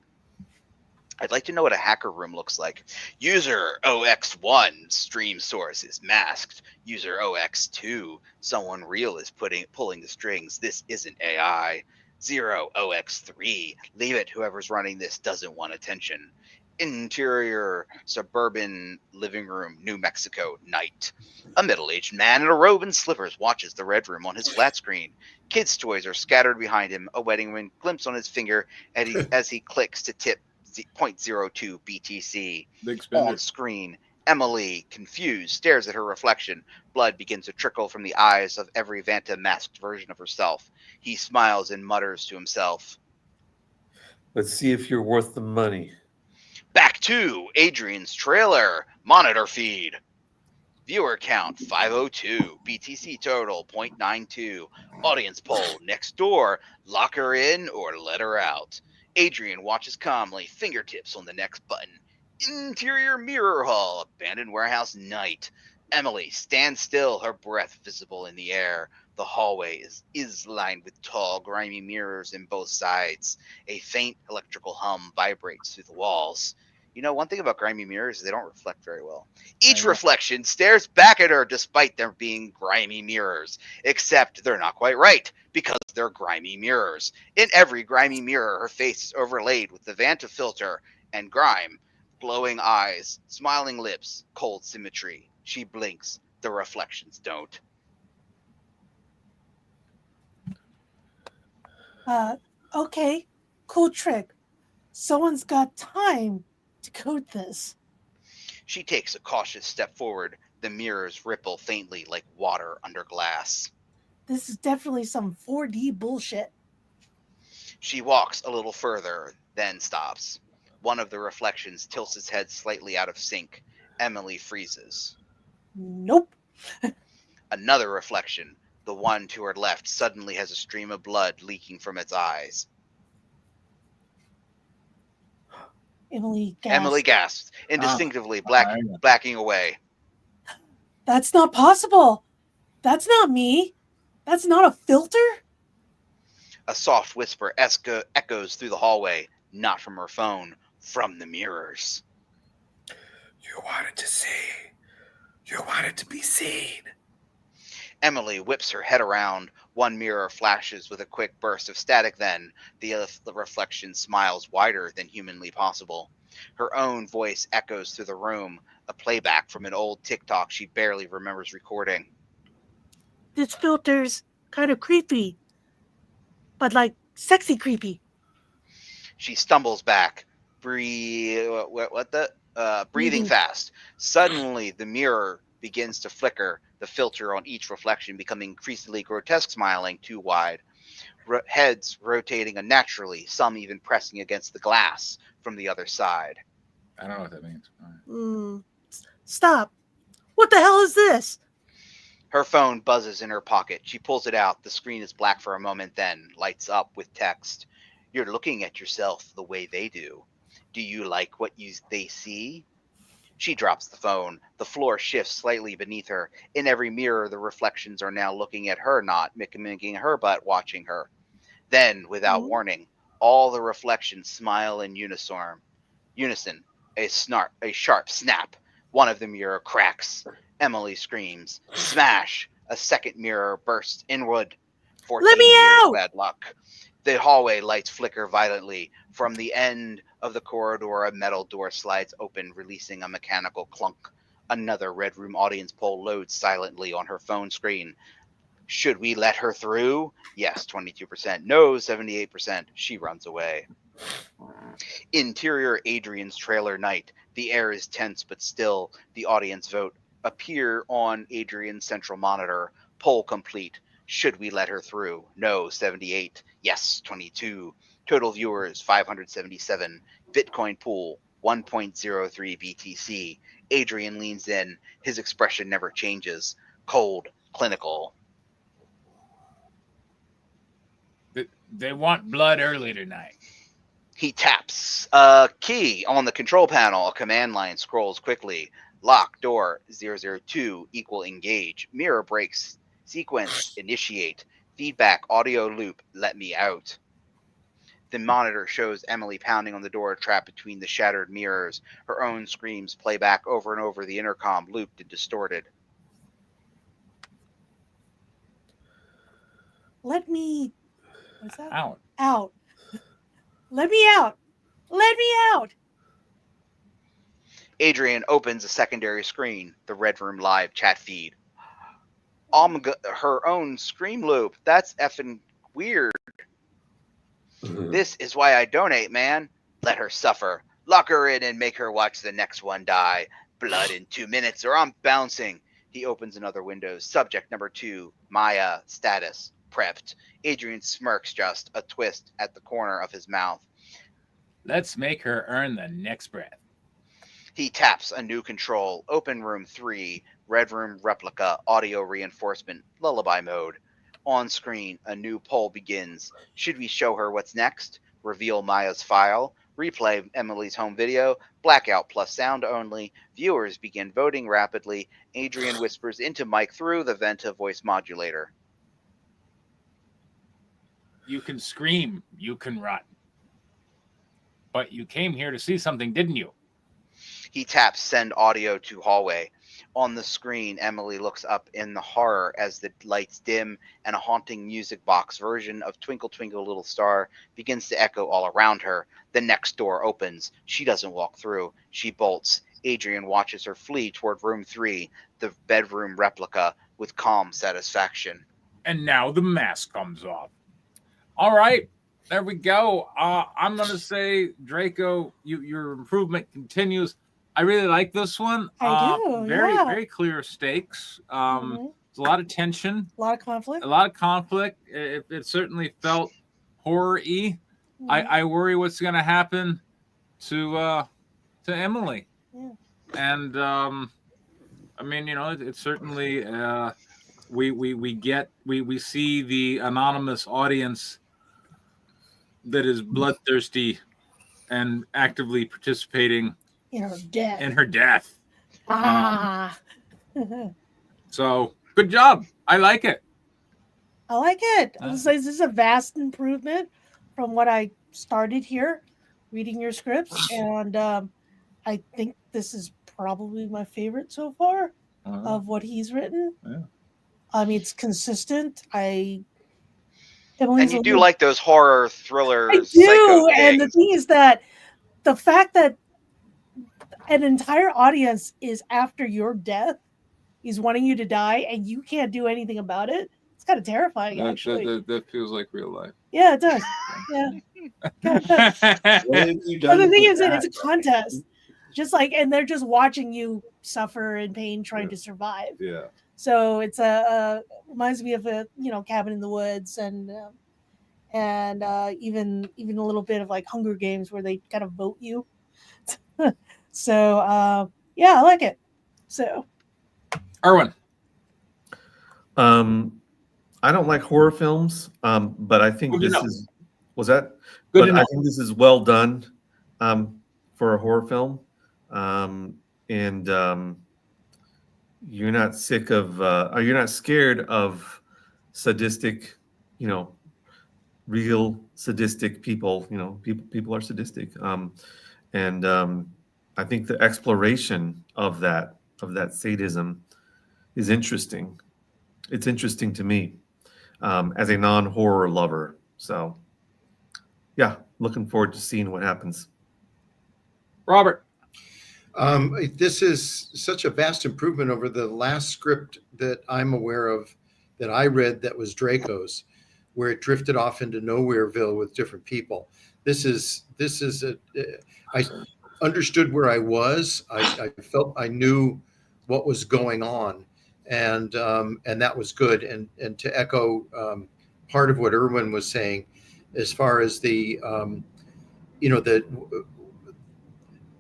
I'd like to know what a hacker room looks like. User OX1 stream source is masked. User OX2, someone real is pulling the strings. This isn't AI. 0OX3, leave it. Whoever's running this doesn't want attention. Interior suburban living room, New Mexico night. A middle-aged man in a robe and slippers watches the red room on his flat screen. Kids' toys are scattered behind him. A wedding ring glimps on his finger as he clicks to tip 0.02 BTC. On screen, Emily, confused, stares at her reflection. Blood begins to trickle from the eyes of every Vanta masked version of herself. He smiles and mutters to himself. Let's see if you're worth the money. Back to Adrian's trailer. Monitor feed. Viewer count 502. BTC total 0.92. Audience poll next door. Lock her in or let her out. Adrian watches calmly, fingertips on the next button. Interior mirror hall, abandoned warehouse night. Emily stands still, her breath visible in the air. The hallway is lined with tall, grimy mirrors in both sides. A faint electrical hum vibrates through the walls. You know, one thing about grimy mirrors is they don't reflect very well. Each reflection stares back at her despite there being grimy mirrors. Except they're not quite right, because they're grimy mirrors. In every grimy mirror, her face is overlaid with the Vanta filter and grime. Glowing eyes, smiling lips, cold symmetry. She blinks. The reflections don't. Okay. Cool trick. Someone's got time to code this. She takes a cautious step forward. The mirrors ripple faintly like water under glass. This is definitely some 4D bullshit. She walks a little further, then stops. One of the reflections tilts its head slightly out of sync. Emily freezes. Nope. Another reflection, the one to her left, suddenly has a stream of blood leaking from its eyes. Emily gasps indistinctively, blacking away. That's not possible. That's not me. That's not a filter. A soft whisper echoes through the hallway, not from her phone, from the mirrors. You wanted to see. You wanted to be seen. Emily whips her head around. One mirror flashes with a quick burst of static, then the reflection smiles wider than humanly possible. Her own voice echoes through the room, a playback from an old TikTok she barely remembers recording. This filter's kind of creepy, but like sexy creepy. She stumbles back, breathing fast. Suddenly, the mirror begins to flicker, the filter on each reflection becoming increasingly grotesque, smiling too wide. Heads rotating unnaturally, some even pressing against the glass from the other side. I don't know what that means. Stop. What the hell is this? Her phone buzzes in her pocket. She pulls it out. The screen is black for a moment, then lights up with text. You're looking at yourself the way they do. Do you like what they see? She drops the phone. The floor shifts slightly beneath her. In every mirror, the reflections are now looking at her, not mimicking her, but watching her. Then, without warning, all the reflections smile in unison. A sharp snap. One of the mirror cracks. Emily screams. Smash! A second mirror bursts inward. 14 Let me years out! bad luck. The hallway lights flicker violently. From the end of the corridor, a metal door slides open, releasing a mechanical clunk. Another Red Room audience poll loads silently on her phone screen. Should we let her through? Yes, 22%. No, 78%. She runs away. Interior Adrian's trailer night. The air is tense but still. The audience vote appear on Adrian's central monitor. Poll complete. Should we let her through? No, 78. Yes, 22. Total viewers, 577. Bitcoin pool, 1.03 BTC. Adrian leans in. His expression never changes. Cold, clinical. They want blood early tonight. He taps a key on the control panel. A command line scrolls quickly. Lock door 002 equal engage. Mirror breaks. Sequence initiate. Feedback audio loop let me out. The monitor shows Emily pounding on the door, trapped between the shattered mirrors. Her own screams play back over and over, the intercom looped and distorted. Let me... What's that? Out. Let me out. Let me out. Adrian opens a secondary screen, the Red Room live chat feed. Her own scream loop. That's effing weird. This is why I donate, man. Let her suffer. Lock her in and make her watch the next one die. Blood in 2 minutes or I'm bouncing. He opens another window. Subject number 2. Maya. Status. Prepped. Adrian smirks, just a twist at the corner of his mouth. Let's make her earn the next breath. He taps a new control. Open room 3. Red Room replica. Audio reinforcement. Lullaby mode. On screen, a new poll begins. Should we show her what's next? Reveal Maya's file. Replay Emily's home video. Blackout plus sound only. Viewers begin voting rapidly. Adrian whispers into mic through the Venta voice modulator. You can scream. You can run. But you came here to see something, didn't you? He taps send audio to hallway. On the screen, Emily looks up in the horror as the lights dim and a haunting music box version of Twinkle Twinkle Little Star begins to echo all around her. The next door opens. She doesn't walk through. She bolts. Adrian watches her flee toward room 3, the bedroom replica, with calm satisfaction. And now the mask comes off. All right. There we go. I'm going to say, Draco, your improvement continues. I really like this one. I do. Very clear stakes. There's a lot of tension. A lot of conflict. It certainly felt horror-y. I worry what's going to happen to Emily. Yeah. And I mean, it's certainly we see the anonymous audience that is bloodthirsty and actively participating in her death. So good job. I like it. This is a vast improvement from what I started here reading your scripts, and I think this is probably my favorite so far of what he's written. I mean, it's consistent. And you do like those horror thrillers. I do, and the thing is that the fact that an entire audience is after your death, is wanting you to die, and you can't do anything about it. It's kind of terrifying, actually. That feels like real life. Yeah, it does. Yeah. What have you done? But the thing is that it's a contest. Just like, and they're just watching you suffer in pain trying to survive. Yeah. So it's reminds me of a Cabin in the Woods and even a little bit of like Hunger Games where they kind of vote you. So yeah, I like it. So Erwin. I don't like horror films, but I think I think this is well done for a horror film, and you're not sick of, you're not scared of sadistic, real sadistic people. People are sadistic, and I think the exploration of that sadism is interesting. It's interesting to me as a non-horror lover. So, yeah, looking forward to seeing what happens. Robert. This is such a vast improvement over the last script that I'm aware of that I read that was Draco's, where it drifted off into Nowhereville with different people. I understood where I was. I felt I knew what was going on, and that was good. And to echo part of what Erwin was saying, as far as the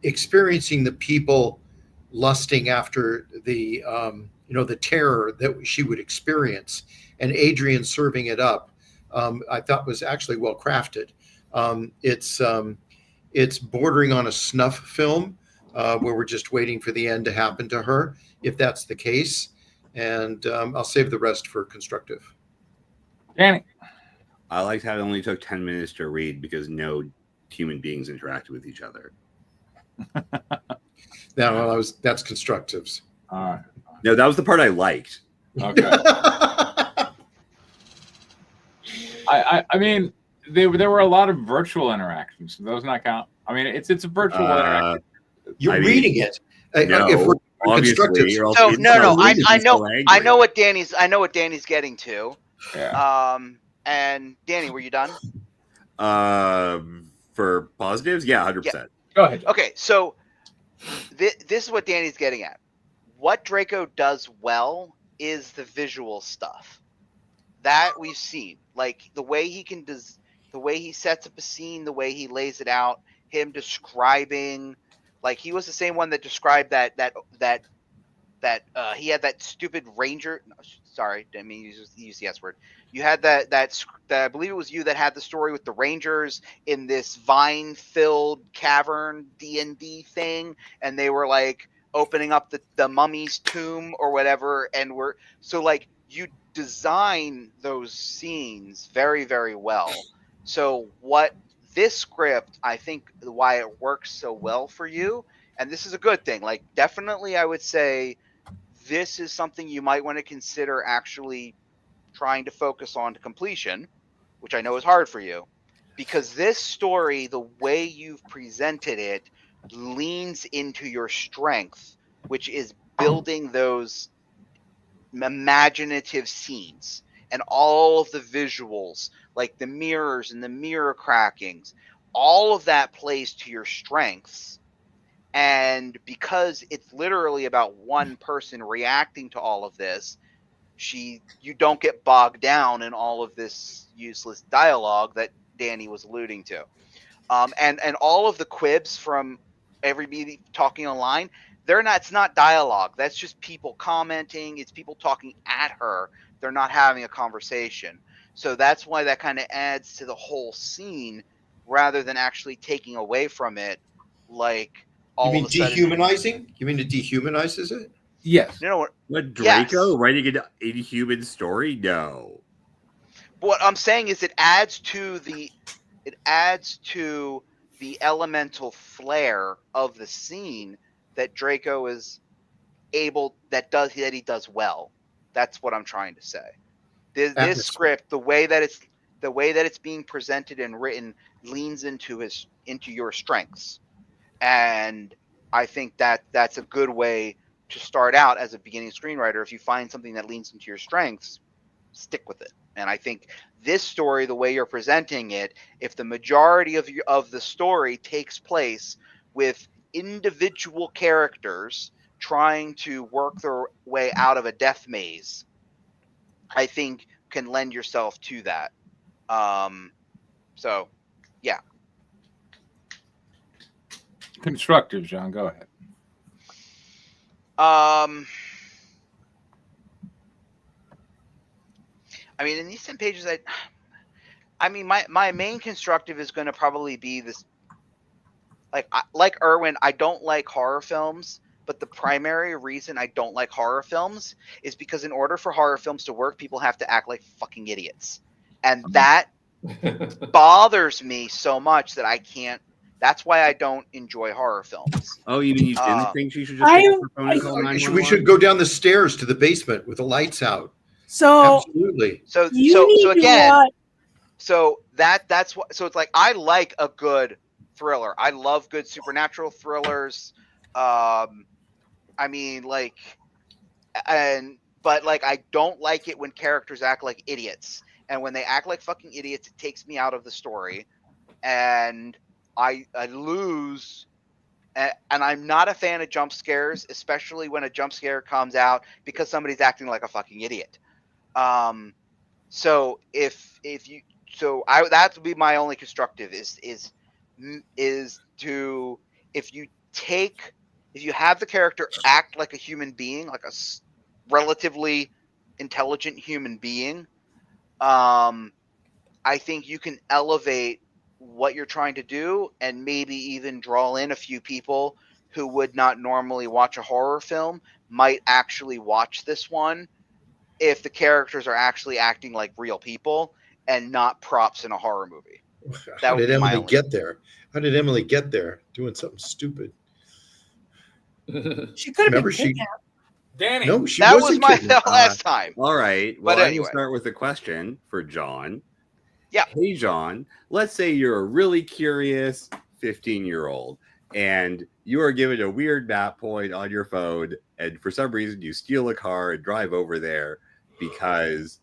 experiencing the people lusting after the the terror that she would experience, and Adrian serving it up, I thought was actually well crafted. It's bordering on a snuff film where we're just waiting for the end to happen to her, if that's the case. And I'll save the rest for constructive. Danny. I liked how it only took 10 minutes to read because no human beings interacted with each other. No, that's constructives. All right. No, that was the part I liked. Okay. I mean, there were a lot of virtual interactions. Those not count. I mean, it's a virtual interaction. You're reading it. No, if we're obviously. No. I know what Danny's getting to. Yeah. And Danny, were you done? For positives, yeah, 100%. Yeah. Go ahead. Okay, so this is what Danny's getting at. What Draco does well is the visual stuff that we've seen, like the way he sets up a scene, the way he lays it out, him describing, like he was the same one that described that he had that stupid ranger. No, sorry, didn't mean use the S word. You had that I believe it was you that had the story with the Rangers in this vine-filled cavern D&D thing, and they were like opening up the mummy's tomb or whatever, and you design those scenes very, very well. So what this script, I think why it works so well for you, and this is a good thing, like definitely I would say this is something you might want to consider actually trying to focus on to completion, which I know is hard for you, because this story, the way you've presented it, leans into your strength, which is building those imaginative scenes and all of the visuals, like the mirrors and the mirror crackings. All of that plays to your strengths. And because it's literally about one person reacting to all of this, you don't get bogged down in all of this useless dialogue that Danny was alluding to. And all of the quibs from everybody talking online, it's not dialogue. That's just people commenting. It's people talking at her. They're not having a conversation. So that's why that kind of adds to the whole scene rather than actually taking away from it. Like all you mean of a sudden, dehumanizing? You mean it dehumanizes it? Yes. No. What, Draco writing an inhuman story? No. What I'm saying is it adds to the elemental flair of the scene that Draco is able he does well. That's what I'm trying to say. This script, the way that it's being presented and written, leans into your strengths, and I think that's a good way to start out as a beginning screenwriter. If you find something that leans into your strengths, stick with it. And I think this story, the way you're presenting it, if the majority of the story takes place with individual characters trying to work their way out of a death maze, I think can lend yourself to that. So, yeah. Constructive, John. Go ahead. I mean, in these 10 pages, I mean, my main constructive is going to probably be this. Like Erwin, I don't like horror films, but the primary reason I don't like horror films is because in order for horror films to work, people have to act like fucking idiots. And that bothers me so much that I can't. That's why I don't enjoy horror films. Oh, you mean you didn't think you should just pick up the phone and call 911? We should go down the stairs to the basement with the lights out. So absolutely. So again, so that's what. So it's like I like a good thriller. I love good supernatural thrillers. I mean, like, but like I don't like it when characters act like idiots. And when they act like fucking idiots, it takes me out of the story, and I lose. And I'm not a fan of jump scares, especially when a jump scare comes out because somebody's acting like a fucking idiot. So that would be my only constructive is to if you have the character act like a human being, like a relatively intelligent human being, I think you can elevate what you're trying to do and maybe even draw in a few people who would not normally watch a horror film might actually watch this one if the characters are actually acting like real people and not props in a horror movie. How did Emily get there? How did Emily get there doing something stupid? She could have been kidnapped. Danny. No, she that wasn't was my last time. All right. Well, but I'm anyway. going to start with a question for John. Yeah. Hey, John, let's say you're a really curious 15-year-old and you are given a weird map point on your phone, and for some reason you steal a car and drive over there because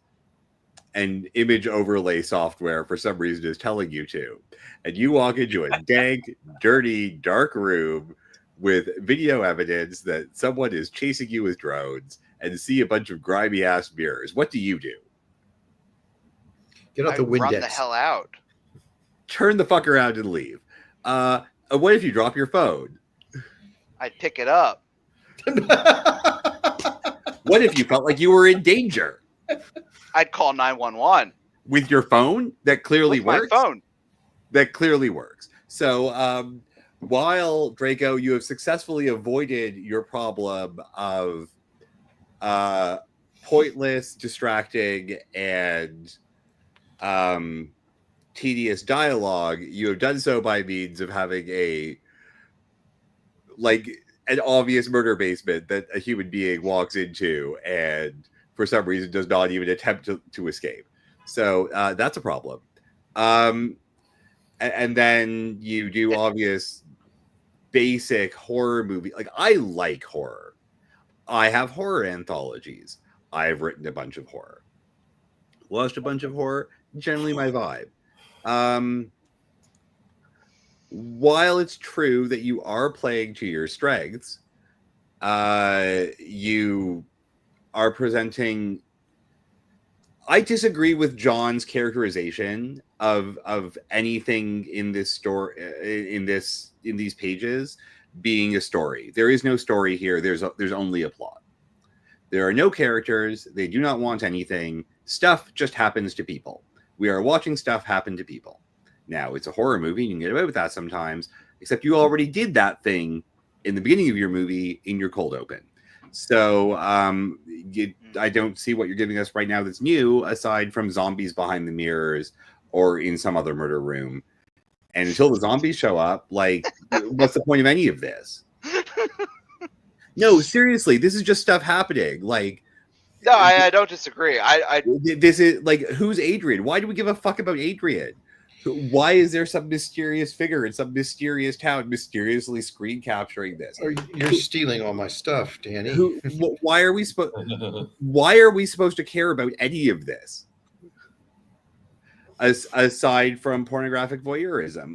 an image overlay software for some reason is telling you to. And you walk into a dank, dirty, dark room with video evidence that someone is chasing you with drones and see a bunch of grimy ass mirrors. What do you do? Get out the Windex. Run the hell out. Turn the fuck around and leave. What if you drop your phone? I'd pick it up. What if you felt like you were in danger? I'd call 911. With your phone? That clearly with works? my phone. That clearly works. So while, Draco, you have successfully avoided your problem of pointless, distracting, and tedious dialogue, you have done so by means of having an obvious murder basement that a human being walks into and for some reason does not even attempt to escape. So that's a problem. And then you do obvious basic horror movie. Like, I like horror. I have horror anthologies. I've written a bunch of horror. Watched a bunch of horror. Generally my vibe. While it's true that you are playing to your strengths, you are presenting. I disagree with John's characterization of anything in this story, in these pages being a story. There is no story here. There's only a plot. There are no characters. They do not want anything. Stuff just happens to people. We are watching stuff happen to people. Now, it's a horror movie. You can get away with that sometimes, except you already did that thing in the beginning of your movie in your cold open. So I don't see what you're giving us right now that's new, aside from zombies behind the mirrors or in some other murder room. And until the zombies show up, like, what's the point of any of this? No, seriously, this is just stuff happening. Like, No, I don't disagree. This is like, who's Adrian? Why do we give a fuck about Adrian? Why is there some mysterious figure in some mysterious town mysteriously screen capturing this? You're stealing all my stuff, Danny. Why are we supposed? Why are we supposed to care about any of this? Aside from pornographic voyeurism,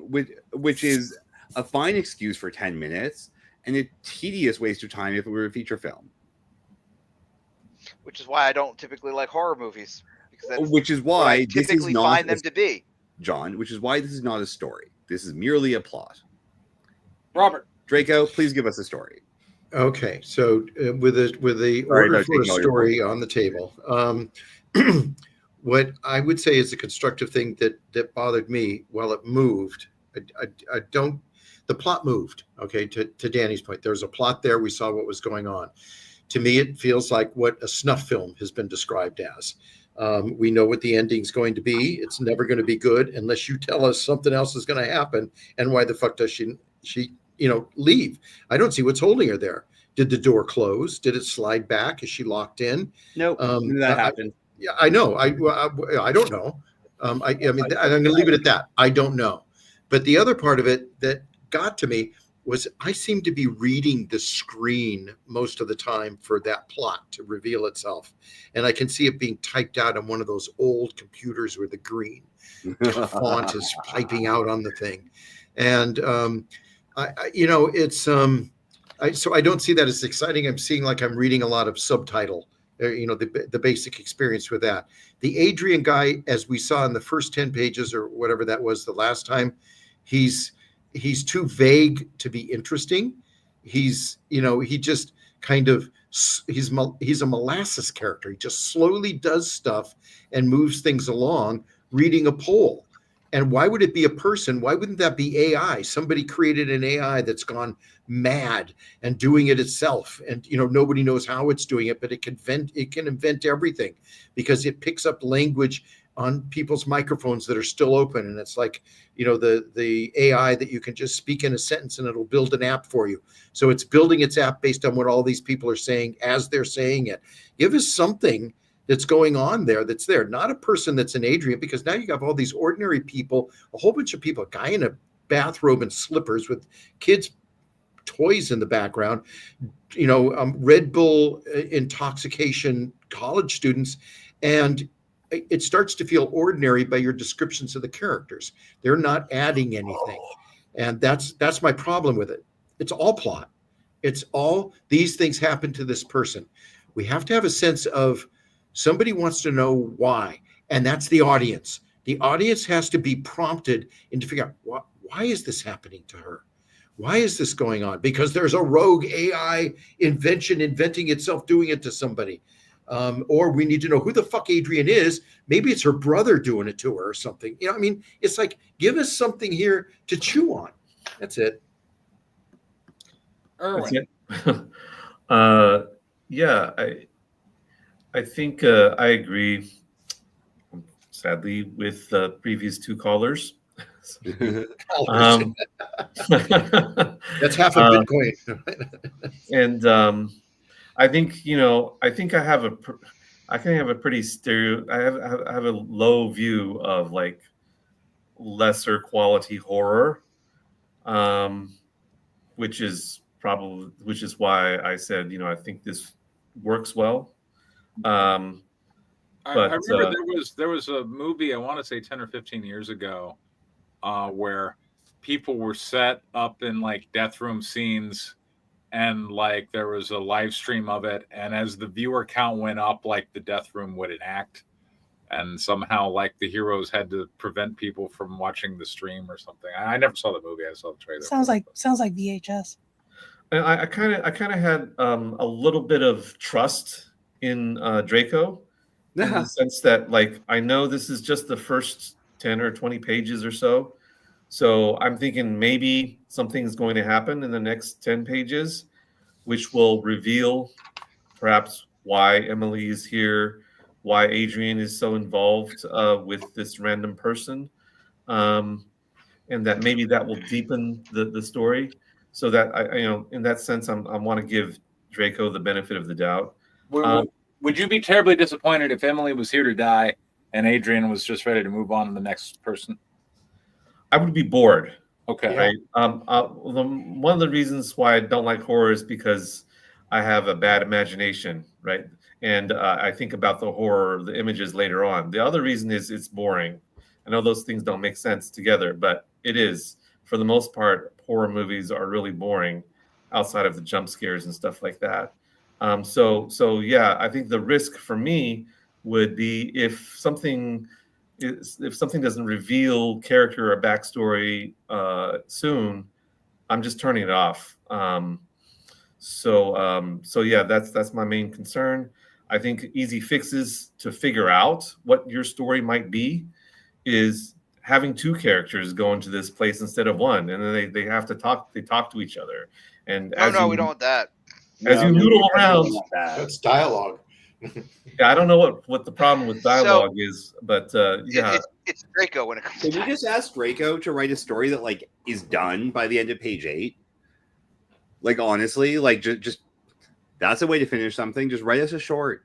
which is a fine excuse for 10 minutes and a tedious waste of time if it were a feature film. Which is why I don't typically like horror movies. Which is why this is not find them to be. John, which is why this is not a story. This is merely a plot. Robert. Draco, please give us a story. Okay, so with the order for a story on the table, what I would say is a constructive thing that bothered me while it moved. I don't. The plot moved. Okay, to Danny's point, there was a plot there. We saw what was going on. To me, it feels like what a snuff film has been described as. We know what the ending's going to be. It's never going to be good unless you tell us something else is going to happen. And why the fuck does she leave? I don't see what's holding her there. Did the door close? Did it slide back? Is she locked in? No, that happened. Yeah, I know. I don't know. I mean, I'm going to leave it at that. I don't know. But the other part of it that got to me was I seem to be reading the screen most of the time for that plot to reveal itself. And I can see it being typed out on one of those old computers where the green font is piping out on the thing. And, so I don't see that as exciting. I'm seeing like I'm reading a lot of subtitle, the basic experience with that. The Adrian guy, as we saw in the first 10 pages or whatever that was the last time, he's too vague to be interesting. He just kind of, he's a molasses character. He just slowly does stuff and moves things along, reading a poll. And why would it be a person? Why wouldn't that be AI? Somebody created an AI that's gone mad and doing it itself. And, nobody knows how it's doing it, but it can invent everything because it picks up language on people's microphones that are still open. And it's like, the AI that you can just speak in a sentence and it'll build an app for you. So it's building its app based on what all these people are saying as they're saying it. Give us something that's going on that's there, not a person that's an Adrian, because now you have all these ordinary people, a whole bunch of people, a guy in a bathrobe and slippers with kids' toys in the background, Red Bull intoxication, college students, and it starts to feel ordinary by your descriptions of the characters. They're not adding anything. And that's my problem with it. It's all plot. It's all these things happen to this person. We have to have a sense of somebody wants to know why. And that's the audience. The audience has to be prompted into figure out why is this happening to her? Why is this going on? Because there's a rogue AI inventing itself, doing it to somebody. Or we need to know who the fuck Adrian is. Maybe it's her brother doing it to her or something. It's like, give us something here to chew on. That's it. Erwin. Yeah, I think I agree, sadly, with the previous two callers. That's half a Bitcoin. And I think I have a pretty I have a low view of like lesser quality horror, which is why I said I think this works well. I remember there was a movie, I want to say 10 or 15 years ago, where people were set up in like death room scenes, and like there was a live stream of it, and as the viewer count went up, like the death room would enact, and somehow like the heroes had to prevent people from watching the stream or something. I never saw the movie. I saw the trailer. Sounds like VHS. I kind of had a little bit of trust in Draco, in the sense that like I know this is just the first 10 or 20 pages or so. So I'm thinking maybe something's going to happen in the next 10 pages, which will reveal perhaps why Emily is here, why Adrian is so involved with this random person, and that maybe that will deepen the story. So that I in that sense, I want to give Draco the benefit of the doubt. When would you be terribly disappointed if Emily was here to die and Adrian was just ready to move on to the next person? I would be bored. Okay. Right. One of the reasons why I don't like horror is because I have a bad imagination, right? And I think about the horror, the images later on. The other reason is it's boring. I know those things don't make sense together, but it is. For the most part, horror movies are really boring outside of the jump scares and stuff like that. So yeah, I think the risk for me would be if something doesn't reveal character or backstory soon, I'm just turning it off. So yeah, that's my main concern. I think easy fixes to figure out what your story might be is having two characters go into this place instead of one, and then they have to talk. They talk to each other. And no, we don't want that. As you noodle around, that's dialogue. Yeah, I don't know what the problem with dialogue is, but yeah, it's Draco when it comes. Can you just ask Draco to write a story that like is done by the end of page 8? Like honestly, like just that's a way to finish something. Just write us a short.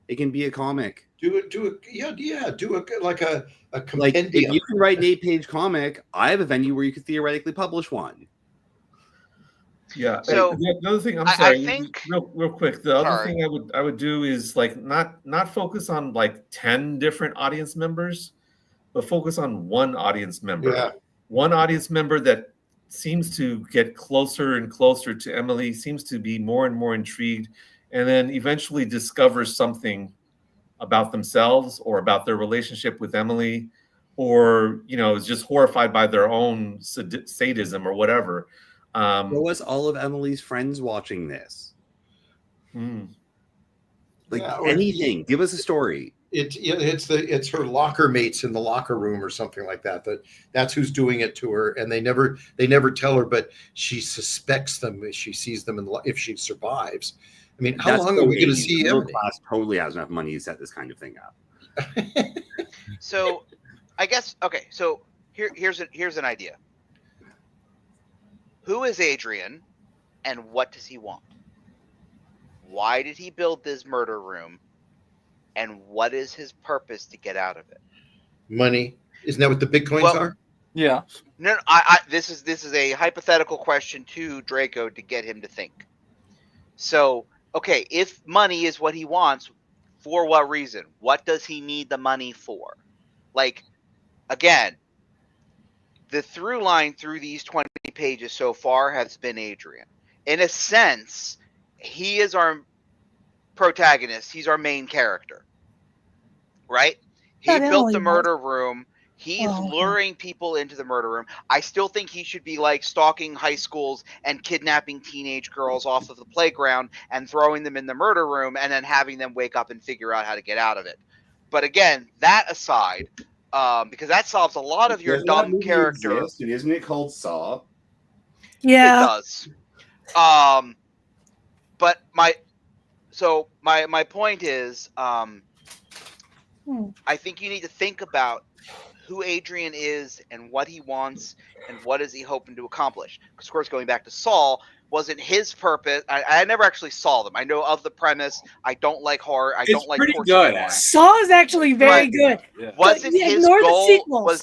It can be a comic. Do like a compendium. Like if you can write an 8-page comic, I have a venue where you could theoretically publish one. Yeah. So the other thing, I'm sorry, I think real quick. The other thing I would do is like not focus on like 10 different audience members, but focus on one audience member. Yeah. One audience member that seems to get closer and closer to Emily, seems to be more and more intrigued, and then eventually discovers something about themselves or about their relationship with Emily, or is just horrified by their own sadism or whatever. Show us all of Emily's friends watching this. Like anything. Give us a story. It's her locker mates in the locker room or something like that. That's who's doing it to her, and they never tell her, but she suspects them if she sees them if she survives. I mean, how long are we going to see Middle Emily? class totally has enough money to set this kind of thing up. So, I guess okay. So here's an idea. Who is Adrian, and what does he want? Why did he build this murder room, and what is his purpose to get out of it? Money. Isn't that what the Bitcoins are? Yeah. No, this is a hypothetical question to Draco to get him to think. So, okay, if money is what he wants, for what reason? What does he need the money for? Like, again, the through line through these 20 pages so far has been Adrian. In a sense, he is our protagonist. He's our main character. Right? He built the murder room. He's luring people into the murder room. I still think he should be like stalking high schools and kidnapping teenage girls off of the playground and throwing them in the murder room and then having them wake up and figure out how to get out of it. But again, that aside, because that solves a lot of your dumb character. Isn't it called Saw? Yeah, it does. But my point is, I think you need to think about who Adrian is and what he wants and what is he hoping to accomplish. Because of course, going back to Saul, wasn't his purpose. I never actually saw them. I know of the premise. I don't like horror. I don't like pretty good. Saw is actually very good. Yeah. Wasn't his goal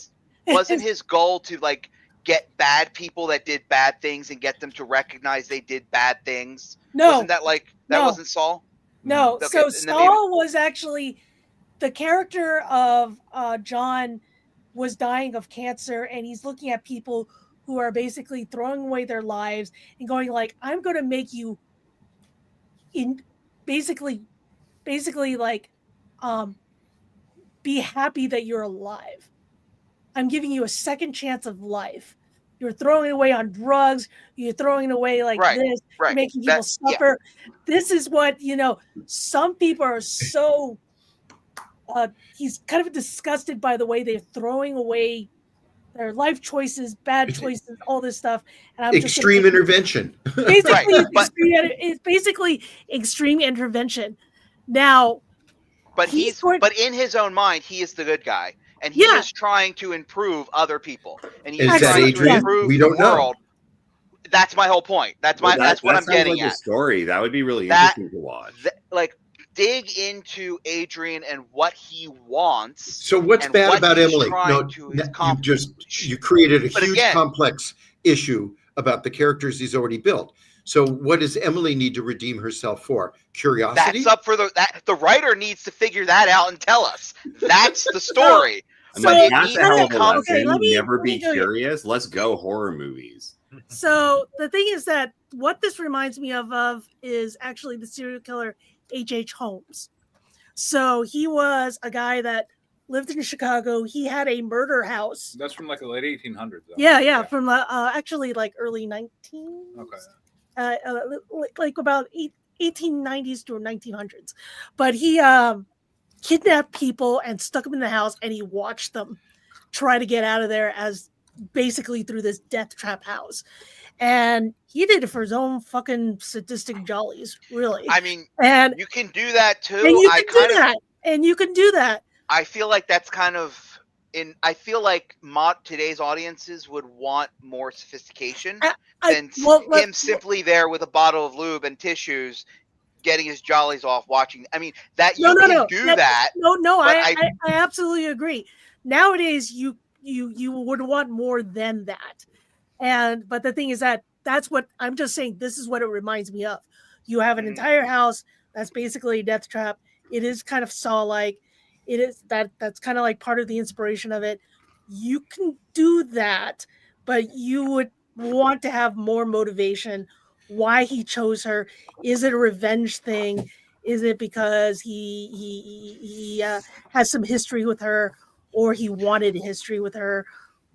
wasn't his goal to like get bad people that did bad things and get them to recognize they did bad things? No, wasn't that wasn't Saul? No. Okay, so Saul was actually the character of John was dying of cancer, and he's looking at people who are basically throwing away their lives and going like, I'm going to make you basically like, be happy that you're alive. I'm giving you a second chance of life. You're throwing away on drugs. You're throwing away like this. You're making people suffer. Yeah. This is what, some people are so, he's kind of disgusted by the way they're throwing away their life choices, bad choices, all this stuff. And I'm extreme intervention. Basically, it's basically extreme intervention. Now, but but in his own mind, he is the good guy, and he is trying to improve other people, and he's trying to improve the world. That's my whole point. That's what I'm getting at. The story that would be really interesting to watch. dig into Adrian and what he wants. So what's bad about Emily? No, you created a huge complex issue about the characters he's already built. So what does Emily need to redeem herself for? Curiosity? That's up for the writer needs to figure that out and tell us. That's the story. So that's a hell of a lesson. Never be curious. Let's go horror movies. So the thing is that what this reminds me of is actually the serial killer H.H. Holmes. So he was a guy that lived in Chicago. He had a murder house. That's from like the late 1800s. Though. Yeah, from actually like early 19s. Okay. Like about 1890s to 1900s. But he kidnapped people and stuck them in the house, and he watched them try to get out of there as basically through this death trap house. And he did it for his own fucking sadistic jollies, really. I mean, and you can do that too. And you can do that. I feel like that's kind of I feel like today's audiences would want more sophistication than him simply there with a bottle of lube and tissues, getting his jollies off watching. I mean, that you can do that. No, I absolutely agree. Nowadays, you would want more than that. But the thing is that's what I'm just saying. This is what it reminds me of. You have an entire house that's basically a death trap. It is kind of Saw-like. It is that's kind of like part of the inspiration of it. You can do that, but you would want to have more motivation. Why he chose her? Is it a revenge thing? Is it because he has some history with her, or he wanted history with her?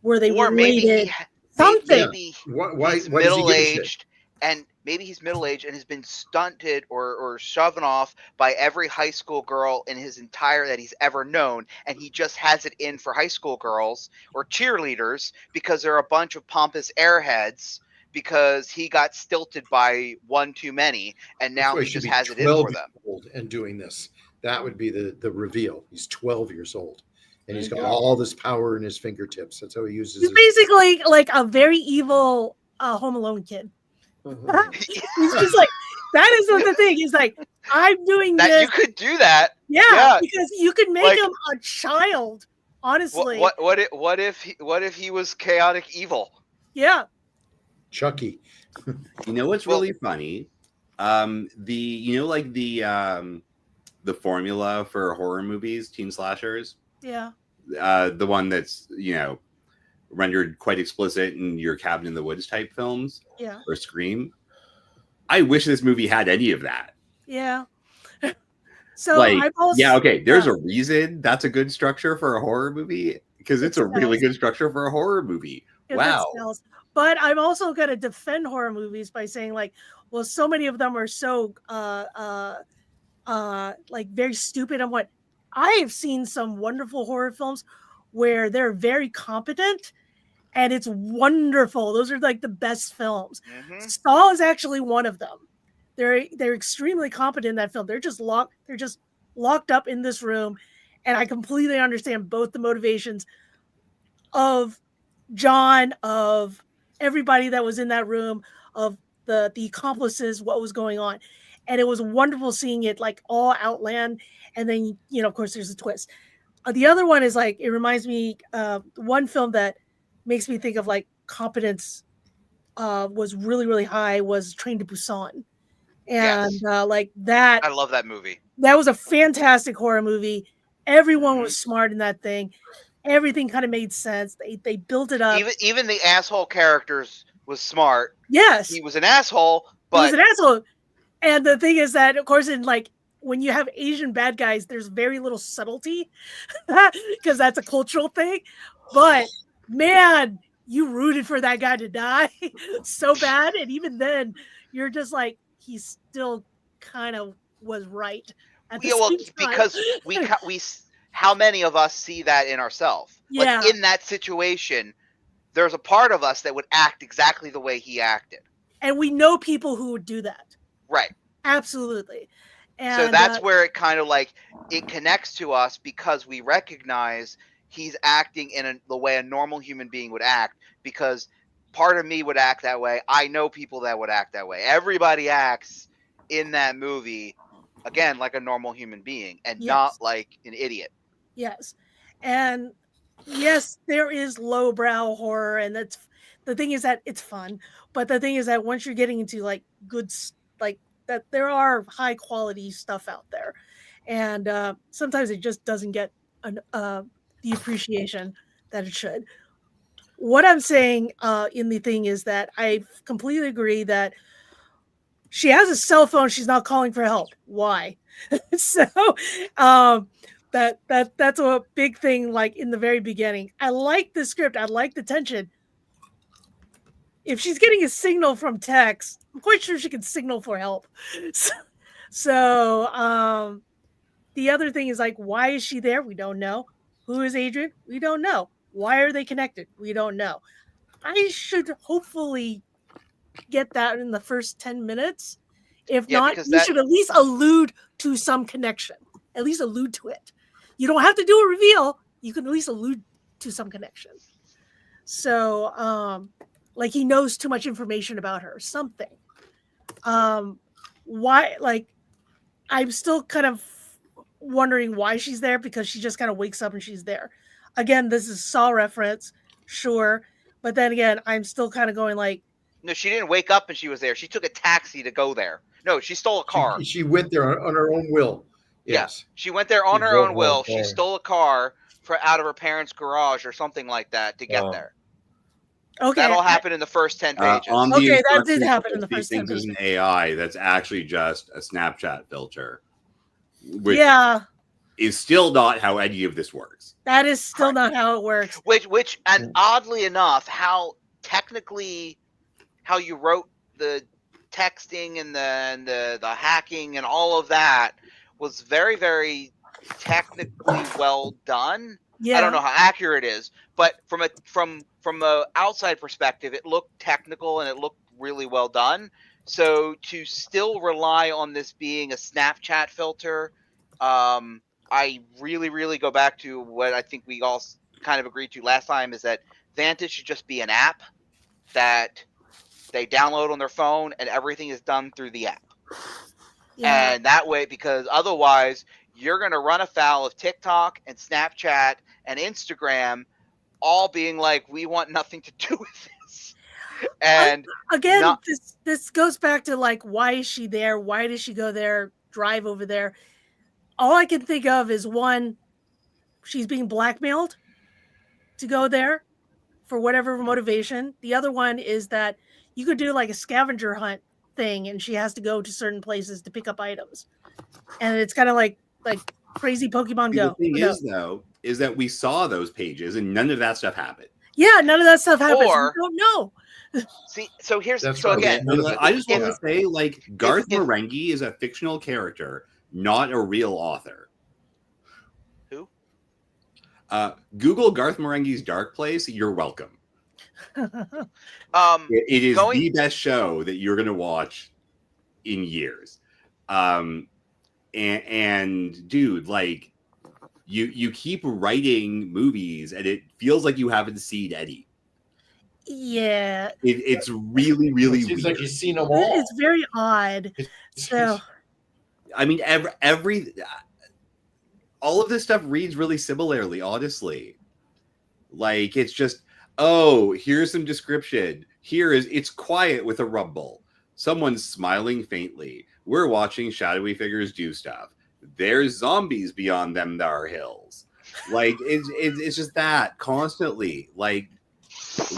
Were they related? Something. Why he's middle-aged, and maybe he's middle-aged and has been stunted or shoved off by every high school girl in his entire that he's ever known, and he just has it in for high school girls or cheerleaders because they're a bunch of pompous airheads because he got stilted by one too many, and now he just has it in for them. And doing this, that would be the reveal. He's 12 years old. And he's got all this power in his fingertips. That's how he uses it. He's basically like a very evil Home Alone kid. He's just like, that is the thing. He's like, I'm doing this. You could do that. Yeah, because you could make him a child, honestly. What if he was chaotic evil? Yeah. Chucky. You know what's really funny? The formula for horror movies, teen slashers. Yeah. The one that's, rendered quite explicit in your Cabin in the Woods type films. Yeah. Or Scream. I wish this movie had any of that. Yeah. So there's a reason that's a good structure for a horror movie, because it's a really good structure for a horror movie. Wow. But I'm also going to defend horror movies by saying, like, well, so many of them are so very stupid. And what I have seen some wonderful horror films where they're very competent and it's wonderful. Those are like the best films. Mm-hmm. Saw is actually one of them. They're extremely competent in that film. They're just locked up in this room, and I completely understand both the motivations of John, of everybody that was in that room, of the accomplices, what was going on. And it was wonderful seeing it like all outland. And then, of course, there's a twist. The other one is like, it reminds me, one film that makes me think of like competence was really, really high was Train to Busan. And like that. I love that movie. That was a fantastic horror movie. Everyone was smart in that thing. Everything kind of made sense. They built it up. Even the asshole characters was smart. Yes. He was an asshole, but he was an asshole. And the thing is that, of course, in like when you have Asian bad guys, there's very little subtlety because that's a cultural thing. But man, you rooted for that guy to die so bad. And even then, you're just like, he still kind of was right. Because we how many of us see that in ourselves? Yeah. Like in that situation, there's a part of us that would act exactly the way he acted. And we know people who would do that. Right. Absolutely. And so that's where it kind of like it connects to us because we recognize he's acting in the way a normal human being would act, because part of me would act that way. I know people that would act that way. Everybody acts in that movie again, like a normal human being and not like an idiot. Yes. And yes, there is lowbrow horror, and that's the thing is that it's fun. But the thing is that once you're getting into like good, like that, there are high quality stuff out there, and sometimes it just doesn't get the appreciation that it should. What I'm saying in the thing is that I completely agree that she has a cell phone. She's not calling for help. Why? So that's a big thing. Like in the very beginning, I like the script. I like the tension. If she's getting a signal from text, I'm quite sure she can signal for help. So the other thing is like, why is she there? We don't know. Who is Adrian? We don't know. Why are they connected? We don't know. I should hopefully get that in the first 10 minutes. If not, you should at least allude to some connection. At least allude to it. You don't have to do a reveal. You can at least allude to some connection. So, like he knows too much information about her, something. Why? Like, I'm still kind of wondering why she's there, because she just kind of wakes up and she's there. Again, this is Saw reference, sure, but then again, I'm still kind of going like, no, she didn't wake up and she was there. She took a taxi to go there. No, she stole a car. She went there on her own will. Yes. Yeah, she went there on her own will. She stole a car out of her parents' garage or something like that to get there. Okay, that all happened in the first 10 pages. Okay, that did happen in the first 10 pages. There's an AI that's actually just a Snapchat filter. Which is still not how any of this works. That is still not how it works. Which, and oddly enough, how you wrote the texting and the hacking and all of that was very, very technically well done. Yeah. I don't know how accurate it is, but from a outside perspective, it looked technical and it looked really well done. So to still rely on this being a Snapchat filter, I really, really go back to what I think we all kind of agreed to last time, is that Vantage should just be an app that they download on their phone and everything is done through the app. Yeah. And that way, because otherwise you're going to run afoul of TikTok and Snapchat and Instagram all being like, we want nothing to do with this. And again, this goes back to like, why is she there? Why does she go there, drive over there? All I can think of is, one, she's being blackmailed to go there for whatever motivation. The other one is that you could do like a scavenger hunt thing and she has to go to certain places to pick up items. And it's kind of like crazy Pokemon Go. The thing is that we saw those pages and none of that stuff happened. Yeah, none of that stuff happened. We don't know. See, so here's again, I just want to say, like, Garth Marenghi is a fictional character, not a real author. Who? Google Garth Marenghi's Dark Place. You're welcome. It is the best show that you're going to watch in years. And dude, like, you keep writing movies and it feels like you haven't seen any. Yeah, it's really, really seems weird. like you've seen them all. It's very odd. So, I mean, all of this stuff reads really similarly, honestly. Like, it's just, oh, here's some description. It's quiet with a rumble. Someone's smiling faintly. We're watching shadowy figures do stuff. There's zombies beyond them that are hills. Like, it's just that constantly. Like,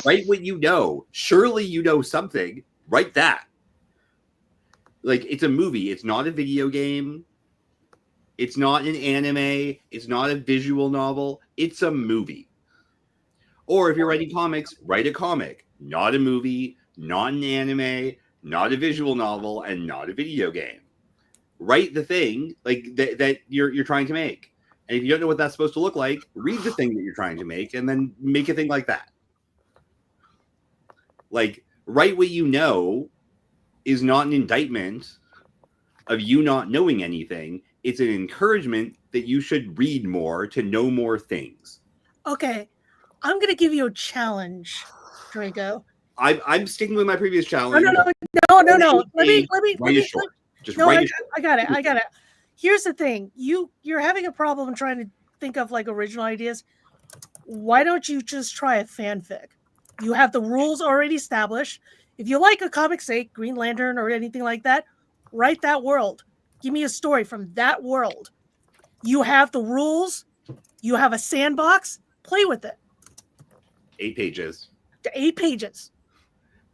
write what you know. Surely you know something. Write that. Like, it's a movie. It's not a video game. It's not an anime. It's not a visual novel. It's a movie. Or if you're writing comics, write a comic. Not a movie, not an anime, not a visual novel, and not a video game. Write the thing like that you're trying to make. And if you don't know what that's supposed to look like, read the thing that you're trying to make and then make a thing like that. Like, write what you know is not an indictment of you not knowing anything. It's an encouragement that you should read more to know more things. Okay. I'm going to give you a challenge, Draco. I'm sticking with my previous challenge. No. Let me. Just write it short. I got it. here's the thing. You're having a problem trying to think of like original ideas. Why don't you just try a fanfic? You have the rules already established. If you like a comic, say Green Lantern or anything like that, write that world. Give me a story from that world. You have the rules. You have a sandbox. Play with it. 8 pages. 8 pages.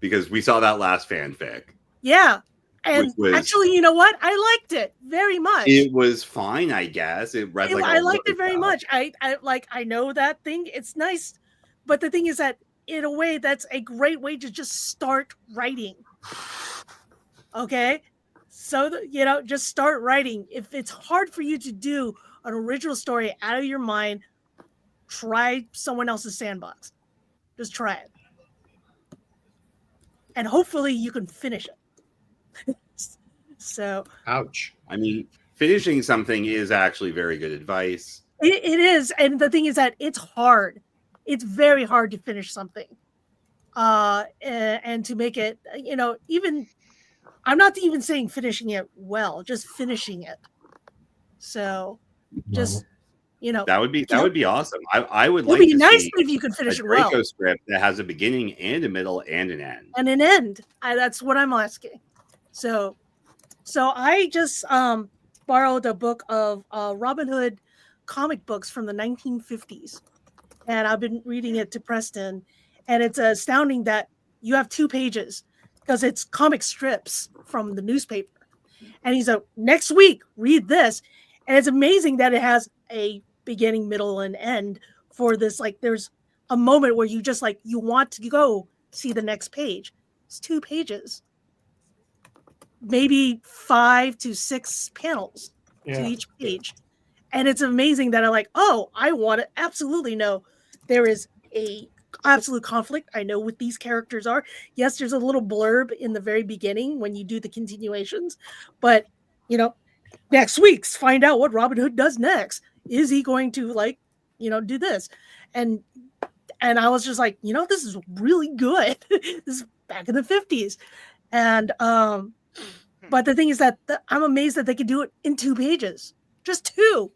Because we saw that last fanfic. Yeah. And actually, you know what? I liked it very much. It was fine, I guess. It read like I liked it very much. I know that thing. It's nice. But the thing is that in a way, that's a great way to just start writing. Okay? So, just start writing. If it's hard for you to do an original story out of your mind, try someone else's sandbox. Just try it. And hopefully you can finish it. So. Ouch. I mean, finishing something is actually very good advice. It is. And the thing is that it's hard. It's very hard to finish something. And to make it, even, I'm not even saying finishing it well, just finishing it. So just, that would be awesome. I would it like would be to nice see if you could finish a it well. Draco script that has a beginning and a middle and an end. And an end. That's what I'm asking. So I just borrowed a book of Robin Hood comic books from the 1950s. And I've been reading it to Preston. And it's astounding that you have 2 pages because it's comic strips from the newspaper. And he's like, next week, read this. And it's amazing that it has a beginning, middle, and end for this. Like, there's a moment where you just you want to go see the next page. It's 2 pages. Maybe 5 to 6 panels to each page. And it's amazing that I want to absolutely know there is a absolute conflict. I know what these characters are. Yes, there's a little blurb in the very beginning when you do the continuations, but next week's find out what Robin Hood does next. Is he going to do this? And I was just like, this is really good. This is back in the 50s. And but the thing is that I'm amazed that they could do it in 2 pages. Just 2.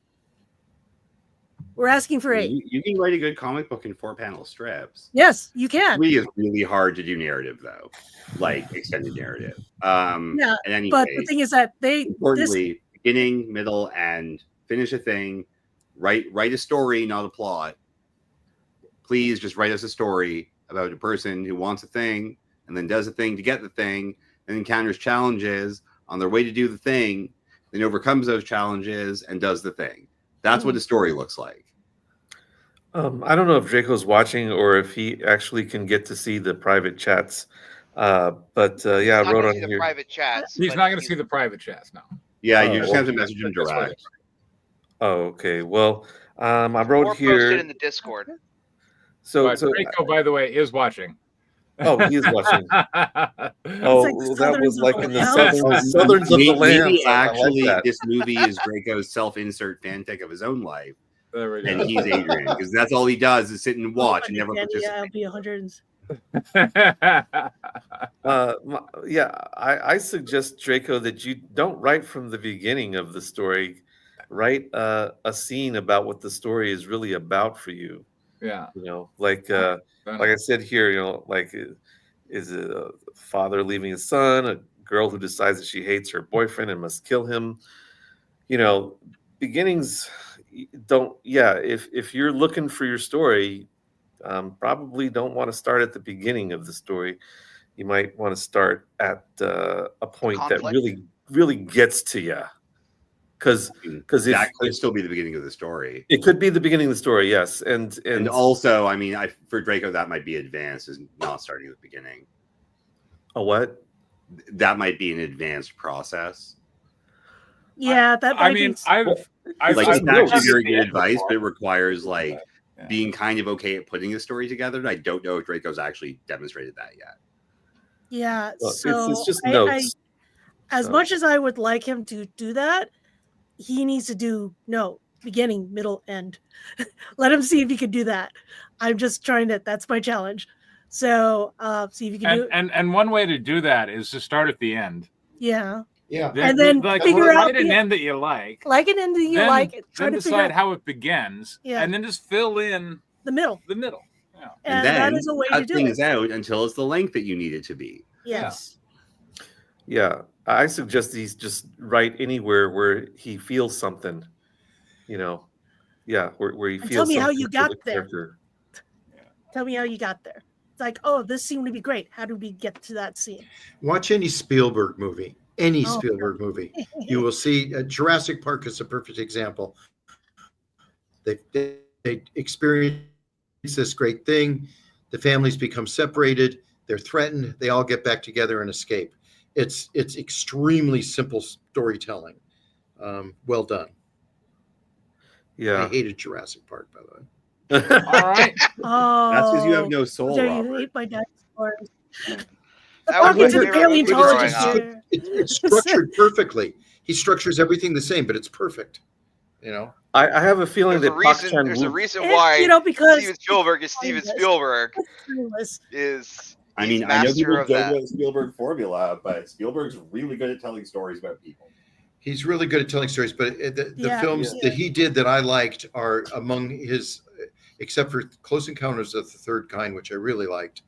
We're asking for 8. You can write a good comic book in 4-panel strips. Yes, you can. 3 is really hard to do narrative, though, like extended narrative. Yeah, anyway, but the thing is that importantly, beginning, middle, and finish a thing. Write a story, not a plot. Please just write us a story about a person who wants a thing and then does a thing to get the thing, and encounters challenges on their way to do the thing, then overcomes those challenges and does the thing. That's what a story looks like. I don't know if Draco's watching or if he actually can get to see the private chats. I wrote on here. Private chats. He's not going to see the private chats now. Yeah, you just have to message him direct. Oh, okay. Well, I wrote here. Post it in the Discord. So Draco, by the way, is watching. Oh, he is watching. That was like in the southerns of the land. Maybe actually, this movie is Draco's self-insert fanfic of his own life. There we go. And he's Adrian because that's all he does is sit and watch and never participate. Yeah, it'll be 100. I suggest, Draco, that you don't write from the beginning of the story. Write a scene about what the story is really about for you. Yeah. Like I said here, is a father leaving his son, a girl who decides that she hates her boyfriend and must kill him. Beginnings don't. Yeah, if you're looking for your story, probably don't want to start at the beginning of the story. You might want to start at a point that really gets to you. Because that could still be the beginning of the story. It could be the beginning of the story, yes. And also, I mean, for Draco, that might be advanced, is not starting at the beginning. A what? That might be an advanced process. Yeah, that might be. It's actually very good advice, but it requires being kind of okay at putting the story together. And I don't know if Draco's actually demonstrated that yet. Yeah, well, so it's just notes. As much as I would like him to do that, he needs to do beginning, middle, end. Let him see if he can do that. I'm just trying to. That's my challenge. So see if you can do it. And one way to do that is to start at the end. Yeah. Yeah. And then figure out an end that you like. Like an end that you like. Then decide how it begins. Yeah. And then just fill in the middle. Yeah. And then that is a way to cut do things it. out until it's the length that you need it to be. Yes. Yeah. I suggest he's just write anywhere where he feels something, Yeah, where he feels. Tell me how you got there. Character. Tell me how you got there. It's like, oh, this seemed to be great. How did we get to that scene? Watch any Spielberg movie. Spielberg movie. You will see Jurassic Park is a perfect example. They experience this great thing. The families become separated. They're threatened. They all get back together and escape. It's extremely simple storytelling. Well done. Yeah. I hated Jurassic Park, by the way. All right. Oh, that's because you have no soul, you hate my dinosaurs. It's a paleontologist here. It's structured perfectly. He structures everything the same, but it's perfect. I have a feeling there's a reason why because Steven Spielberg is Steven Spielberg. I mean, I know people go with the Spielberg formula, but Spielberg's really good at telling stories about people. He's really good at telling stories, but the films that he did that I liked are among his, except for Close Encounters of the Third Kind, which I really liked.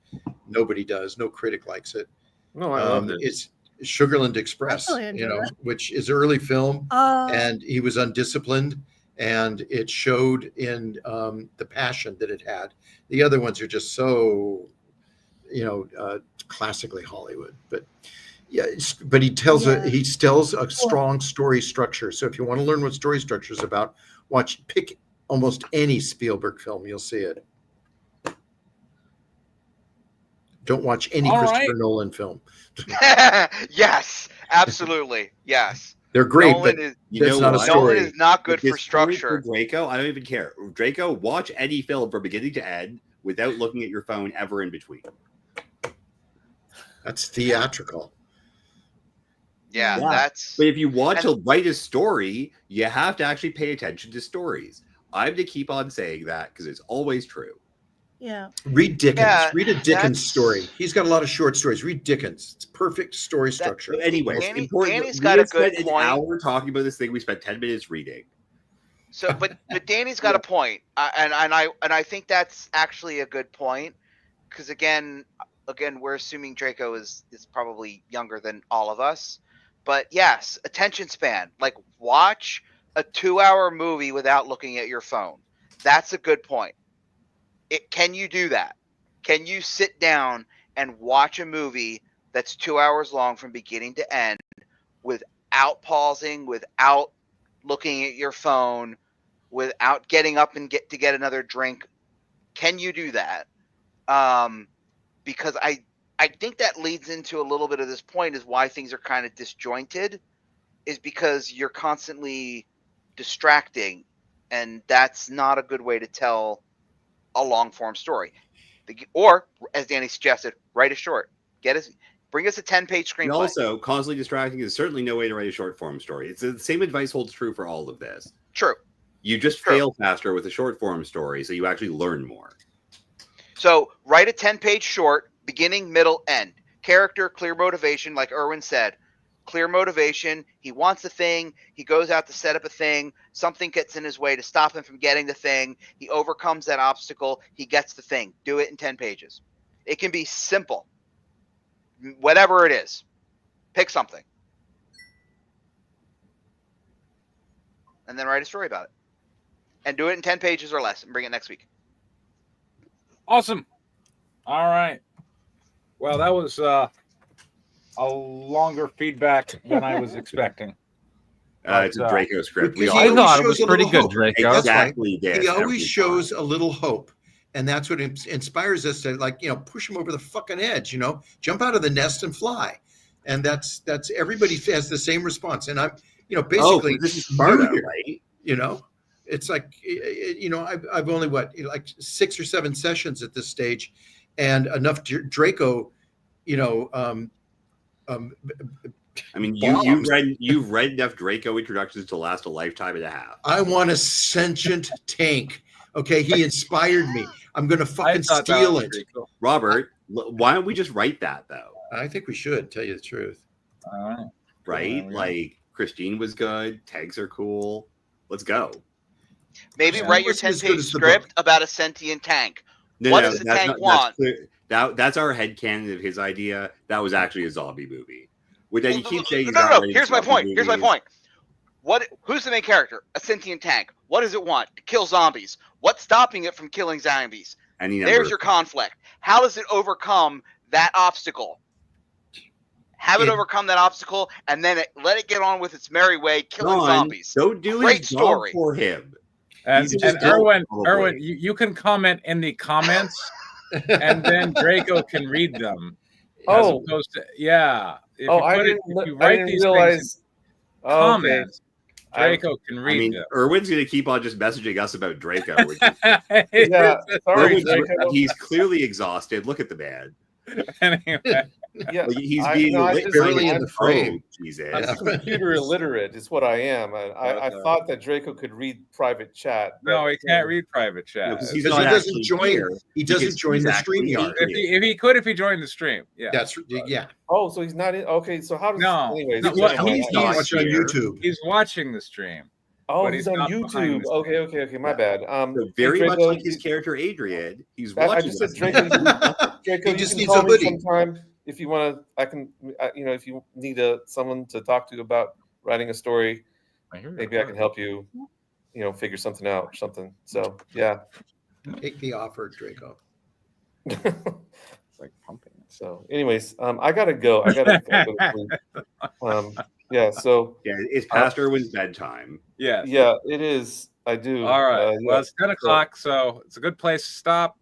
Nobody does. No critic likes it. No, I love it. It's Sugarland Express, which is early film, and he was undisciplined, and it showed in the passion that it had. The other ones are just so, classically Hollywood, but he tells a strong story structure. So if you want to learn what story structure is about, pick almost any Spielberg film, you'll see it. Don't watch any Christopher Nolan film. Yes, absolutely. Yes. They're great, Nolan but that's not a story. Nolan is not good for structure. For Draco, I don't even care. Draco, watch any film from beginning to end without looking at your phone ever in between. That's theatrical. Yeah, that's. But if you want to write a story, you have to actually pay attention to stories. I have to keep on saying that because it's always true. Yeah. Read Dickens. Yeah, read a Dickens story. He's got a lot of short stories. Read Dickens. It's perfect story structure. Anyway, Danny's got a good point. An hour talking about this thing. We spent 10 minutes reading. So, but Danny's got a point, and I think that's actually a good point because again, we're assuming Draco is probably younger than all of us, but yes, attention span. Like, watch a 2-hour movie without looking at your phone. That's a good point. Can you do that? Can you sit down and watch a movie that's 2 hours long from beginning to end without pausing, without looking at your phone, without getting up and get another drink? Can you do that? Because I think that leads into a little bit of this point is why things are kind of disjointed, is because you're constantly distracting, and that's not a good way to tell a long form story. Or, as Danny suggested, write a short. Bring us a 10-page screenplay. And also, constantly distracting is certainly no way to write a short form story. It's the same advice holds true for all of this. True. You just fail faster with a short form story, so you actually learn more. So write a 10-page short, beginning, middle, end. Character, clear motivation, like Erwin said. Clear motivation. He wants a thing. He goes out to set up a thing. Something gets in his way to stop him from getting the thing. He overcomes that obstacle. He gets the thing. Do it in 10 pages. It can be simple. Whatever it is. Pick something. And then write a story about it. And do it in 10 pages or less and bring it next week. Awesome. All right. Well, that was a longer feedback than I was expecting. It's a Draco script. I thought it was pretty good, Draco. Exactly. He always shows a little hope. And that's what inspires us to push him over the fucking edge, jump out of the nest and fly. And that's everybody has the same response. And I'm, basically this is Sparta, right? It's like, I've only 6 or 7 sessions at this stage, and enough Draco, I mean, you've read enough Draco introductions to last a lifetime and a half. I want a sentient tank. Okay, he inspired me. I'm gonna fucking steal it. Robert, why don't we just write that though? I think we should, tell you the truth. All right. right? Like Christine was good. Tags are cool. Let's go. Maybe write your 10-page script about a sentient tank. What does the tank want? That's our headcanon of his idea. That was actually a zombie movie. You keep saying no. Here's my point. Here's my point. Who's the main character? A sentient tank. What does it want? To kill zombies. What's stopping it from killing zombies? There's your conflict. How does it overcome that obstacle? Have it overcome that obstacle, and then let it get on with its merry way, killing zombies. Don't do Great story for him. And Erwin, you can comment in the comments, and then Draco can read them. As opposed to, yeah. If you write these things in comments, Draco can read them. Erwin's going to keep on just messaging us about Draco. Sorry, Draco. He's clearly exhausted. Look at the man. Anyway. Yeah, he's being literally in the frame. I'm computer illiterate is what I am. I thought that Draco could read private chat. No, he can't read private chat because he doesn't join. He doesn't join the stream yard. If he joined the stream, yeah. That's Oh, so he's not in. Okay, so how does? No, anyways, he's watching on YouTube. He's watching the stream. Oh, he's on YouTube. Okay. My bad. So very much like his character Adrian, he's watching. I just said Draco. He just needs a hoodie. Sometime if you want to, I can. If you need someone to talk to about writing a story, maybe I can help you. Figure something out or something. So yeah. Take the offer, Draco. It's like pumping. So, anyways, I gotta go. I gotta go to sleep. Yeah. So it's past Erwin's bedtime. Yeah. Yeah, it is. I do. All right. Well, it's 10 o'clock, so it's a good place to stop.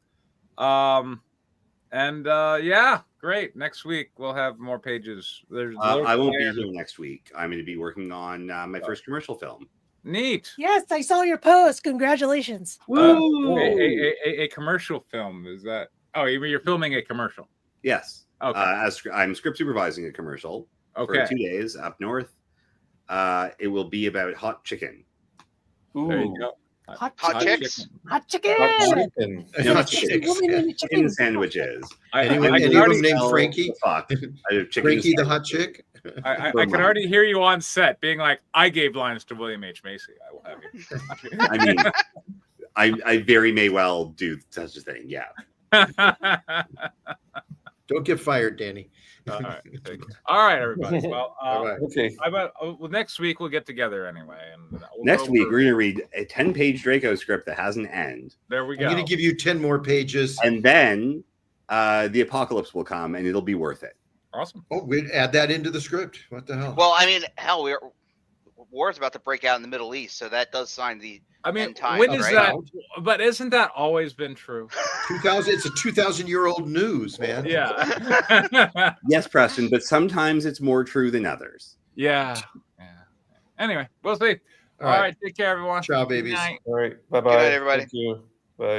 Great. Next week we'll have more pages. I won't be here next week. I'm going to be working on my first commercial film. Neat. Yes, I saw your post. Congratulations. A commercial film, is that? Oh, you're filming a commercial. Yes. Okay. I'm script supervising a commercial for 2 days up north. It will be about hot chicken. Ooh. There you go. Hot chicks. Hot chicken. Hot chicken sandwiches. Anyone named Frankie? Frankie the hot chick? I can already hear you on set being like, I gave lines to William H. Macy. I will have you. I mean, I very may well do such a thing. Yeah. Don't get fired, Danny. All right, everybody. Well, okay. Next week we'll get together anyway. And next week we're going to read a 10-page Draco script that has an end. There we go. I'm going to give you 10 more pages, and then the apocalypse will come, and it'll be worth it. Awesome. Oh, we'd add that into the script. What the hell? Well, I mean, hell, war's about to break out in the Middle East, so that does sign the. When is right? that? But isn't that always been true? 2000. It's a 2,000-year-old news, man. Yeah. Yes, Preston, but sometimes it's more true than others. Yeah. Anyway, we'll see. All right. Take care, everyone. Ciao, babies. All right. Bye-bye. Good night, everybody. Thank you. Bye.